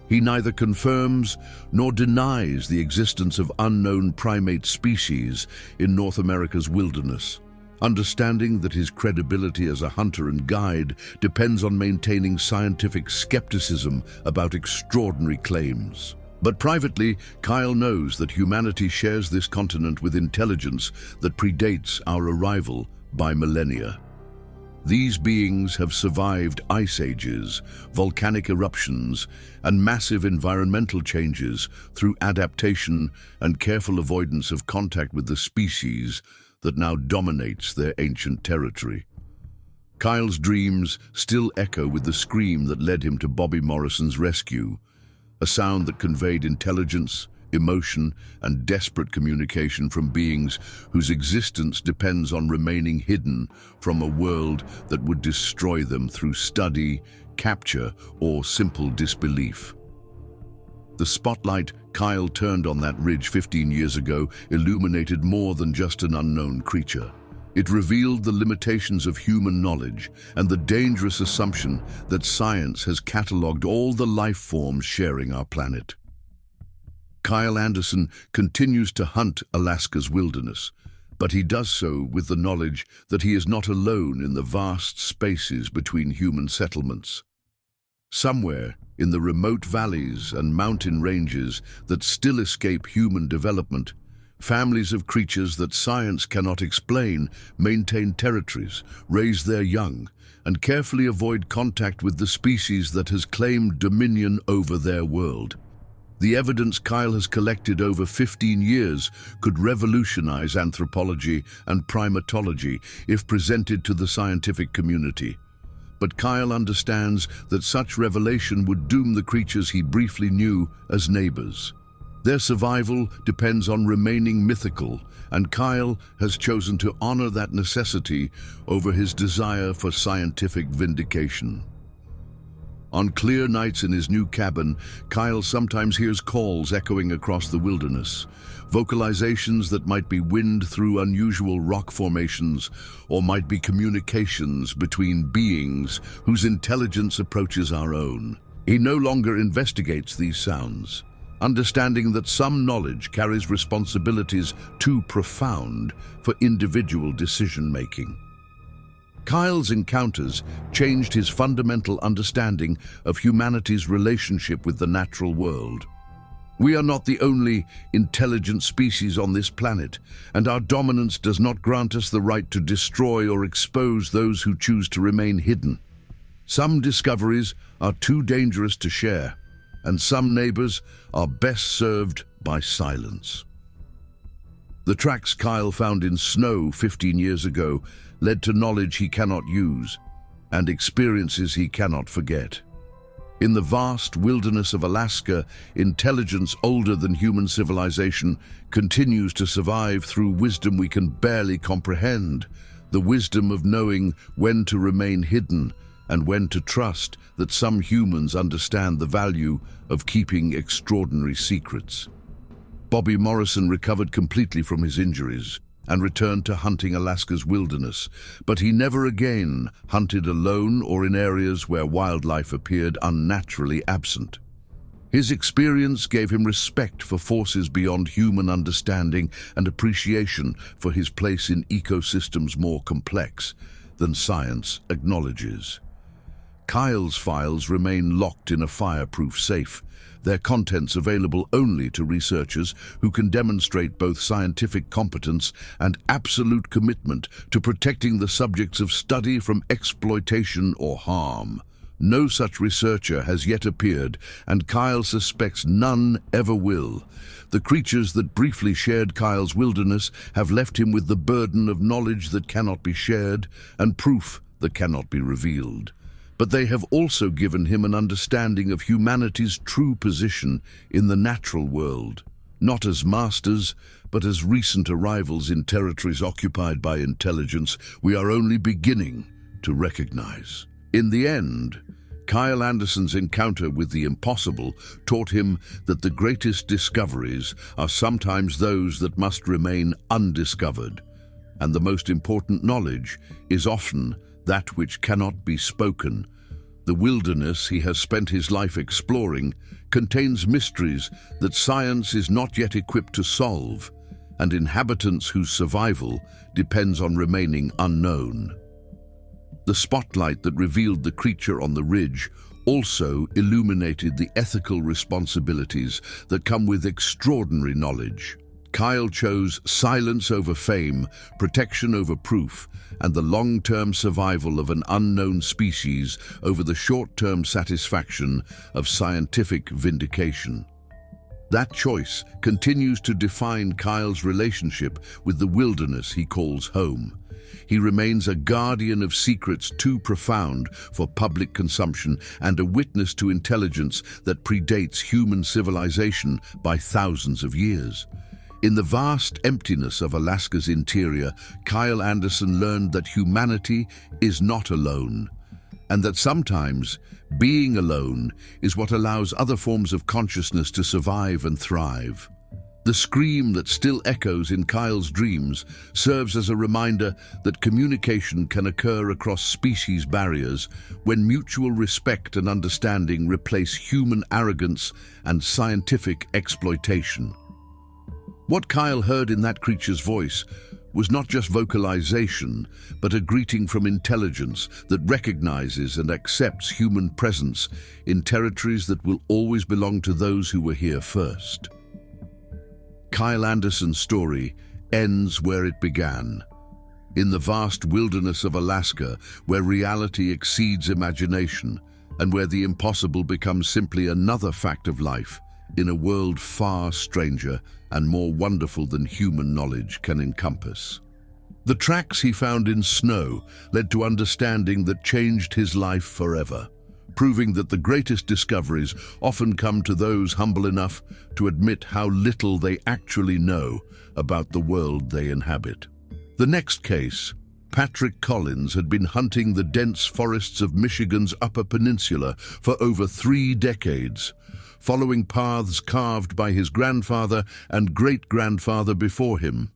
He neither confirms nor denies the existence of unknown primate species in North America's wilderness, understanding that his credibility as a hunter and guide depends on maintaining scientific skepticism about extraordinary claims. But privately, Kyle knows that humanity shares this continent with intelligence that predates our arrival by millennia. These beings have survived ice ages, volcanic eruptions, and massive environmental changes through adaptation and careful avoidance of contact with the species that now dominates their ancient territory. Kyle's dreams still echo with the scream that led him to Bobby Morrison's rescue, a sound that conveyed intelligence, emotion, and desperate communication from beings whose existence depends on remaining hidden from a world that would destroy them through study, capture, or simple disbelief. The spotlight Kyle turned on that ridge 15 years ago illuminated more than just an unknown creature. It revealed the limitations of human knowledge and the dangerous assumption that science has catalogued all the life forms sharing our planet. Kyle Anderson continues to hunt Alaska's wilderness, but he does so with the knowledge that he is not alone in the vast spaces between human settlements. Somewhere in the remote valleys and mountain ranges that still escape human development, families of creatures that science cannot explain maintain territories, raise their young, and carefully avoid contact with the species that has claimed dominion over their world. The evidence Kyle has collected over 15 years could revolutionize anthropology and primatology if presented to the scientific community. But Kyle understands that such revelation would doom the creatures he briefly knew as neighbors. Their survival depends on remaining mythical, and Kyle has chosen to honor that necessity over his desire for scientific vindication. On clear nights in his new cabin, Kyle sometimes hears calls echoing across the wilderness, vocalizations that might be wind through unusual rock formations or might be communications between beings whose intelligence approaches our own. He no longer investigates these sounds. understanding that some knowledge carries responsibilities too profound for individual decision-making. Kyle's encounters changed his fundamental understanding of humanity's relationship with the natural world. We are not the only intelligent species on this planet, and our dominance does not grant us the right to destroy or expose those who choose to remain hidden. Some discoveries are too dangerous to share, and some neighbors are best served by silence. The tracks Kyle found in snow 15 years ago led to knowledge he cannot use and experiences he cannot forget. In the vast wilderness of Alaska, intelligence older than human civilization continues to survive through wisdom we can barely comprehend, the wisdom of knowing when to remain hidden and when to trust that some humans understand the value of keeping extraordinary secrets. Bobby Morrison recovered completely from his injuries and returned to hunting Alaska's wilderness, but he never again hunted alone or in areas where wildlife appeared unnaturally absent. His experience gave him respect for forces beyond human understanding and appreciation for his place in ecosystems more complex than science acknowledges. Kyle's files remain locked in a fireproof safe, their contents available only to researchers who can demonstrate both scientific competence and absolute commitment to protecting the subjects of study from exploitation or harm. No such researcher has yet appeared, and Kyle suspects none ever will. The creatures that briefly shared Kyle's wilderness have left him with the burden of knowledge that cannot be shared and proof that cannot be revealed. But they have also given him an understanding of humanity's true position in the natural world, not as masters, but as recent arrivals in territories occupied by intelligence we are only beginning to recognize. In the end, Kyle Anderson's encounter with the impossible taught him that the greatest discoveries are sometimes those that must remain undiscovered, and the most important knowledge is often that which cannot be spoken. The wilderness he has spent his life exploring contains mysteries that science is not yet equipped to solve, and inhabitants whose survival depends on remaining unknown. The spotlight that revealed the creature on the ridge also illuminated the ethical responsibilities that come with extraordinary knowledge. Kyle chose silence over fame, protection over proof, and the long-term survival of an unknown species over the short-term satisfaction of scientific vindication. That choice continues to define Kyle's relationship with the wilderness he calls home. He remains a guardian of secrets too profound for public consumption and a witness to intelligence that predates human civilization by thousands of years. In the vast emptiness of Alaska's interior, Kyle Anderson learned that humanity is not alone, and that sometimes being alone is what allows other forms of consciousness to survive and thrive. The scream that still echoes in Kyle's dreams serves as a reminder that communication can occur across species barriers when mutual respect and understanding replace human arrogance and scientific exploitation. What Kyle heard in that creature's voice was not just vocalization, but a greeting from intelligence that recognizes and accepts human presence in territories that will always belong to those who were here first. Kyle Anderson's story ends where it began, in the vast wilderness of Alaska, where reality exceeds imagination and where the impossible becomes simply another fact of life in a world far stranger and more wonderful than human knowledge can encompass. The tracks he found in snow led to understanding that changed his life forever, proving that the greatest discoveries often come to those humble enough to admit how little they actually know about the world they inhabit. The next case, Patrick Collins had been hunting the dense forests of Michigan's Upper Peninsula for over 3 decades, following paths carved by his grandfather and great-grandfather before him.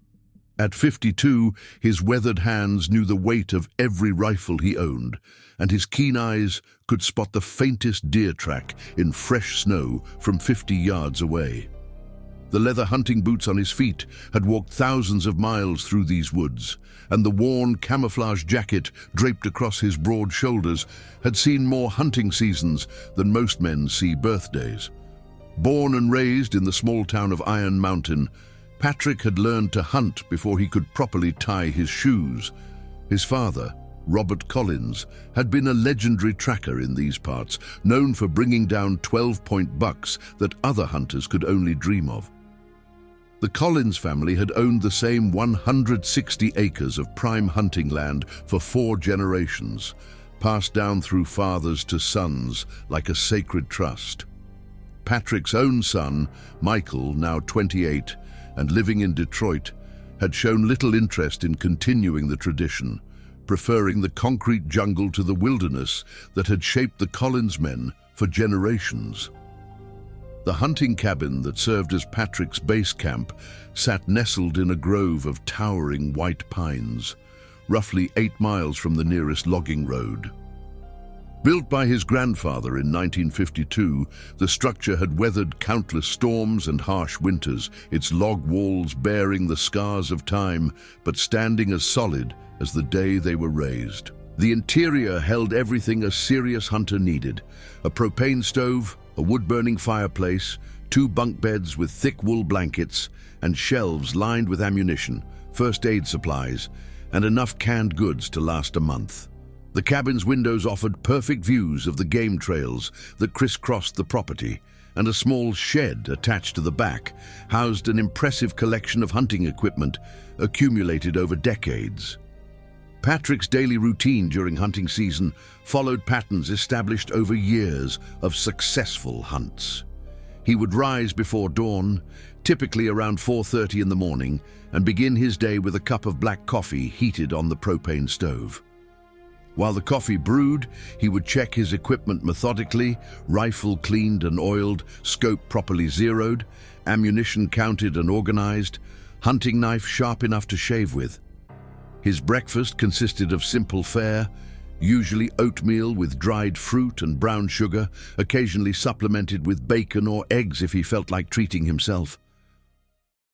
At 52, his weathered hands knew the weight of every rifle he owned, and his keen eyes could spot the faintest deer track in fresh snow from 50 yards away. The leather hunting boots on his feet had walked thousands of miles through these woods, and the worn camouflage jacket draped across his broad shoulders had seen more hunting seasons than most men see birthdays. Born and raised in the small town of Iron Mountain, Patrick had learned to hunt before he could properly tie his shoes. His father, Robert Collins, had been a legendary tracker in these parts, known for bringing down 12-point bucks that other hunters could only dream of. The Collins family had owned the same 160 acres of prime hunting land for 4 generations, passed down through fathers to sons like a sacred trust. Patrick's own son, Michael, now 28, and living in Detroit, had shown little interest in continuing the tradition, preferring the concrete jungle to the wilderness that had shaped the Collins men for generations. The hunting cabin that served as Patrick's base camp sat nestled in a grove of towering white pines, roughly 8 miles from the nearest logging road. Built by his grandfather in 1952, the structure had weathered countless storms and harsh winters, its log walls bearing the scars of time, but standing as solid as the day they were raised. The interior held everything a serious hunter needed: a propane stove, a wood-burning fireplace, 2 bunk beds with thick wool blankets, and shelves lined with ammunition, first aid supplies, and enough canned goods to last a month. The cabin's windows offered perfect views of the game trails that crisscrossed the property, and a small shed attached to the back housed an impressive collection of hunting equipment accumulated over decades. Patrick's daily routine during hunting season followed patterns established over years of successful hunts. He would rise before dawn, typically around 4:30 in the morning, and begin his day with a cup of black coffee heated on the propane stove. While the coffee brewed, he would check his equipment methodically, rifle cleaned and oiled, scope properly zeroed, ammunition counted and organized, hunting knife sharp enough to shave with. His breakfast consisted of simple fare, usually oatmeal with dried fruit and brown sugar, occasionally supplemented with bacon or eggs if he felt like treating himself.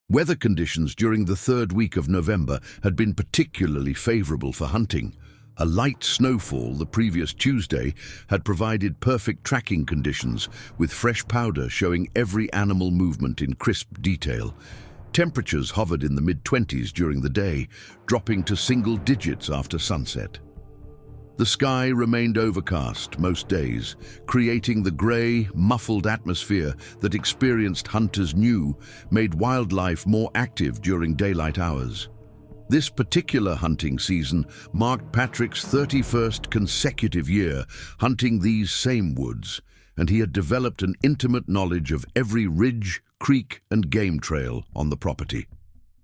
Weather conditions during the 3rd week of November had been particularly favorable for hunting. A light snowfall the previous Tuesday had provided perfect tracking conditions, with fresh powder showing every animal movement in crisp detail. Temperatures hovered in the mid-20s during the day, dropping to single digits after sunset. The sky remained overcast most days, creating the grey, muffled atmosphere that experienced hunters knew made wildlife more active during daylight hours. This particular hunting season marked Patrick's 31st consecutive year hunting these same woods, and he had developed an intimate knowledge of every ridge, creek, and game trail on the property.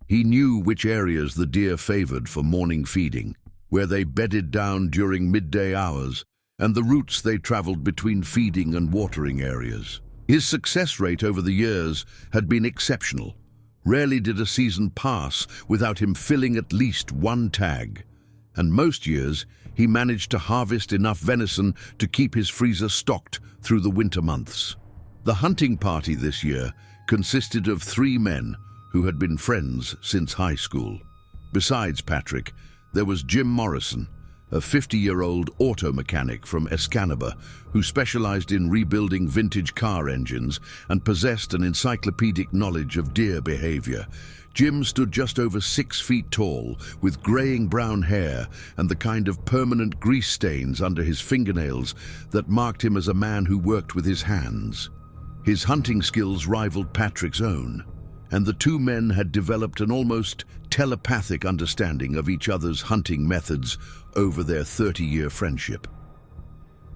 He knew which areas the deer favored for morning feeding, where they bedded down during midday hours, and the routes they traveled between feeding and watering areas. His success rate over the years had been exceptional. Rarely did a season pass without him filling at least 1 tag, and most years he managed to harvest enough venison to keep his freezer stocked through the winter months. The hunting party this year consisted of 3 men who had been friends since high school. Besides Patrick, there was Jim Morrison, a 50-year-old auto mechanic from Escanaba who specialized in rebuilding vintage car engines and possessed an encyclopedic knowledge of deer behavior. Jim stood just over 6 feet tall, with graying brown hair and the kind of permanent grease stains under his fingernails that marked him as a man who worked with his hands. His hunting skills rivaled Patrick's own, and the 2 men had developed an almost telepathic understanding of each other's hunting methods over their 30-year friendship.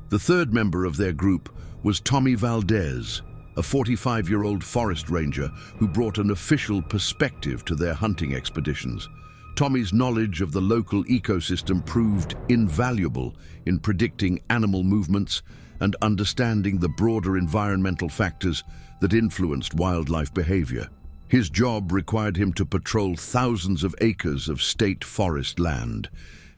The 3rd member of their group was Tommy Valdez, a 45-year-old forest ranger who brought an official perspective to their hunting expeditions. Tommy's knowledge of the local ecosystem proved invaluable in predicting animal movements and understanding the broader environmental factors that influenced wildlife behavior. His job required him to patrol thousands of acres of state forest land,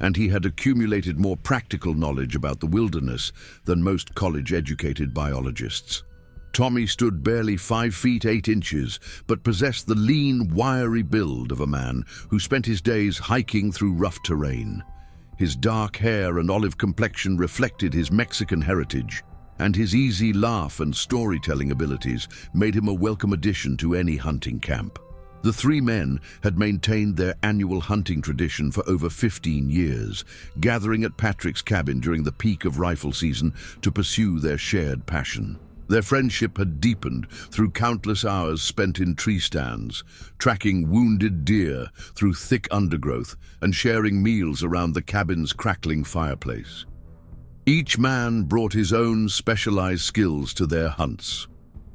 and he had accumulated more practical knowledge about the wilderness than most college-educated biologists. Tommy stood barely 5 feet 8 inches, but possessed the lean, wiry build of a man who spent his days hiking through rough terrain. His dark hair and olive complexion reflected his Mexican heritage, and his easy laugh and storytelling abilities made him a welcome addition to any hunting camp. The three men had maintained their annual hunting tradition for over 15 years, gathering at Patrick's cabin during the peak of rifle season to pursue their shared passion. Their friendship had deepened through countless hours spent in tree stands, tracking wounded deer through thick undergrowth and sharing meals around the cabin's crackling fireplace. Each man brought his own specialized skills to their hunts.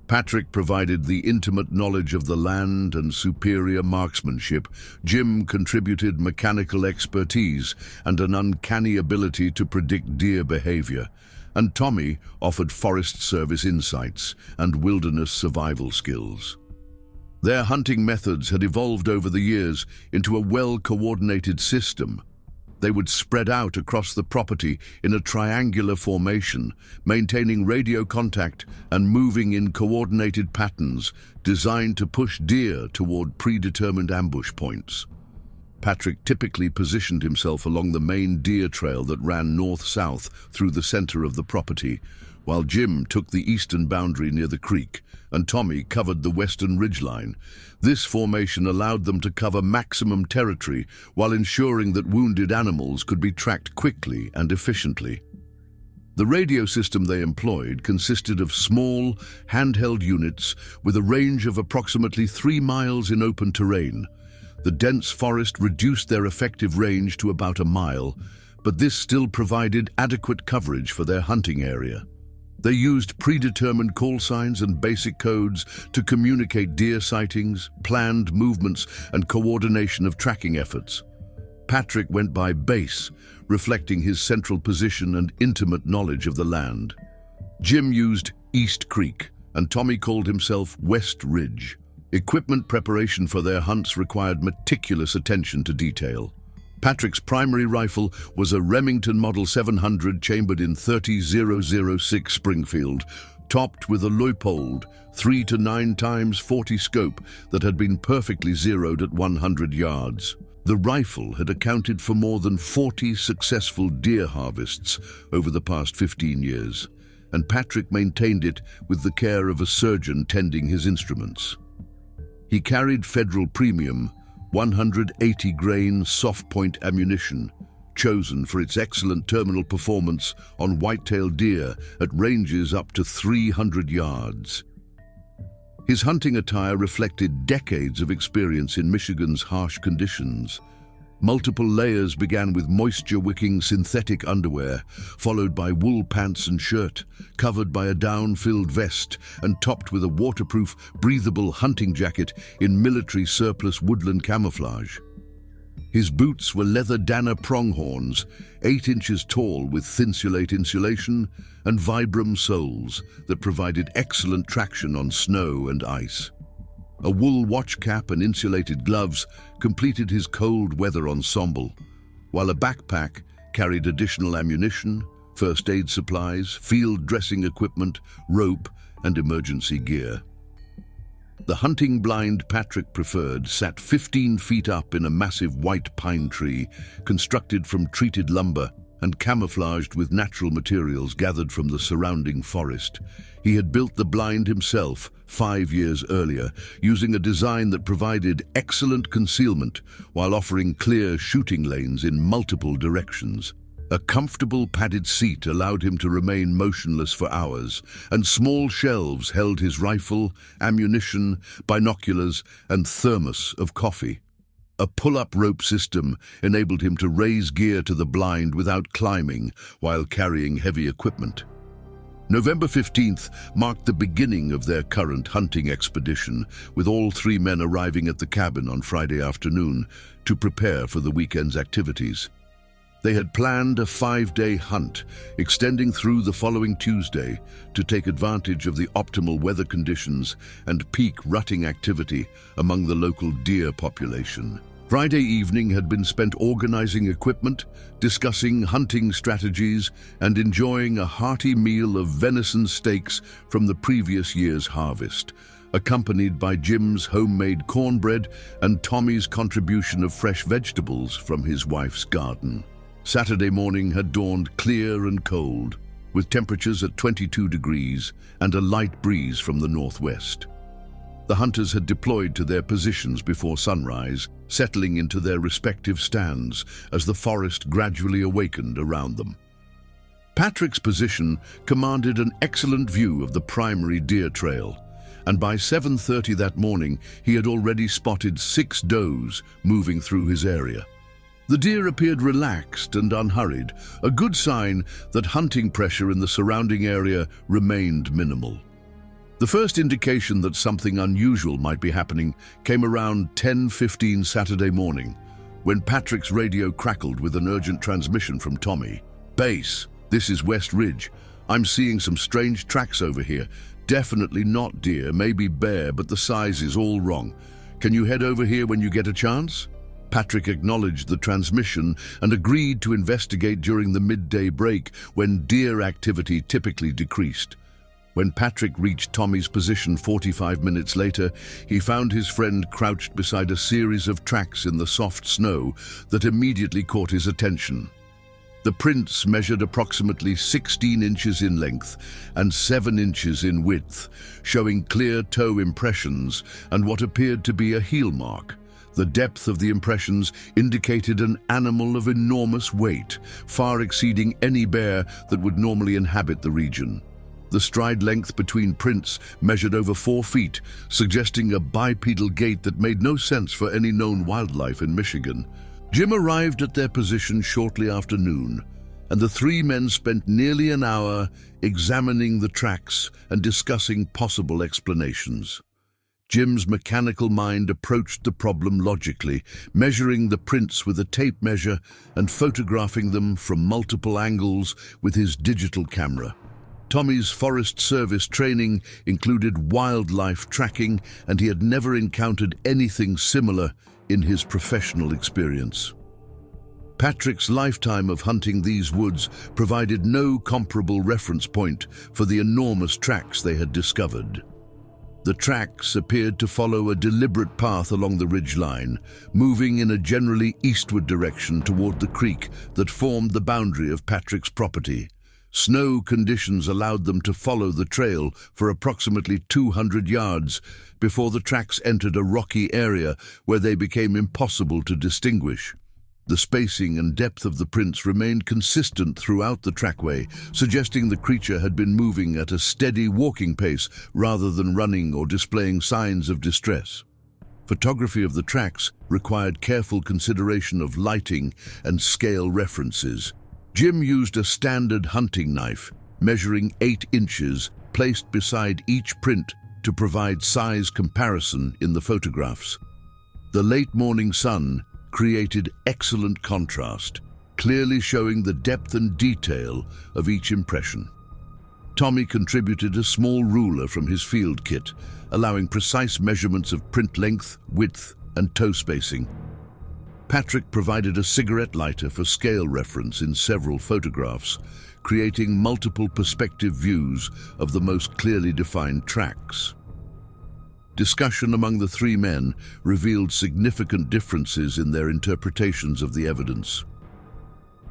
Patrick provided the intimate knowledge of the land and superior marksmanship. Jim contributed mechanical expertise and an uncanny ability to predict deer behavior. And Tommy offered Forest Service insights and wilderness survival skills. Their hunting methods had evolved over the years into a well-coordinated system. They would spread out across the property in a triangular formation, maintaining radio contact and moving in coordinated patterns designed to push deer toward predetermined ambush points. Patrick typically positioned himself along the main deer trail that ran north-south through the center of the property, while Jim took the eastern boundary near the creek, and Tommy covered the western ridgeline. This formation allowed them to cover maximum territory while ensuring that wounded animals could be tracked quickly and efficiently. The radio system they employed consisted of small, handheld units with a range of approximately 3 miles in open terrain. The dense forest reduced their effective range to about a mile, but this still provided adequate coverage for their hunting area. They used predetermined call signs and basic codes to communicate deer sightings, planned movements, and coordination of tracking efforts. Patrick went by base, reflecting his central position and intimate knowledge of the land. Jim used East Creek, and Tommy called himself West Ridge. Equipment preparation for their hunts required meticulous attention to detail. Patrick's primary rifle was a Remington Model 700 chambered in 30-006 Springfield, topped with a Leupold 3 to 9 times 40 scope that had been perfectly zeroed at 100 yards. The rifle had accounted for more than 40 successful deer harvests over the past 15 years, and Patrick maintained it with the care of a surgeon tending his instruments. He carried Federal Premium 180-grain soft-point ammunition, chosen for its excellent terminal performance on white-tailed deer at ranges up to 300 yards. His hunting attire reflected decades of experience in Michigan's harsh conditions. Multiple layers began with moisture-wicking synthetic underwear, followed by wool pants and shirt, covered by a down-filled vest, and topped with a waterproof, breathable hunting jacket in military surplus woodland camouflage. His boots were leather Dana pronghorns, 8 inches tall with thinsulate insulation and Vibram soles that provided excellent traction on snow and ice. A wool watch cap and insulated gloves completed his cold weather ensemble, while a backpack carried additional ammunition, first aid supplies, field dressing equipment, rope, and emergency gear. The hunting blind Patrick preferred sat 15 feet up in a massive white pine tree, constructed from treated lumber and camouflaged with natural materials gathered from the surrounding forest. He had built the blind himself 5 years earlier, using a design that provided excellent concealment while offering clear shooting lanes in multiple directions. A comfortable padded seat allowed him to remain motionless for hours, and small shelves held his rifle, ammunition, binoculars, and thermos of coffee. A pull-up rope system enabled him to raise gear to the blind without climbing while carrying heavy equipment. November 15th marked the beginning of their current hunting expedition, with all 3 men arriving at the cabin on Friday afternoon to prepare for the weekend's activities. They had planned a 5-day hunt, extending through the following Tuesday to take advantage of the optimal weather conditions and peak rutting activity among the local deer population. Friday evening had been spent organizing equipment, discussing hunting strategies, and enjoying a hearty meal of venison steaks from the previous year's harvest, accompanied by Jim's homemade cornbread and Tommy's contribution of fresh vegetables from his wife's garden. Saturday morning had dawned clear and cold, with temperatures at 22 degrees and a light breeze from the northwest. The hunters had deployed to their positions before sunrise, settling into their respective stands as the forest gradually awakened around them. Patrick's position commanded an excellent view of the primary deer trail, and by 7:30 that morning he had already spotted 6 does moving through his area. The deer appeared relaxed and unhurried, a good sign that hunting pressure in the surrounding area remained minimal. The first indication that something unusual might be happening came around 10:15 Saturday morning, when Patrick's radio crackled with an urgent transmission from Tommy. "Base, this is West Ridge. I'm seeing some strange tracks over here. Definitely not deer, maybe bear, but the size is all wrong. Can you head over here when you get a chance?" Patrick acknowledged the transmission and agreed to investigate during the midday break when deer activity typically decreased. When Patrick reached Tommy's position 45 minutes later, he found his friend crouched beside a series of tracks in the soft snow that immediately caught his attention. The prints measured approximately 16 inches in length and 7 inches in width, showing clear toe impressions and what appeared to be a heel mark. The depth of the impressions indicated an animal of enormous weight, far exceeding any bear that would normally inhabit the region. The stride length between prints measured over 4 feet, suggesting a bipedal gait that made no sense for any known wildlife in Michigan. Jim arrived at their position shortly after noon, and the 3 men spent nearly an hour examining the tracks and discussing possible explanations. Jim's mechanical mind approached the problem logically, measuring the prints with a tape measure and photographing them from multiple angles with his digital camera. Tommy's Forest Service training included wildlife tracking, and he had never encountered anything similar in his professional experience. Patrick's lifetime of hunting these woods provided no comparable reference point for the enormous tracks they had discovered. The tracks appeared to follow a deliberate path along the ridgeline, moving in a generally eastward direction toward the creek that formed the boundary of Patrick's property. Snow conditions allowed them to follow the trail for approximately 200 yards before the tracks entered a rocky area where they became impossible to distinguish. The spacing and depth of the prints remained consistent throughout the trackway, suggesting the creature had been moving at a steady walking pace rather than running or displaying signs of distress. Photography of the tracks required careful consideration of lighting and scale references. Jim used a standard hunting knife, measuring 8 inches, placed beside each print to provide size comparison in the photographs. The late morning sun created excellent contrast, clearly showing the depth and detail of each impression. Tommy contributed a small ruler from his field kit, allowing precise measurements of print length, width, and toe spacing. Patrick provided a cigarette lighter for scale reference in several photographs, creating multiple perspective views of the most clearly defined tracks. Discussion among the 3 men revealed significant differences in their interpretations of the evidence.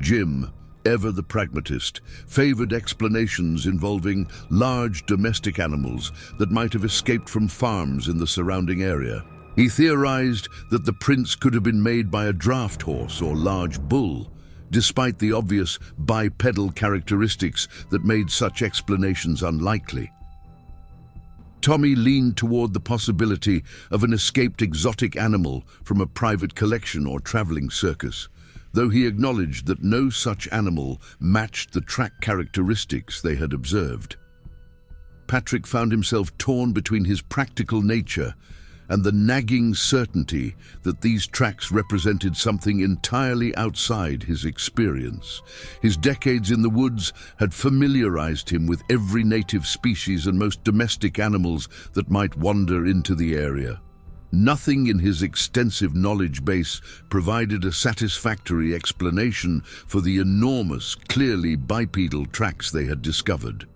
Jim, ever the pragmatist, favored explanations involving large domestic animals that might have escaped from farms in the surrounding area. He theorized that the prints could have been made by a draft horse or large bull, despite the obvious bipedal characteristics that made such explanations unlikely. Tommy leaned toward the possibility of an escaped exotic animal from a private collection or traveling circus, though he acknowledged that no such animal matched the track characteristics they had observed. Patrick found himself torn between his practical nature and the nagging certainty that these tracks represented something entirely outside his experience. His decades in the woods had familiarized him with every native species and most domestic animals that might wander into the area. Nothing in his extensive knowledge base provided a satisfactory explanation for the enormous, clearly bipedal tracks they had discovered.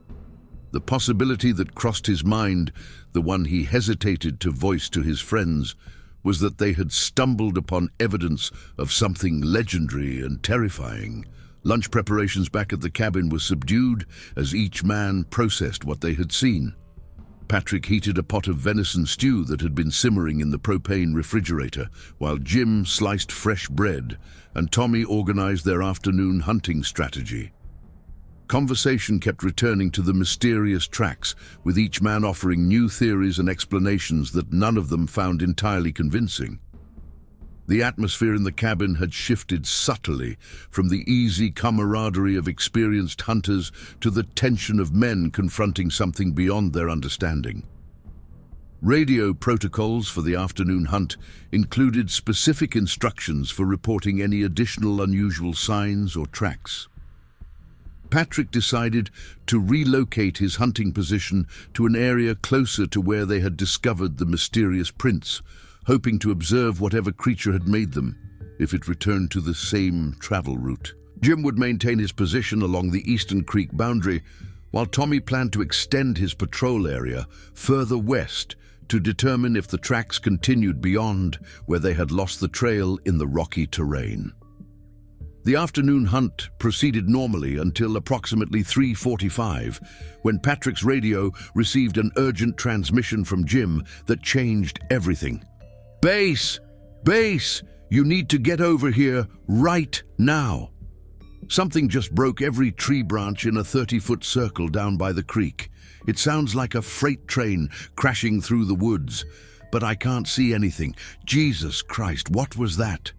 The possibility that crossed his mind, the one he hesitated to voice to his friends, was that they had stumbled upon evidence of something legendary and terrifying. Lunch preparations back at the cabin were subdued as each man processed what they had seen. Patrick heated a pot of venison stew that had been simmering in the propane refrigerator, while Jim sliced fresh bread and Tommy organized their afternoon hunting strategy. Conversation kept returning to the mysterious tracks, with each man offering new theories and explanations that none of them found entirely convincing. The atmosphere in the cabin had shifted subtly from the easy camaraderie of experienced hunters to the tension of men confronting something beyond their understanding. Radio protocols for the afternoon hunt included specific instructions for reporting any additional unusual signs or tracks. Patrick decided to relocate his hunting position to an area closer to where they had discovered the mysterious prints, hoping to observe whatever creature had made them, if it returned to the same travel route. Jim would maintain his position along the Eastern Creek boundary, while Tommy planned to extend his patrol area further west to determine if the tracks continued beyond where they had lost the trail in the rocky terrain. The afternoon hunt proceeded normally until approximately 3:45, when Patrick's radio received an urgent transmission from Jim that changed everything. "Base! Base! You need to get over here right now!" Something just broke every tree branch in a 30-foot circle down by the creek. It sounds like a freight train crashing through the woods, but I can't see anything. Jesus Christ, what was that?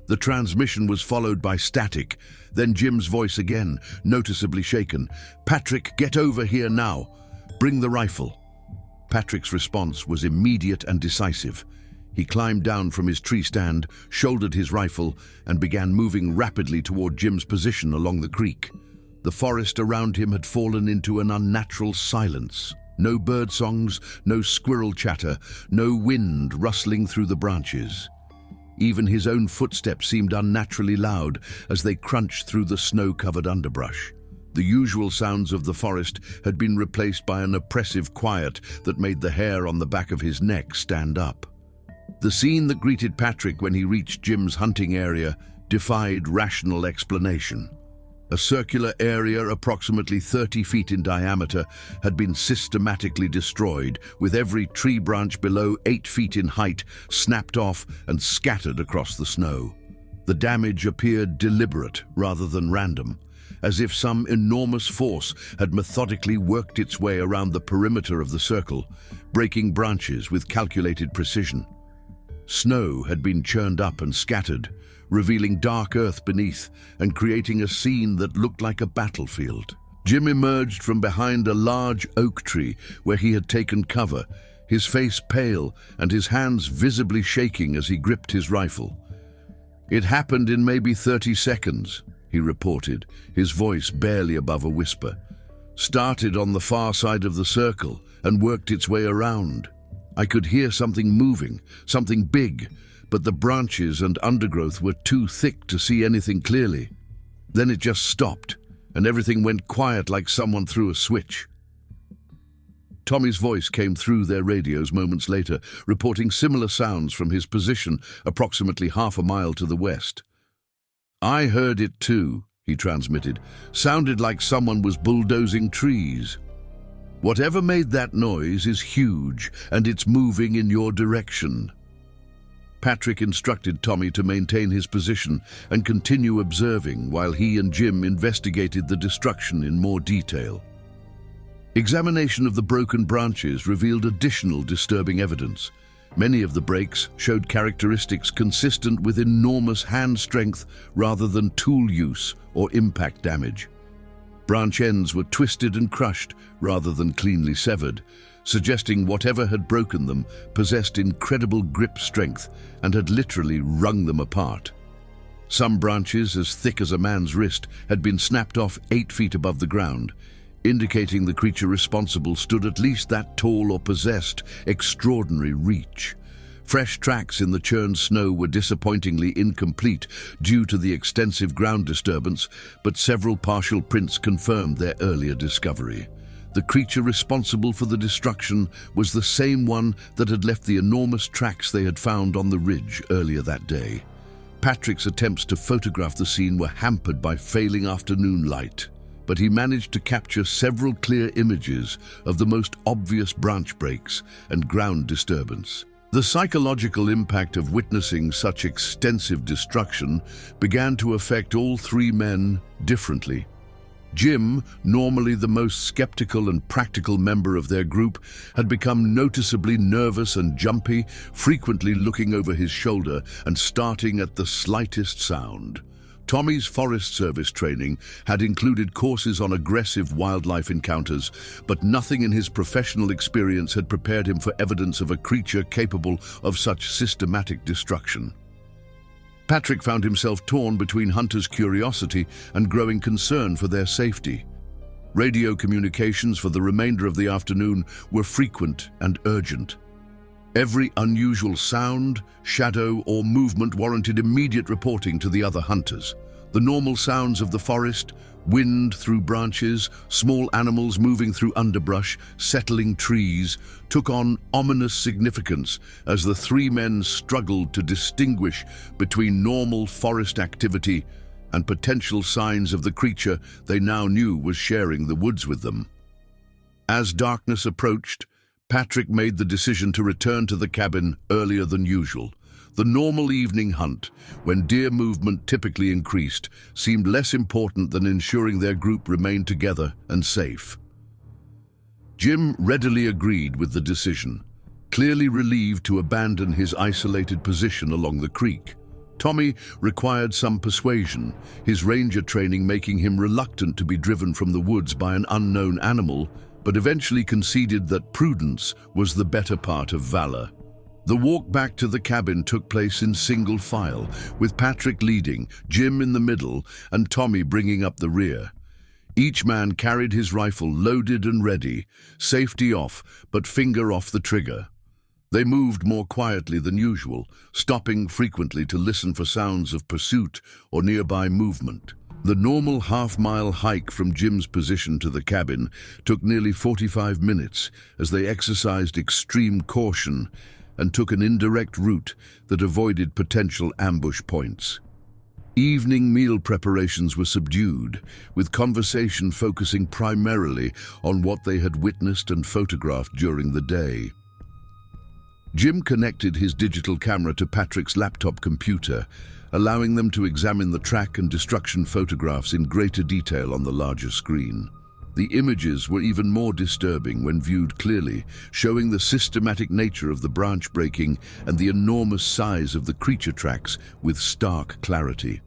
The transmission was followed by static, then Jim's voice again, noticeably shaken. "Patrick, get over here now. Bring the rifle." Patrick's response was immediate and decisive. He climbed down from his tree stand, shouldered his rifle, and began moving rapidly toward Jim's position along the creek. The forest around him had fallen into an unnatural silence. No bird songs, no squirrel chatter, no wind rustling through the branches. Even his own footsteps seemed unnaturally loud as they crunched through the snow-covered underbrush. The usual sounds of the forest had been replaced by an oppressive quiet that made the hair on the back of his neck stand up. The scene that greeted Patrick when he reached Jim's hunting area defied rational explanation. A circular area approximately 30 feet in diameter had been systematically destroyed, with every tree branch below 8 feet in height snapped off and scattered across the snow. The damage appeared deliberate rather than random, as if some enormous force had methodically worked its way around the perimeter of the circle, breaking branches with calculated precision. Snow had been churned up and scattered, revealing dark earth beneath and creating a scene that looked like a battlefield. Jim emerged from behind a large oak tree where he had taken cover, his face pale and his hands visibly shaking as he gripped his rifle. "It happened in maybe 30 seconds, he reported, his voice barely above a whisper. "Started on the far side of the circle and worked its way around. I could hear something moving, something big, but the branches and undergrowth were too thick to see anything clearly. Then it just stopped, and everything went quiet like someone threw a switch." Tommy's voice came through their radios moments later, reporting similar sounds from his position approximately half a mile to the west. "I heard it too," he transmitted. "Sounded like someone was bulldozing trees. Whatever made that noise is huge, and it's moving in your direction." Patrick instructed Tommy to maintain his position and continue observing while he and Jim investigated the destruction in more detail. Examination of the broken branches revealed additional disturbing evidence. Many of the breaks showed characteristics consistent with enormous hand strength rather than tool use or impact damage. Branch ends were twisted and crushed rather than cleanly severed, suggesting whatever had broken them possessed incredible grip strength and had literally wrung them apart. Some branches, as thick as a man's wrist, had been snapped off 8 feet above the ground, indicating the creature responsible stood at least that tall or possessed extraordinary reach. Fresh tracks in the churned snow were disappointingly incomplete due to the extensive ground disturbance, but several partial prints confirmed their earlier discovery. The creature responsible for the destruction was the same one that had left the enormous tracks they had found on the ridge earlier that day. Patrick's attempts to photograph the scene were hampered by failing afternoon light, but he managed to capture several clear images of the most obvious branch breaks and ground disturbance. The psychological impact of witnessing such extensive destruction began to affect all 3 men differently. Jim, normally the most skeptical and practical member of their group, had become noticeably nervous and jumpy, frequently looking over his shoulder and starting at the slightest sound. Tommy's Forest Service training had included courses on aggressive wildlife encounters, but nothing in his professional experience had prepared him for evidence of a creature capable of such systematic destruction. Patrick found himself torn between hunters' curiosity and growing concern for their safety. Radio communications for the remainder of the afternoon were frequent and urgent. Every unusual sound, shadow, or movement warranted immediate reporting to the other hunters. The normal sounds of the forest, wind through branches, small animals moving through underbrush, settling trees, took on ominous significance as the 3 men struggled to distinguish between normal forest activity and potential signs of the creature they now knew was sharing the woods with them. As darkness approached, Patrick made the decision to return to the cabin earlier than usual. The normal evening hunt, when deer movement typically increased, seemed less important than ensuring their group remained together and safe. Jim readily agreed with the decision, clearly relieved to abandon his isolated position along the creek. Tommy required some persuasion, his ranger training making him reluctant to be driven from the woods by an unknown animal, but eventually conceded that prudence was the better part of valor. The walk back to the cabin took place in single file, with Patrick leading, Jim in the middle, and Tommy bringing up the rear. Each man carried his rifle loaded and ready, safety off, but finger off the trigger. They moved more quietly than usual, stopping frequently to listen for sounds of pursuit or nearby movement. The normal half-mile hike from Jim's position to the cabin took nearly 45 minutes as they exercised extreme caution and took an indirect route that avoided potential ambush points. Evening meal preparations were subdued, with conversation focusing primarily on what they had witnessed and photographed during the day. Jim connected his digital camera to Patrick's laptop computer, allowing them to examine the track and destruction photographs in greater detail on the larger screen. The images were even more disturbing when viewed clearly, showing the systematic nature of the branch breaking and the enormous size of the creature tracks with stark clarity.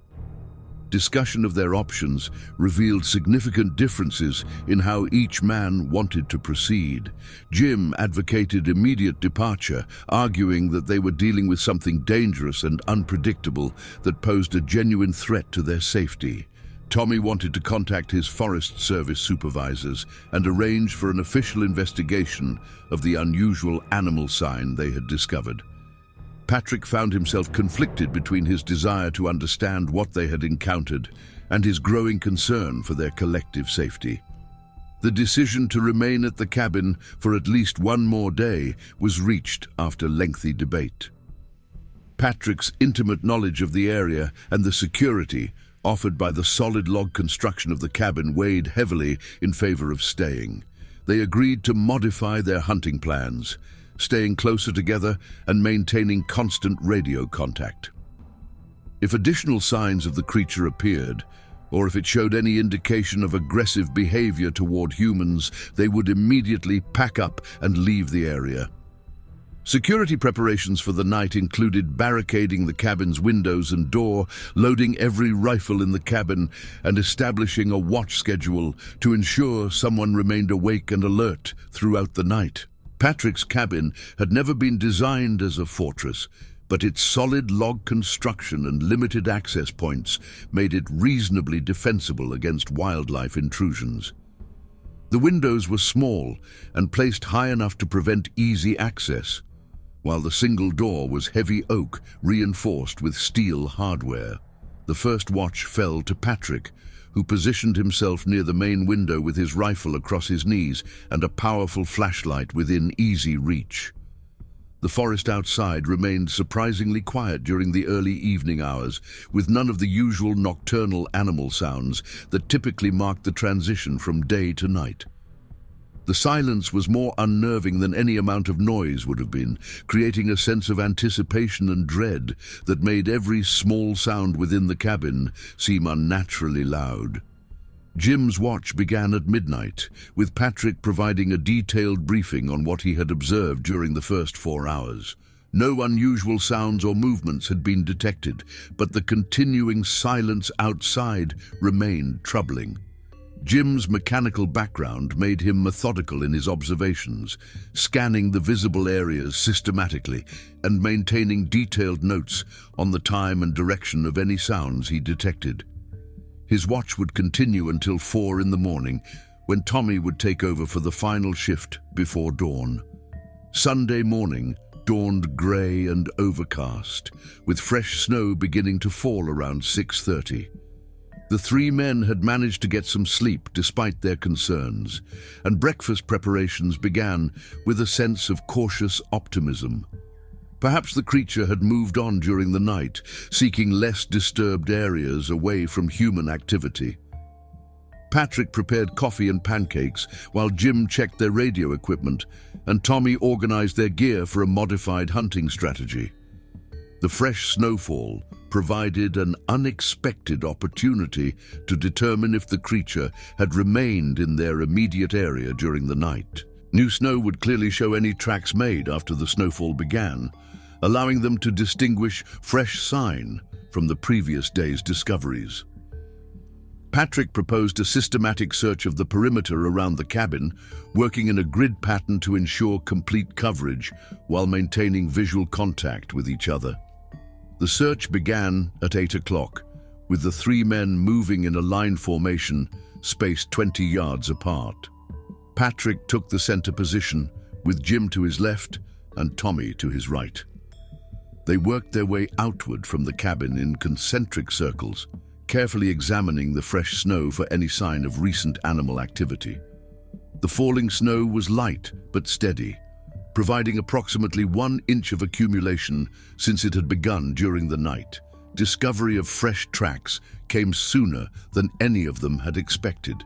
Discussion of their options revealed significant differences in how each man wanted to proceed. Jim advocated immediate departure, arguing that they were dealing with something dangerous and unpredictable that posed a genuine threat to their safety. Tommy wanted to contact his Forest Service supervisors and arrange for an official investigation of the unusual animal sign they had discovered. Patrick found himself conflicted between his desire to understand what they had encountered and his growing concern for their collective safety. The decision to remain at the cabin for at least one more day was reached after lengthy debate. Patrick's intimate knowledge of the area and the security offered by the solid log construction of the cabin weighed heavily in favor of staying. They agreed to modify their hunting plans, staying closer together and maintaining constant radio contact. If additional signs of the creature appeared, or if it showed any indication of aggressive behavior toward humans, they would immediately pack up and leave the area. Security preparations for the night included barricading the cabin's windows and door, loading every rifle in the cabin, and establishing a watch schedule to ensure someone remained awake and alert throughout the night. Patrick's cabin had never been designed as a fortress, but its solid log construction and limited access points made it reasonably defensible against wildlife intrusions. The windows were small and placed high enough to prevent easy access, while the single door was heavy oak reinforced with steel hardware. The first watch fell to Patrick, who positioned himself near the main window with his rifle across his knees and a powerful flashlight within easy reach. The forest outside remained surprisingly quiet during the early evening hours, with none of the usual nocturnal animal sounds that typically marked the transition from day to night. The silence was more unnerving than any amount of noise would have been, creating a sense of anticipation and dread that made every small sound within the cabin seem unnaturally loud. Jim's watch began at midnight, with Patrick providing a detailed briefing on what he had observed during the first 4 hours. No unusual sounds or movements had been detected, but the continuing silence outside remained troubling. Jim's mechanical background made him methodical in his observations, scanning the visible areas systematically and maintaining detailed notes on the time and direction of any sounds he detected. His watch would continue until 4 in the morning, when Tommy would take over for the final shift before dawn. Sunday morning dawned grey and overcast, with fresh snow beginning to fall around 6:30. The 3 men had managed to get some sleep despite their concerns, and breakfast preparations began with a sense of cautious optimism. Perhaps the creature had moved on during the night, seeking less disturbed areas away from human activity. Patrick prepared coffee and pancakes while Jim checked their radio equipment, and Tommy organized their gear for a modified hunting strategy. The fresh snowfall provided an unexpected opportunity to determine if the creature had remained in their immediate area during the night. New snow would clearly show any tracks made after the snowfall began, allowing them to distinguish fresh sign from the previous day's discoveries. Patrick proposed a systematic search of the perimeter around the cabin, working in a grid pattern to ensure complete coverage while maintaining visual contact with each other. The search began at 8 o'clock, with the 3 men moving in a line formation spaced 20 yards apart. Patrick took the center position, with Jim to his left and Tommy to his right. They worked their way outward from the cabin in concentric circles, carefully examining the fresh snow for any sign of recent animal activity. The falling snow was light but steady, providing approximately 1 inch of accumulation since it had begun during the night. Discovery of fresh tracks came sooner than any of them had expected.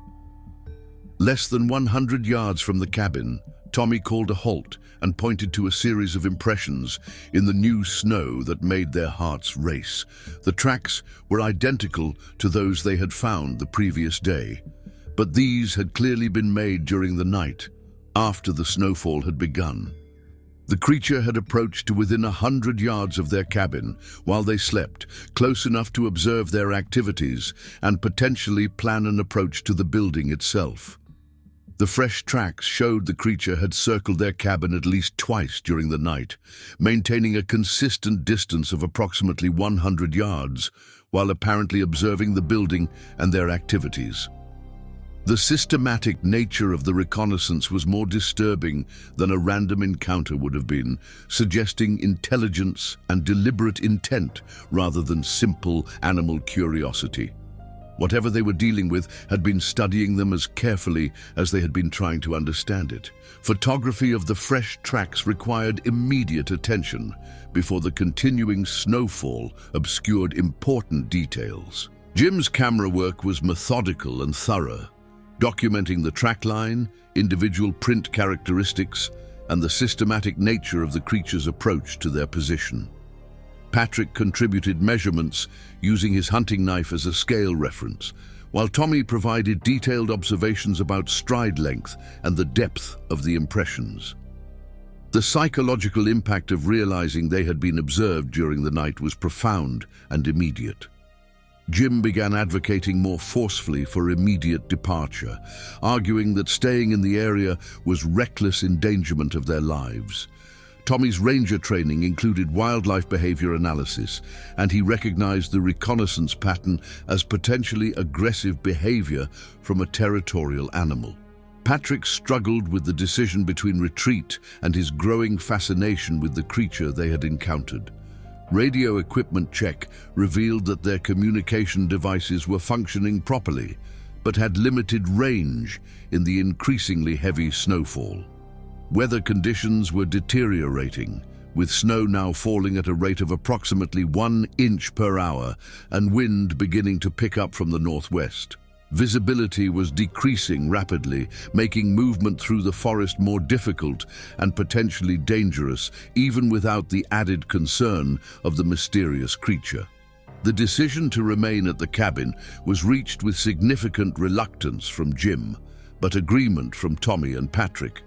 Less than 100 yards from the cabin, Tommy called a halt and pointed to a series of impressions in the new snow that made their hearts race. The tracks were identical to those they had found the previous day, but these had clearly been made during the night, after the snowfall had begun. The creature had approached to within 100 yards of their cabin while they slept, close enough to observe their activities and potentially plan an approach to the building itself. The fresh tracks showed the creature had circled their cabin at least twice during the night, maintaining a consistent distance of approximately 100 yards, while apparently observing the building and their activities. The systematic nature of the reconnaissance was more disturbing than a random encounter would have been, suggesting intelligence and deliberate intent rather than simple animal curiosity. Whatever they were dealing with had been studying them as carefully as they had been trying to understand it. Photography of the fresh tracks required immediate attention before the continuing snowfall obscured important details. Jim's camera work was methodical and thorough, documenting the track line, individual print characteristics, and the systematic nature of the creature's approach to their position. Patrick contributed measurements using his hunting knife as a scale reference, while Tommy provided detailed observations about stride length and the depth of the impressions. The psychological impact of realizing they had been observed during the night was profound and immediate. Jim began advocating more forcefully for immediate departure, arguing that staying in the area was reckless endangerment of their lives. Tommy's ranger training included wildlife behavior analysis, and he recognized the reconnaissance pattern as potentially aggressive behavior from a territorial animal. Patrick struggled with the decision between retreat and his growing fascination with the creature they had encountered. Radio equipment check revealed that their communication devices were functioning properly, but had limited range in the increasingly heavy snowfall. Weather conditions were deteriorating, with snow now falling at a rate of approximately 1 inch per hour and wind beginning to pick up from the northwest. Visibility was decreasing rapidly, making movement through the forest more difficult and potentially dangerous, even without the added concern of the mysterious creature. The decision to remain at the cabin was reached with significant reluctance from Jim, but agreement from Tommy and Patrick.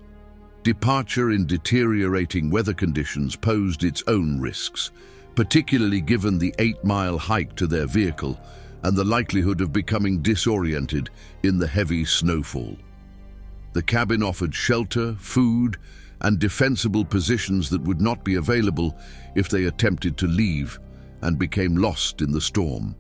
Departure in deteriorating weather conditions posed its own risks, particularly given the 8-mile hike to their vehicle and the likelihood of becoming disoriented in the heavy snowfall. The cabin offered shelter, food, and defensible positions that would not be available if they attempted to leave and became lost in the storm.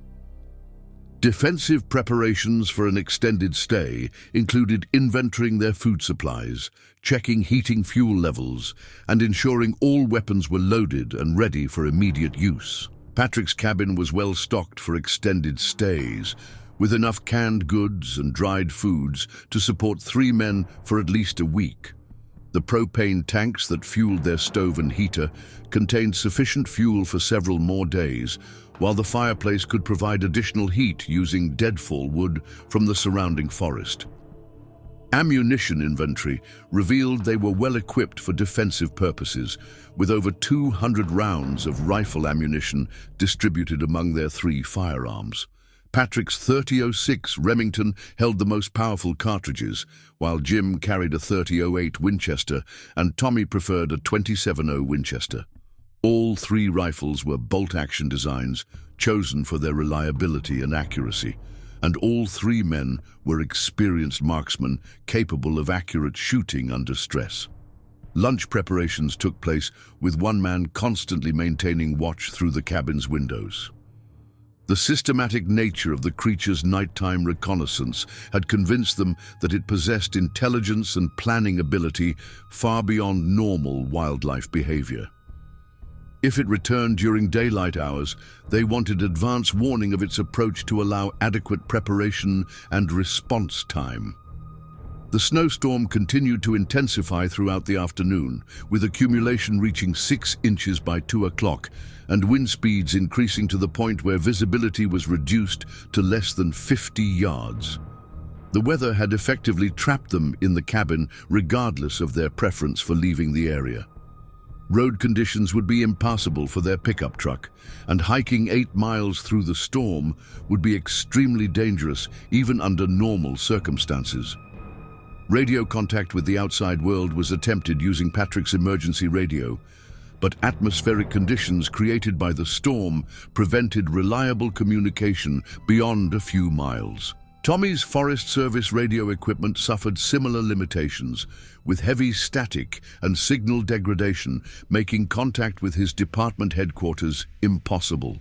Defensive preparations for an extended stay included inventorying their food supplies, checking heating fuel levels, and ensuring all weapons were loaded and ready for immediate use. Patrick's cabin was well stocked for extended stays, with enough canned goods and dried foods to support 3 men for at least a week. The propane tanks that fueled their stove and heater contained sufficient fuel for several more days, while the fireplace could provide additional heat using deadfall wood from the surrounding forest. Ammunition inventory revealed they were well equipped for defensive purposes, with over 200 rounds of rifle ammunition distributed among their 3 firearms. Patrick's .30-06 Remington held the most powerful cartridges, while Jim carried a .30-08 Winchester and Tommy preferred a .27-0 Winchester. All 3 rifles were bolt-action designs, chosen for their reliability and accuracy, and all 3 men were experienced marksmen capable of accurate shooting under stress. Lunch preparations took place, with one man constantly maintaining watch through the cabin's windows. The systematic nature of the creature's nighttime reconnaissance had convinced them that it possessed intelligence and planning ability far beyond normal wildlife behavior. If it returned during daylight hours, they wanted advance warning of its approach to allow adequate preparation and response time. The snowstorm continued to intensify throughout the afternoon, with accumulation reaching 6 inches by 2 o'clock and wind speeds increasing to the point where visibility was reduced to less than 50 yards. The weather had effectively trapped them in the cabin regardless of their preference for leaving the area. Road conditions would be impassable for their pickup truck, and hiking 8 miles through the storm would be extremely dangerous even under normal circumstances. Radio contact with the outside world was attempted using Patrick's emergency radio, but atmospheric conditions created by the storm prevented reliable communication beyond a few miles. Tommy's Forest Service radio equipment suffered similar limitations, with heavy static and signal degradation making contact with his department headquarters impossible.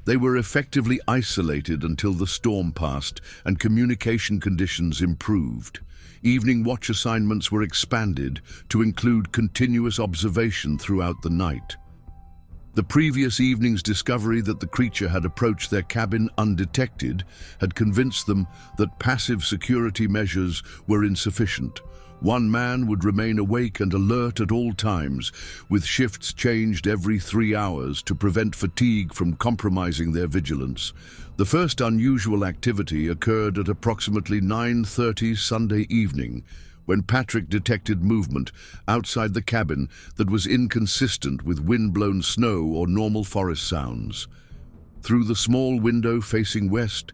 They were effectively isolated until the storm passed and communication conditions improved. Evening watch assignments were expanded to include continuous observation throughout the night. The previous evening's discovery that the creature had approached their cabin undetected had convinced them that passive security measures were insufficient. One man would remain awake and alert at all times, with shifts changed every 3 hours to prevent fatigue from compromising their vigilance. The first unusual activity occurred at approximately 9:30 Sunday evening, when Patrick detected movement outside the cabin that was inconsistent with wind-blown snow or normal forest sounds. Through the small window facing west,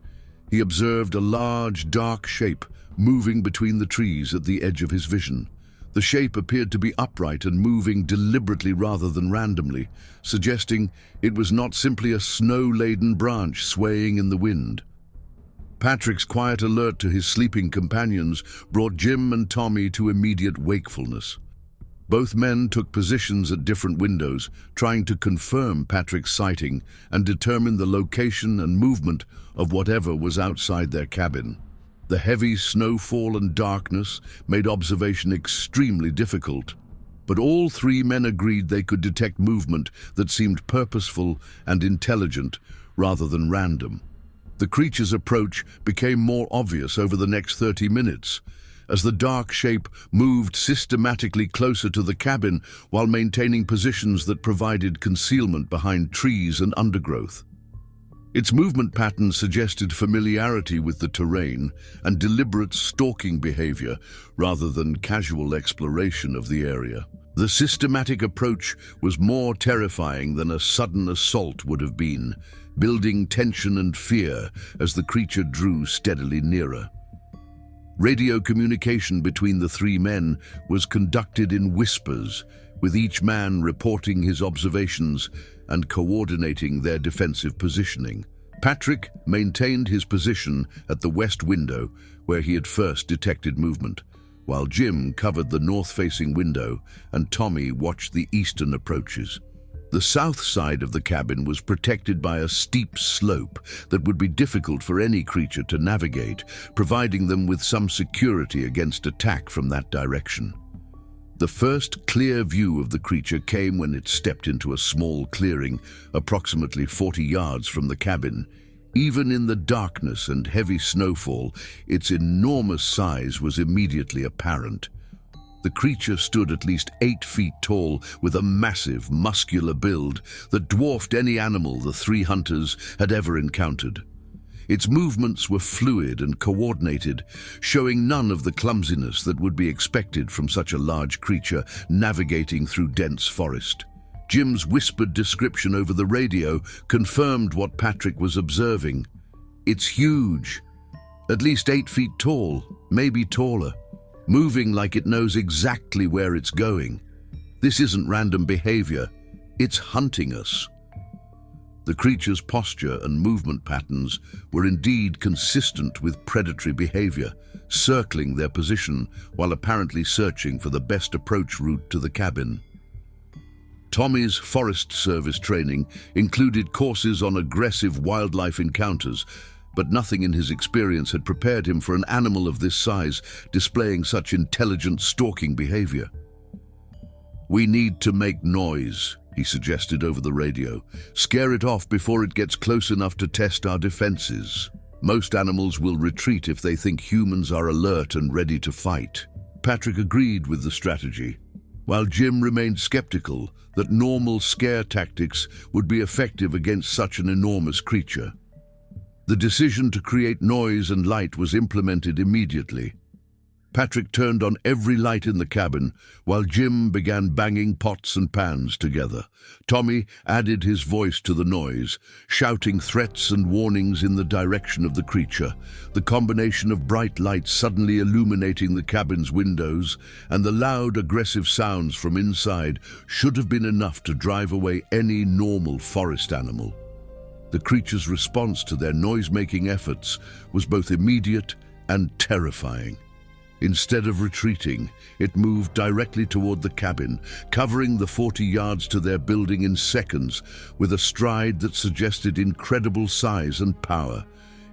he observed a large, dark shape moving between the trees at the edge of his vision. The shape appeared to be upright and moving deliberately rather than randomly, suggesting it was not simply a snow-laden branch swaying in the wind. Patrick's quiet alert to his sleeping companions brought Jim and Tommy to immediate wakefulness. Both men took positions at different windows, trying to confirm Patrick's sighting and determine the location and movement of whatever was outside their cabin. The heavy snowfall and darkness made observation extremely difficult, but all three men agreed they could detect movement that seemed purposeful and intelligent rather than random. The creature's approach became more obvious over the next 30 minutes, as the dark shape moved systematically closer to the cabin while maintaining positions that provided concealment behind trees and undergrowth. Its movement pattern suggested familiarity with the terrain and deliberate stalking behavior rather than casual exploration of the area. The systematic approach was more terrifying than a sudden assault would have been, building tension and fear as the creature drew steadily nearer. Radio communication between the three men was conducted in whispers, with each man reporting his observations and coordinating their defensive positioning. Patrick maintained his position at the west window where he had first detected movement, while Jim covered the north-facing window and Tommy watched the eastern approaches. The south side of the cabin was protected by a steep slope that would be difficult for any creature to navigate, providing them with some security against attack from that direction. The first clear view of the creature came when it stepped into a small clearing approximately 40 yards from the cabin. Even in the darkness and heavy snowfall, its enormous size was immediately apparent. The creature stood at least 8 feet tall, with a massive, muscular build that dwarfed any animal the three hunters had ever encountered. Its movements were fluid and coordinated, showing none of the clumsiness that would be expected from such a large creature navigating through dense forest. Jim's whispered description over the radio confirmed what Patrick was observing. It's huge, at least 8 feet tall, maybe taller, moving like it knows exactly where it's going. This isn't random behavior, it's hunting us. The creature's posture and movement patterns were indeed consistent with predatory behavior, circling their position while apparently searching for the best approach route to the cabin. Tommy's Forest Service training included courses on aggressive wildlife encounters, but nothing in his experience had prepared him for an animal of this size displaying such intelligent stalking behavior. "We need to make noise," he suggested over the radio. "Scare it off before it gets close enough to test our defenses. Most animals will retreat if they think humans are alert and ready to fight." Patrick agreed with the strategy, while Jim remained skeptical that normal scare tactics would be effective against such an enormous creature. The decision to create noise and light was implemented immediately. Patrick turned on every light in the cabin, while Jim began banging pots and pans together. Tommy added his voice to the noise, shouting threats and warnings in the direction of the creature. The combination of bright lights suddenly illuminating the cabin's windows and the loud, aggressive sounds from inside should have been enough to drive away any normal forest animal. The creature's response to their noise-making efforts was both immediate and terrifying. Instead of retreating, it moved directly toward the cabin, covering the 40 yards to their building in seconds, with a stride that suggested incredible size and power.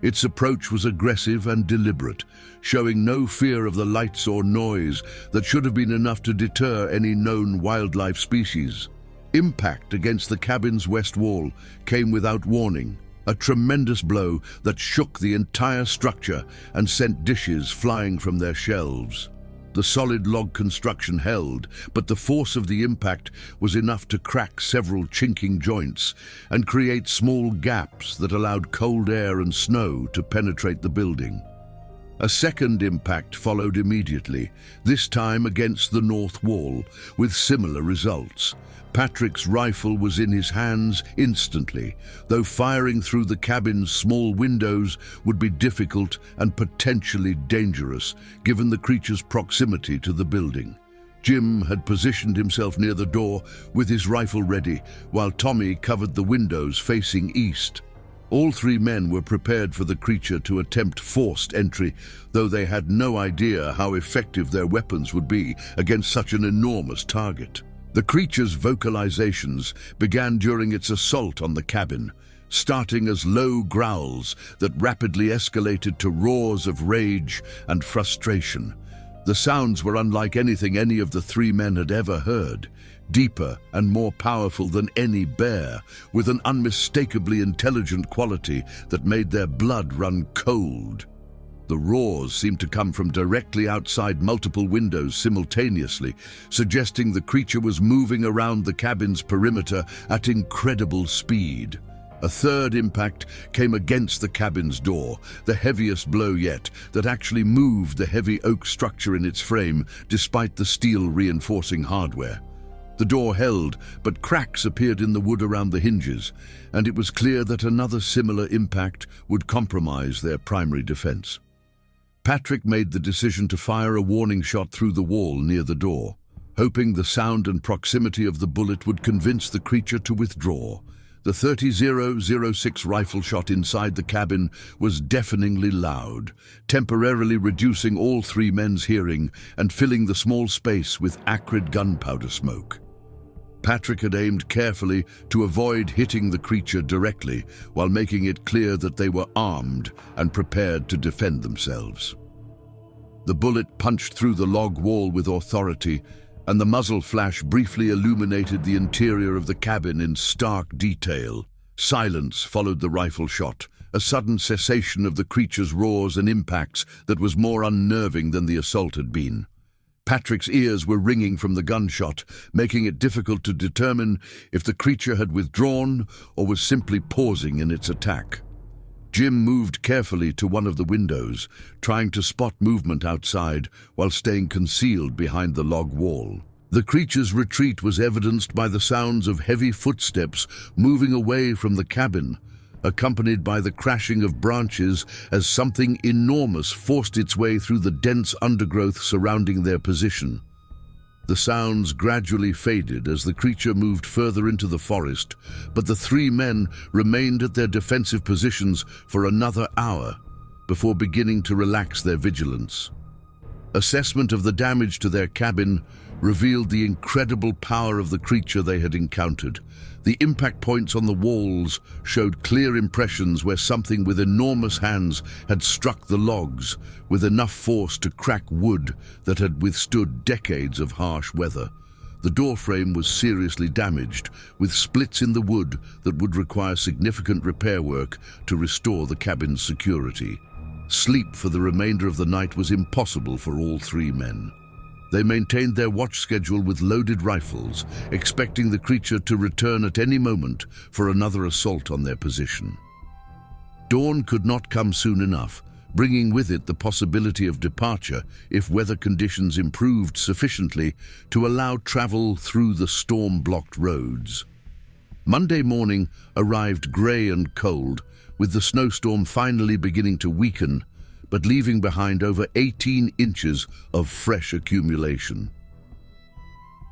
Its approach was aggressive and deliberate, showing no fear of the lights or noise that should have been enough to deter any known wildlife species. Impact against the cabin's west wall came without warning, a tremendous blow that shook the entire structure and sent dishes flying from their shelves. The solid log construction held, but the force of the impact was enough to crack several chinking joints and create small gaps that allowed cold air and snow to penetrate the building. A second impact followed immediately, this time against the north wall, with similar results. Patrick's rifle was in his hands instantly, though firing through the cabin's small windows would be difficult and potentially dangerous, given the creature's proximity to the building. Jim had positioned himself near the door with his rifle ready, while Tommy covered the windows facing east. All three men were prepared for the creature to attempt forced entry, though they had no idea how effective their weapons would be against such an enormous target. The creature's vocalizations began during its assault on the cabin, starting as low growls that rapidly escalated to roars of rage and frustration. The sounds were unlike anything any of the three men had ever heard, deeper and more powerful than any bear, with an unmistakably intelligent quality that made their blood run cold. The roars seemed to come from directly outside multiple windows simultaneously, suggesting the creature was moving around the cabin's perimeter at incredible speed. A third impact came against the cabin's door, the heaviest blow yet, that actually moved the heavy oak structure in its frame despite the steel reinforcing hardware. The door held, but cracks appeared in the wood around the hinges, and it was clear that another similar impact would compromise their primary defense. Patrick made the decision to fire a warning shot through the wall near the door, hoping the sound and proximity of the bullet would convince the creature to withdraw. The 30-06 rifle shot inside the cabin was deafeningly loud, temporarily reducing all three men's hearing and filling the small space with acrid gunpowder smoke. Patrick had aimed carefully to avoid hitting the creature directly, while making it clear that they were armed and prepared to defend themselves. The bullet punched through the log wall with authority, and the muzzle flash briefly illuminated the interior of the cabin in stark detail. Silence followed the rifle shot, a sudden cessation of the creature's roars and impacts that was more unnerving than the assault had been. Patrick's ears were ringing from the gunshot, making it difficult to determine if the creature had withdrawn or was simply pausing in its attack. Jim moved carefully to one of the windows, trying to spot movement outside while staying concealed behind the log wall. The creature's retreat was evidenced by the sounds of heavy footsteps moving away from the cabin, accompanied by the crashing of branches as something enormous forced its way through the dense undergrowth surrounding their position. The sounds gradually faded as the creature moved further into the forest, but the three men remained at their defensive positions for another hour before beginning to relax their vigilance. Assessment of the damage to their cabin revealed the incredible power of the creature they had encountered. The impact points on the walls showed clear impressions where something with enormous hands had struck the logs with enough force to crack wood that had withstood decades of harsh weather. The doorframe was seriously damaged, with splits in the wood that would require significant repair work to restore the cabin's security. Sleep for the remainder of the night was impossible for all three men. They maintained their watch schedule with loaded rifles, expecting the creature to return at any moment for another assault on their position. Dawn could not come soon enough, bringing with it the possibility of departure if weather conditions improved sufficiently to allow travel through the storm-blocked roads. Monday morning arrived grey and cold, with the snowstorm finally beginning to weaken, but leaving behind over 18 inches of fresh accumulation.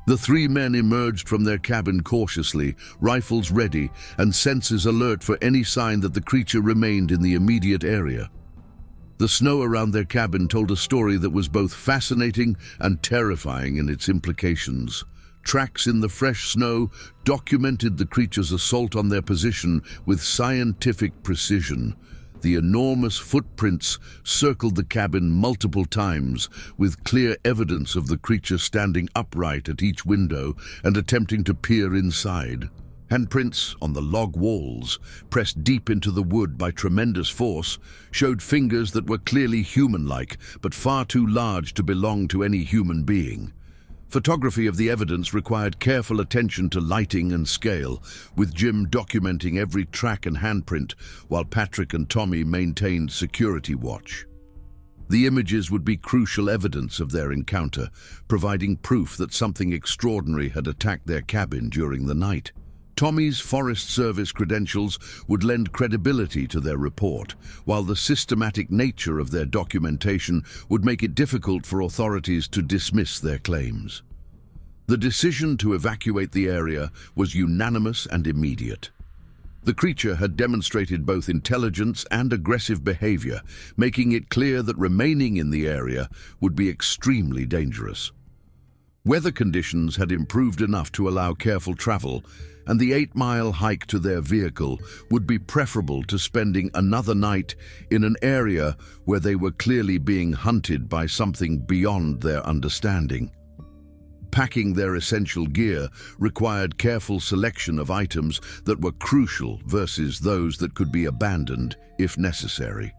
The three men emerged from their cabin cautiously, rifles ready and senses alert for any sign that the creature remained in the immediate area. The snow around their cabin told a story that was both fascinating and terrifying in its implications. Tracks in the fresh snow documented the creature's assault on their position with scientific precision. The enormous footprints circled the cabin multiple times, with clear evidence of the creature standing upright at each window and attempting to peer inside. Handprints on the log walls, pressed deep into the wood by tremendous force, showed fingers that were clearly human-like, but far too large to belong to any human being. Photography of the evidence required careful attention to lighting and scale, with Jim documenting every track and handprint, while Patrick and Tommy maintained security watch. The images would be crucial evidence of their encounter, providing proof that something extraordinary had attacked their cabin during the night. Tommy's Forest Service credentials would lend credibility to their report, while the systematic nature of their documentation would make it difficult for authorities to dismiss their claims. The decision to evacuate the area was unanimous and immediate. The creature had demonstrated both intelligence and aggressive behavior, making it clear that remaining in the area would be extremely dangerous. Weather conditions had improved enough to allow careful travel, and the 8-mile hike to their vehicle would be preferable to spending another night in an area where they were clearly being hunted by something beyond their understanding. Packing their essential gear required careful selection of items that were crucial versus those that could be abandoned if necessary.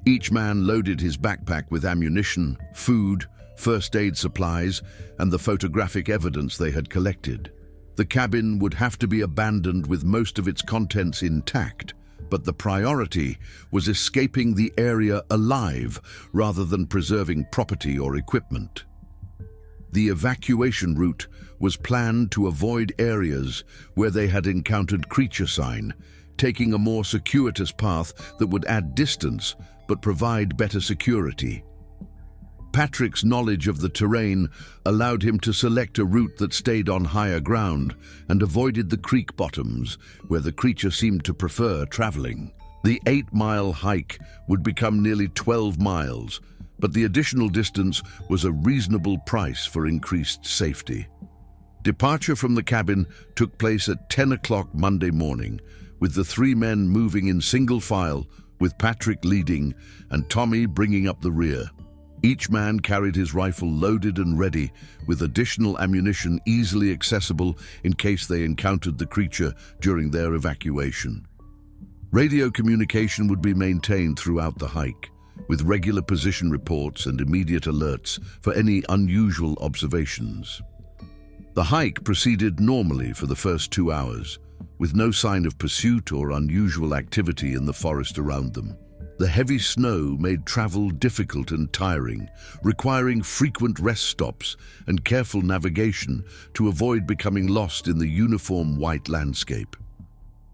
Each man loaded his backpack with ammunition, food, first aid supplies, and the photographic evidence they had collected. The cabin would have to be abandoned with most of its contents intact, but the priority was escaping the area alive rather than preserving property or equipment. The evacuation route was planned to avoid areas where they had encountered creature sign, taking a more circuitous path that would add distance but provide better security. Patrick's knowledge of the terrain allowed him to select a route that stayed on higher ground and avoided the creek bottoms, where the creature seemed to prefer traveling. The 8-mile hike would become nearly 12 miles, but the additional distance was a reasonable price for increased safety. Departure from the cabin took place at 10 o'clock Monday morning, with the 3 men moving in single file, with Patrick leading and Tommy bringing up the rear. Each man carried his rifle loaded and ready, with additional ammunition easily accessible in case they encountered the creature during their evacuation. Radio communication would be maintained throughout the hike, with regular position reports and immediate alerts for any unusual observations. The hike proceeded normally for the first 2 hours, with no sign of pursuit or unusual activity in the forest around them. The heavy snow made travel difficult and tiring, requiring frequent rest stops and careful navigation to avoid becoming lost in the uniform white landscape.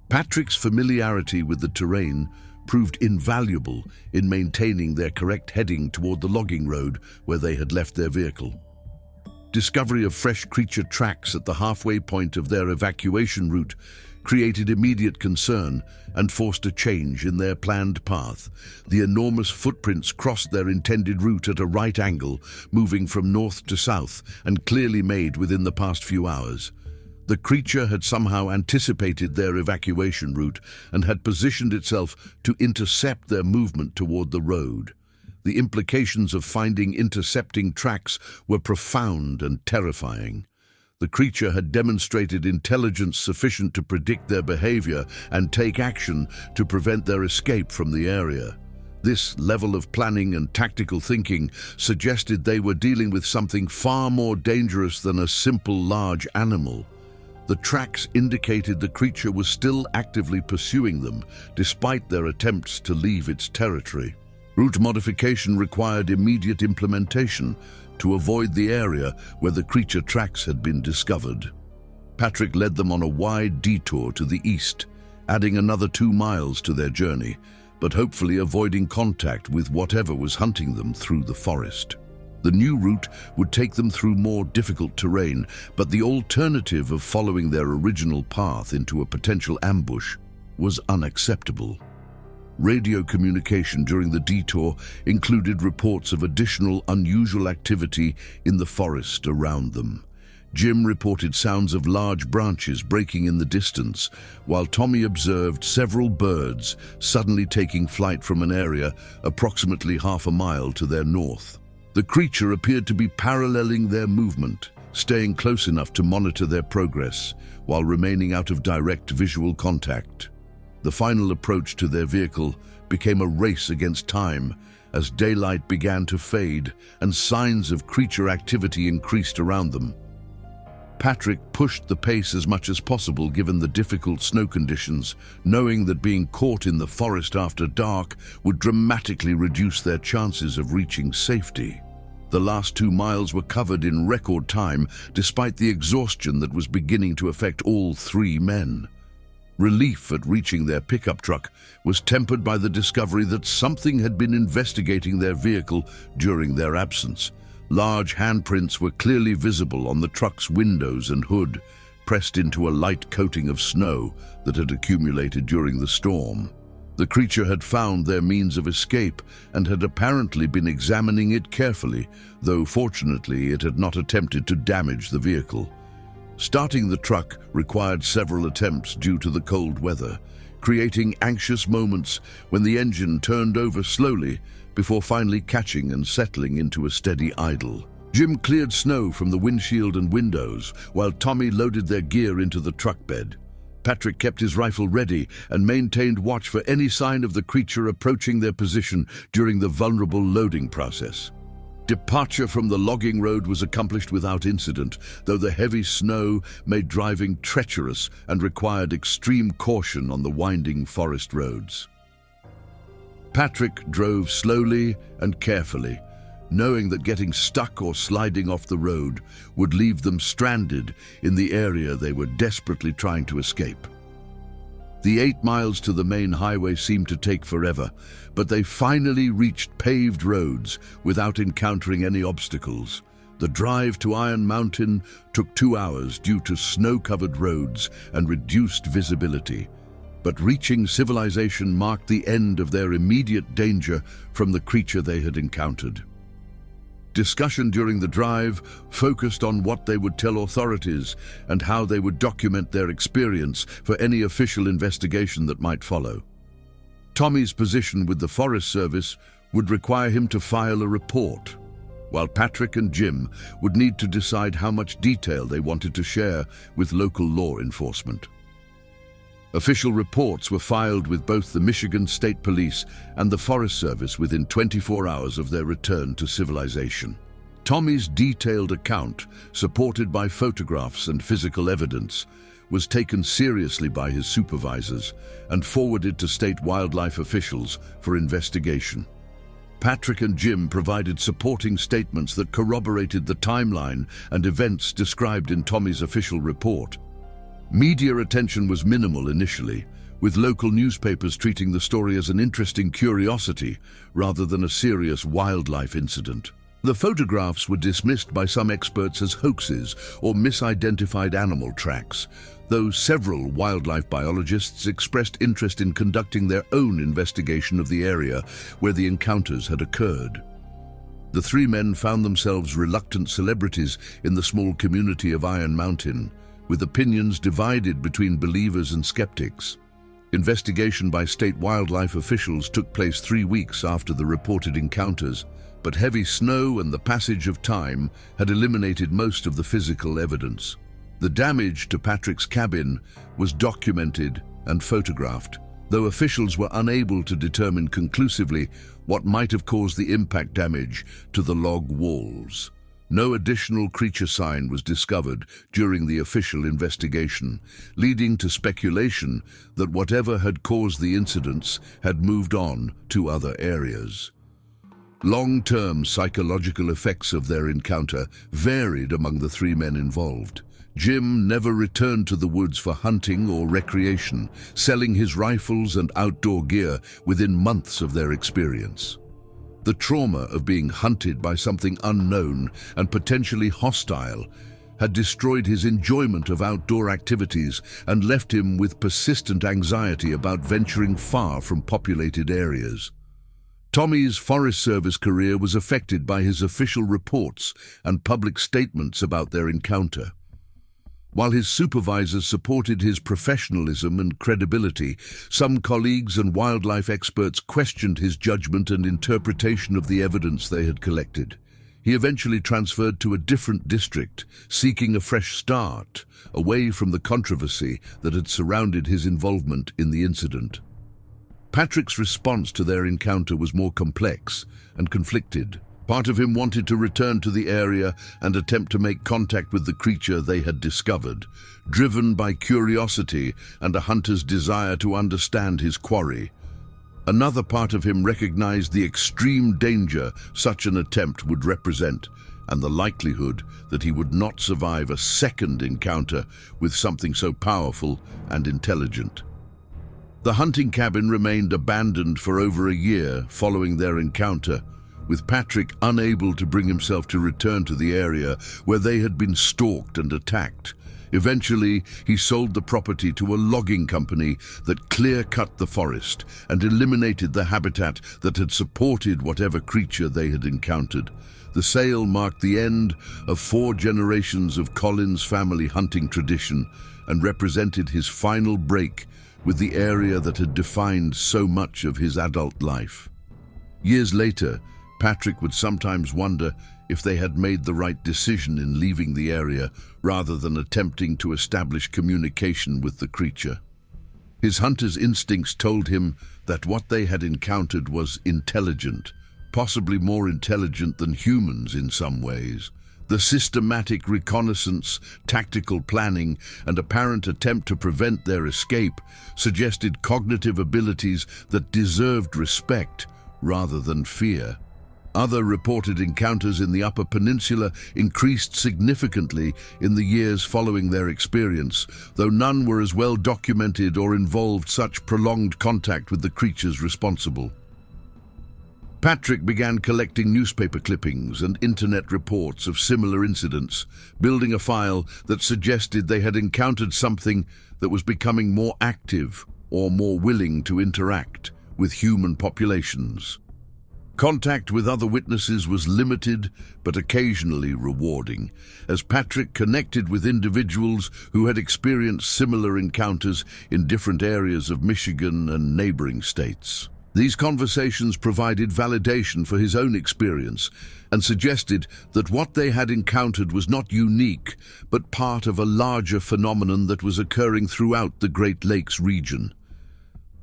Patrick's familiarity with the terrain proved invaluable in maintaining their correct heading toward the logging road where they had left their vehicle. Discovery of fresh creature tracks at the halfway point of their evacuation route created immediate concern and forced a change in their planned path. The enormous footprints crossed their intended route at a right angle, moving from north to south, and clearly made within the past few hours. The creature had somehow anticipated their evacuation route and had positioned itself to intercept their movement toward the road. The implications of finding intercepting tracks were profound and terrifying. The creature had demonstrated intelligence sufficient to predict their behavior and take action to prevent their escape from the area. This level of planning and tactical thinking suggested they were dealing with something far more dangerous than a simple large animal. The tracks indicated the creature was still actively pursuing them, despite their attempts to leave its territory. Route modification required immediate implementation to avoid the area where the creature tracks had been discovered. Patrick led them on a wide detour to the east, adding another 2 miles to their journey, but hopefully avoiding contact with whatever was hunting them through the forest. The new route would take them through more difficult terrain, but the alternative of following their original path into a potential ambush was unacceptable. Radio communication during the detour included reports of additional unusual activity in the forest around them. Jim reported sounds of large branches breaking in the distance, while Tommy observed several birds suddenly taking flight from an area approximately half a mile to their north. The creature appeared to be paralleling their movement, staying close enough to monitor their progress while remaining out of direct visual contact. The final approach to their vehicle became a race against time as daylight began to fade and signs of creature activity increased around them. Patrick pushed the pace as much as possible given the difficult snow conditions, knowing that being caught in the forest after dark would dramatically reduce their chances of reaching safety. The last 2 miles were covered in record time, despite the exhaustion that was beginning to affect all 3 men. Relief at reaching their pickup truck was tempered by the discovery that something had been investigating their vehicle during their absence. Large handprints were clearly visible on the truck's windows and hood, pressed into a light coating of snow that had accumulated during the storm. The creature had found their means of escape and had apparently been examining it carefully, though fortunately it had not attempted to damage the vehicle. Starting the truck required several attempts due to the cold weather, creating anxious moments when the engine turned over slowly before finally catching and settling into a steady idle. Jim cleared snow from the windshield and windows, while Tommy loaded their gear into the truck bed. Patrick kept his rifle ready and maintained watch for any sign of the creature approaching their position during the vulnerable loading process. Departure from the logging road was accomplished without incident, though the heavy snow made driving treacherous and required extreme caution on the winding forest roads. Patrick drove slowly and carefully, knowing that getting stuck or sliding off the road would leave them stranded in the area they were desperately trying to escape. The 8 miles to the main highway seemed to take forever, but they finally reached paved roads without encountering any obstacles. The drive to Iron Mountain took 2 hours due to snow-covered roads and reduced visibility, but reaching civilization marked the end of their immediate danger from the creature they had encountered. Discussion during the drive focused on what they would tell authorities and how they would document their experience for any official investigation that might follow. Tommy's position with the Forest Service would require him to file a report, while Patrick and Jim would need to decide how much detail they wanted to share with local law enforcement. Official reports were filed with both the Michigan State Police and the Forest Service within 24 hours of their return to civilization. Tommy's detailed account, supported by photographs and physical evidence, was taken seriously by his supervisors and forwarded to state wildlife officials for investigation. Patrick and Jim provided supporting statements that corroborated the timeline and events described in Tommy's official report. Media attention was minimal initially, with local newspapers treating the story as an interesting curiosity rather than a serious wildlife incident. The photographs were dismissed by some experts as hoaxes or misidentified animal tracks, though several wildlife biologists expressed interest in conducting their own investigation of the area where the encounters had occurred. The 3 men found themselves reluctant celebrities in the small community of Iron Mountain, with opinions divided between believers and skeptics. Investigation by state wildlife officials took place 3 weeks after the reported encounters, but heavy snow and the passage of time had eliminated most of the physical evidence. The damage to Patrick's cabin was documented and photographed, though officials were unable to determine conclusively what might have caused the impact damage to the log walls. No additional creature sign was discovered during the official investigation, leading to speculation that whatever had caused the incidents had moved on to other areas. Long-term psychological effects of their encounter varied among the 3 men involved. Jim never returned to the woods for hunting or recreation, selling his rifles and outdoor gear within months of their experience. The trauma of being hunted by something unknown and potentially hostile had destroyed his enjoyment of outdoor activities and left him with persistent anxiety about venturing far from populated areas. Tommy's Forest Service career was affected by his official reports and public statements about their encounter. While his supervisors supported his professionalism and credibility, some colleagues and wildlife experts questioned his judgment and interpretation of the evidence they had collected. He eventually transferred to a different district, seeking a fresh start, away from the controversy that had surrounded his involvement in the incident. Patrick's response to their encounter was more complex and conflicted. Part of him wanted to return to the area and attempt to make contact with the creature they had discovered, driven by curiosity and a hunter's desire to understand his quarry. Another part of him recognized the extreme danger such an attempt would represent, and the likelihood that he would not survive a second encounter with something so powerful and intelligent. The hunting cabin remained abandoned for over a year following their encounter, with Patrick unable to bring himself to return to the area where they had been stalked and attacked. Eventually, he sold the property to a logging company that clear-cut the forest and eliminated the habitat that had supported whatever creature they had encountered. The sale marked the end of 4 generations of Collins' family hunting tradition and represented his final break with the area that had defined so much of his adult life. Years later, Patrick would sometimes wonder if they had made the right decision in leaving the area rather than attempting to establish communication with the creature. His hunter's instincts told him that what they had encountered was intelligent, possibly more intelligent than humans in some ways. The systematic reconnaissance, tactical planning, and apparent attempt to prevent their escape suggested cognitive abilities that deserved respect rather than fear. Other reported encounters in the Upper Peninsula increased significantly in the years following their experience, though none were as well documented or involved such prolonged contact with the creatures responsible. Patrick began collecting newspaper clippings and internet reports of similar incidents, building a file that suggested they had encountered something that was becoming more active or more willing to interact with human populations. Contact with other witnesses was limited but occasionally rewarding, as Patrick connected with individuals who had experienced similar encounters in different areas of Michigan and neighboring states. These conversations provided validation for his own experience and suggested that what they had encountered was not unique, but part of a larger phenomenon that was occurring throughout the Great Lakes region.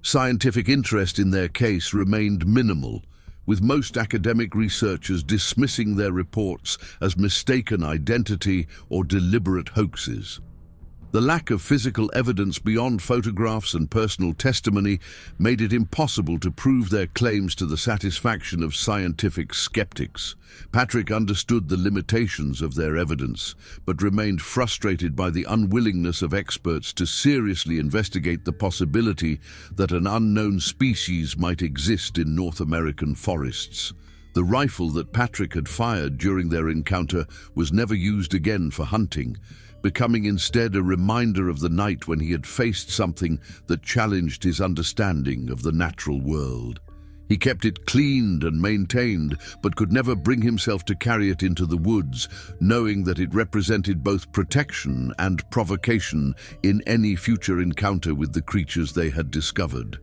Scientific interest in their case remained minimal, with most academic researchers dismissing their reports as mistaken identity or deliberate hoaxes. The lack of physical evidence beyond photographs and personal testimony made it impossible to prove their claims to the satisfaction of scientific skeptics. Patrick understood the limitations of their evidence, but remained frustrated by the unwillingness of experts to seriously investigate the possibility that an unknown species might exist in North American forests. The rifle that Patrick had fired during their encounter was never used again for hunting, becoming instead a reminder of the night when he had faced something that challenged his understanding of the natural world. He kept it cleaned and maintained, but could never bring himself to carry it into the woods, knowing that it represented both protection and provocation in any future encounter with the creatures they had discovered.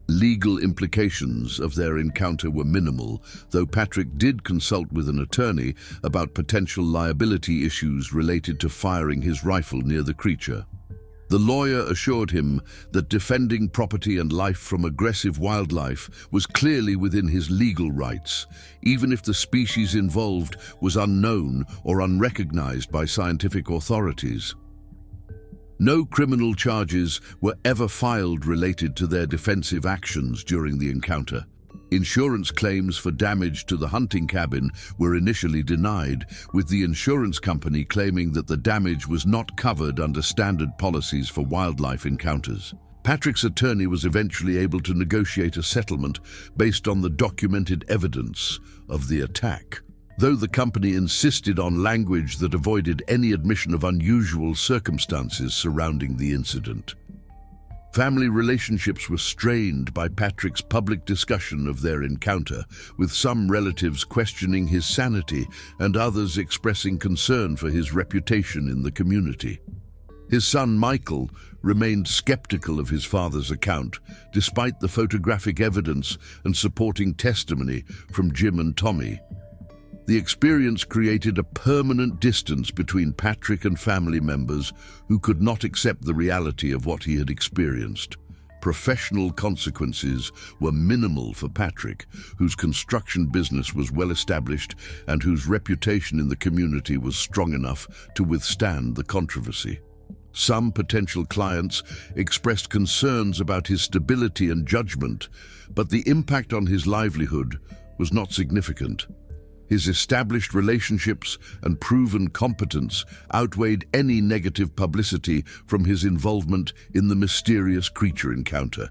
Legal implications of their encounter were minimal, though Patrick did consult with an attorney about potential liability issues related to firing his rifle near the creature. The lawyer assured him that defending property and life from aggressive wildlife was clearly within his legal rights, even if the species involved was unknown or unrecognized by scientific authorities. No criminal charges were ever filed related to their defensive actions during the encounter. Insurance claims for damage to the hunting cabin were initially denied, with the insurance company claiming that the damage was not covered under standard policies for wildlife encounters. Patrick's attorney was eventually able to negotiate a settlement based on the documented evidence of the attack, though the company insisted on language that avoided any admission of unusual circumstances surrounding the incident. Family relationships were strained by Patrick's public discussion of their encounter, with some relatives questioning his sanity and others expressing concern for his reputation in the community. His son Michael remained skeptical of his father's account, despite the photographic evidence and supporting testimony from Jim and Tommy. The experience created a permanent distance between Patrick and family members who could not accept the reality of what he had experienced. Professional consequences were minimal for Patrick, whose construction business was well established and whose reputation in the community was strong enough to withstand the controversy. Some potential clients expressed concerns about his stability and judgment, but the impact on his livelihood was not significant. His established relationships and proven competence outweighed any negative publicity from his involvement in the mysterious creature encounter.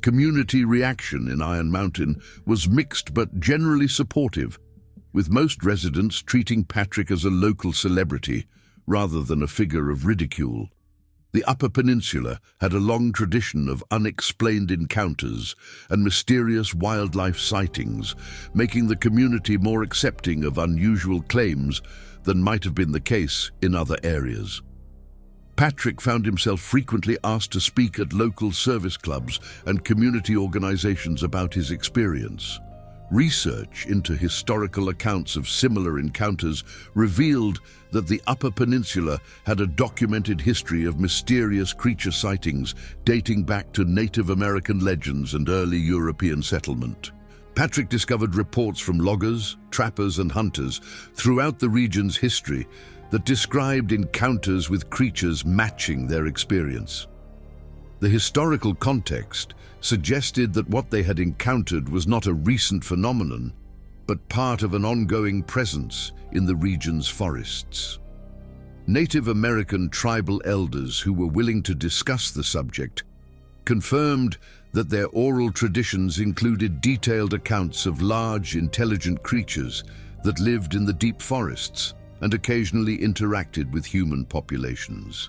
community reaction in Iron Mountain was mixed but generally supportive, with most residents treating Patrick as a local celebrity rather than a figure of ridicule. The Upper Peninsula had a long tradition of unexplained encounters and mysterious wildlife sightings, making the community more accepting of unusual claims than might have been the case in other areas. Patrick found himself frequently asked to speak at local service clubs and community organizations about his experience. Research into historical accounts of similar encounters revealed that the Upper Peninsula had a documented history of mysterious creature sightings dating back to Native American legends and early European settlement. Patrick discovered reports from loggers, trappers, and hunters throughout the region's history that described encounters with creatures matching their experience. The historical context suggested that what they had encountered was not a recent phenomenon, but part of an ongoing presence in the region's forests. Native American tribal elders who were willing to discuss the subject confirmed that their oral traditions included detailed accounts of large, intelligent creatures that lived in the deep forests and occasionally interacted with human populations.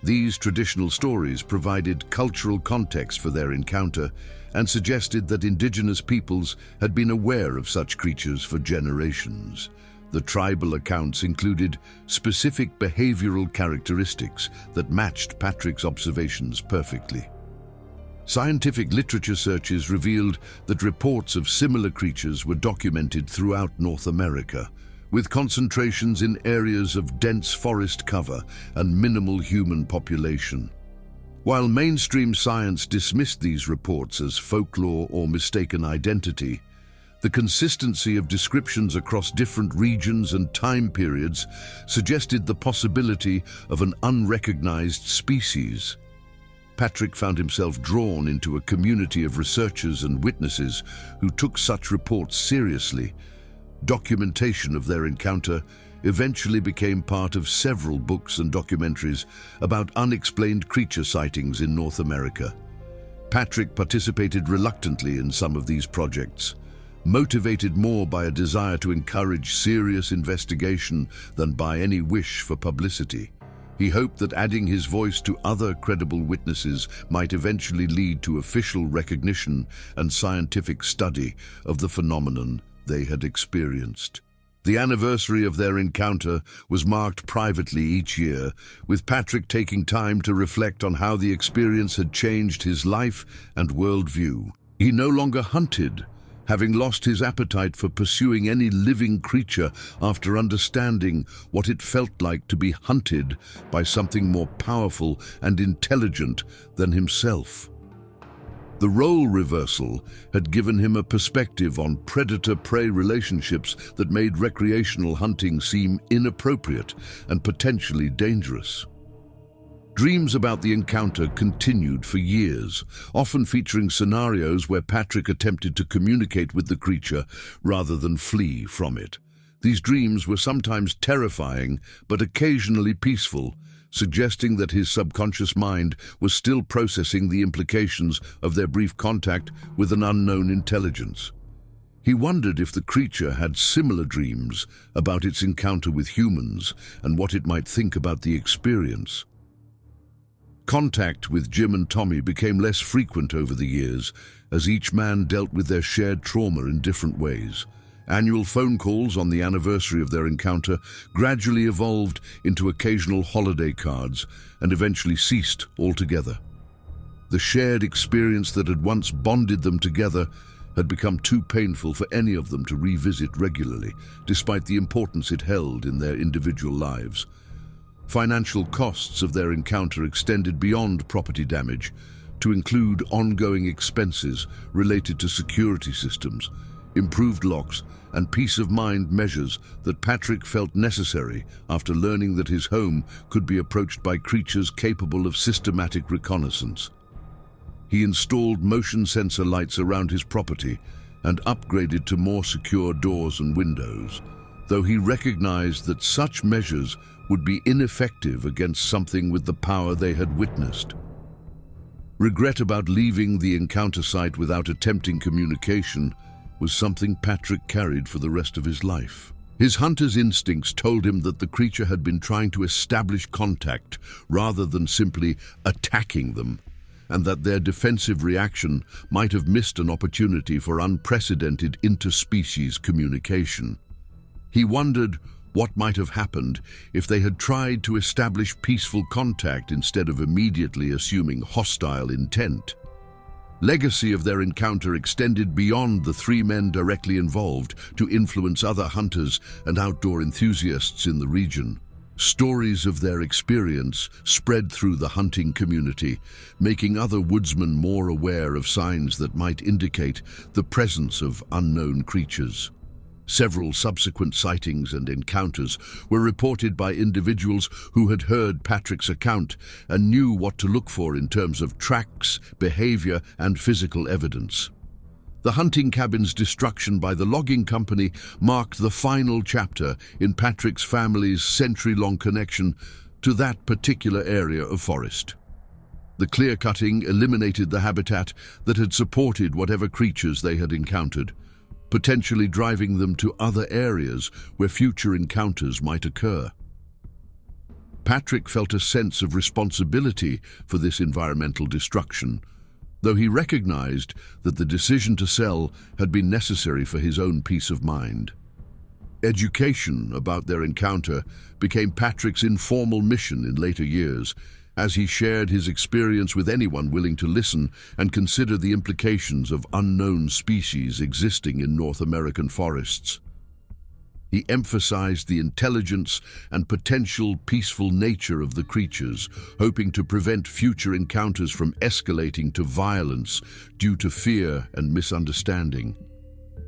These traditional stories provided cultural context for their encounter and suggested that indigenous peoples had been aware of such creatures for generations. The tribal accounts included specific behavioral characteristics that matched Patrick's observations perfectly. Scientific literature searches revealed that reports of similar creatures were documented throughout North America, with concentrations in areas of dense forest cover and minimal human population. While mainstream science dismissed these reports as folklore or mistaken identity, the consistency of descriptions across different regions and time periods suggested the possibility of an unrecognized species. Patrick found himself drawn into a community of researchers and witnesses who took such reports seriously. Documentation of their encounter eventually became part of several books and documentaries about unexplained creature sightings in North America. Patrick participated reluctantly in some of these projects, motivated more by a desire to encourage serious investigation than by any wish for publicity. He hoped that adding his voice to other credible witnesses might eventually lead to official recognition and scientific study of the phenomenon they had experienced. The anniversary of their encounter was marked privately each year, with Patrick taking time to reflect on how the experience had changed his life and worldview. He no longer hunted, having lost his appetite for pursuing any living creature after understanding what it felt like to be hunted by something more powerful and intelligent than himself. The role reversal had given him a perspective on predator-prey relationships that made recreational hunting seem inappropriate and potentially dangerous. Dreams about the encounter continued for years, often featuring scenarios where Patrick attempted to communicate with the creature rather than flee from it. These dreams were sometimes terrifying, but occasionally peaceful, suggesting that his subconscious mind was still processing the implications of their brief contact with an unknown intelligence. He wondered if the creature had similar dreams about its encounter with humans and what it might think about the experience. Contact with Jim and Tommy became less frequent over the years, as each man dealt with their shared trauma in different ways. Annual phone calls on the anniversary of their encounter gradually evolved into occasional holiday cards and eventually ceased altogether. The shared experience that had once bonded them together had become too painful for any of them to revisit regularly, despite the importance it held in their individual lives. Financial costs of their encounter extended beyond property damage to include ongoing expenses related to security systems, improved locks, and peace-of-mind measures that Patrick felt necessary after learning that his home could be approached by creatures capable of systematic reconnaissance. He installed motion sensor lights around his property and upgraded to more secure doors and windows, though he recognized that such measures would be ineffective against something with the power they had witnessed. Regret about leaving the encounter site without attempting communication was something Patrick carried for the rest of his life. His hunter's instincts told him that the creature had been trying to establish contact rather than simply attacking them, and that their defensive reaction might have missed an opportunity for unprecedented interspecies communication. He wondered what might have happened if they had tried to establish peaceful contact instead of immediately assuming hostile intent. Legacy of their encounter extended beyond the three men directly involved to influence other hunters and outdoor enthusiasts in the region. Stories of their experience spread through the hunting community, making other woodsmen more aware of signs that might indicate the presence of unknown creatures. Several subsequent sightings and encounters were reported by individuals who had heard Patrick's account and knew what to look for in terms of tracks, behavior, and physical evidence. The hunting cabin's destruction by the logging company marked the final chapter in Patrick's family's century-long connection to that particular area of forest. The clear-cutting eliminated the habitat that had supported whatever creatures they had encountered, potentially driving them to other areas where future encounters might occur. Patrick felt a sense of responsibility for this environmental destruction, though he recognized that the decision to sell had been necessary for his own peace of mind. Education about their encounter became Patrick's informal mission in later years, as he shared his experience with anyone willing to listen and consider the implications of unknown species existing in North American forests. He emphasized the intelligence and potential peaceful nature of the creatures, hoping to prevent future encounters from escalating to violence due to fear and misunderstanding.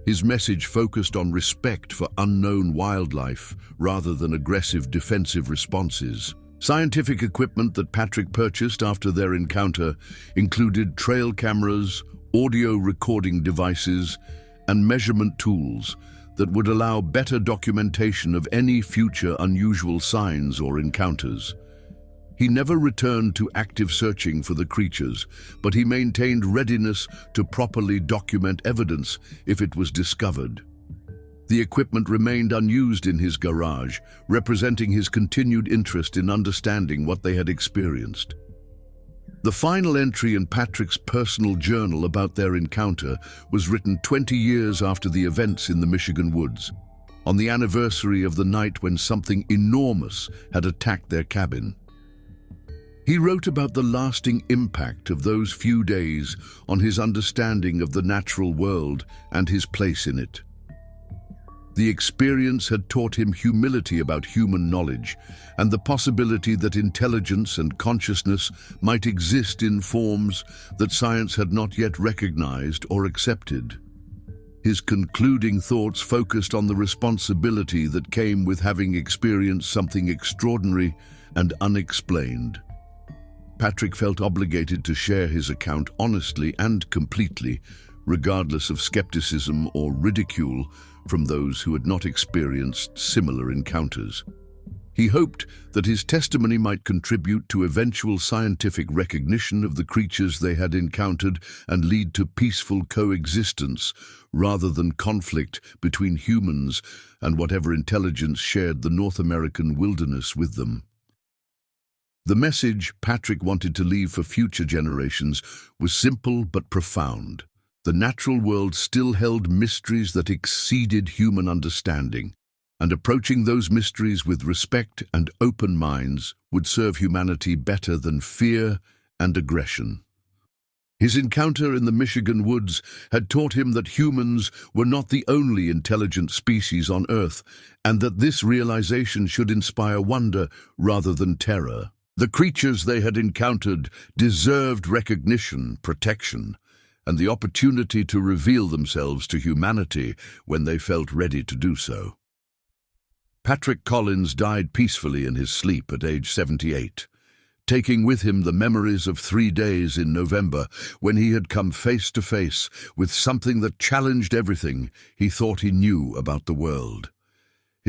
His message focused on respect for unknown wildlife rather than aggressive defensive responses. Scientific equipment that Patrick purchased after their encounter included trail cameras, audio recording devices, and measurement tools that would allow better documentation of any future unusual signs or encounters. He never returned to active searching for the creatures, but he maintained readiness to properly document evidence if it was discovered. The equipment remained unused in his garage, representing his continued interest in understanding what they had experienced. The final entry in Patrick's personal journal about their encounter was written 20 years after the events in the Michigan woods, on the anniversary of the night when something enormous had attacked their cabin. He wrote about the lasting impact of those few days on his understanding of the natural world and his place in it. The experience had taught him humility about human knowledge and the possibility that intelligence and consciousness might exist in forms that science had not yet recognized or accepted. His concluding thoughts focused on the responsibility that came with having experienced something extraordinary and unexplained. Patrick felt obligated to share his account honestly and completely, regardless of skepticism or ridicule from those who had not experienced similar encounters. He hoped that his testimony might contribute to eventual scientific recognition of the creatures they had encountered and lead to peaceful coexistence rather than conflict between humans and whatever intelligence shared the North American wilderness with them. The message Patrick wanted to leave for future generations was simple but profound. The natural world still held mysteries that exceeded human understanding, and approaching those mysteries with respect and open minds would serve humanity better than fear and aggression. His encounter in the Michigan woods had taught him that humans were not the only intelligent species on Earth, and that this realization should inspire wonder rather than terror. The creatures they had encountered deserved recognition, protection, and the opportunity to reveal themselves to humanity when they felt ready to do so. Patrick Collins died peacefully in his sleep at age 78, taking with him the memories of 3 days in November when he had come face to face with something that challenged everything he thought he knew about the world.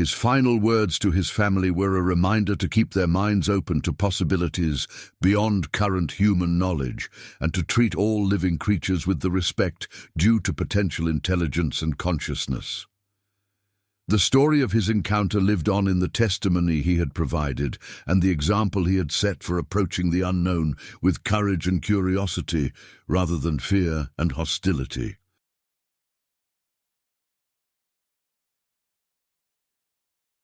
His final words to his family were a reminder to keep their minds open to possibilities beyond current human knowledge and to treat all living creatures with the respect due to potential intelligence and consciousness. The story of his encounter lived on in the testimony he had provided and the example he had set for approaching the unknown with courage and curiosity rather than fear and hostility.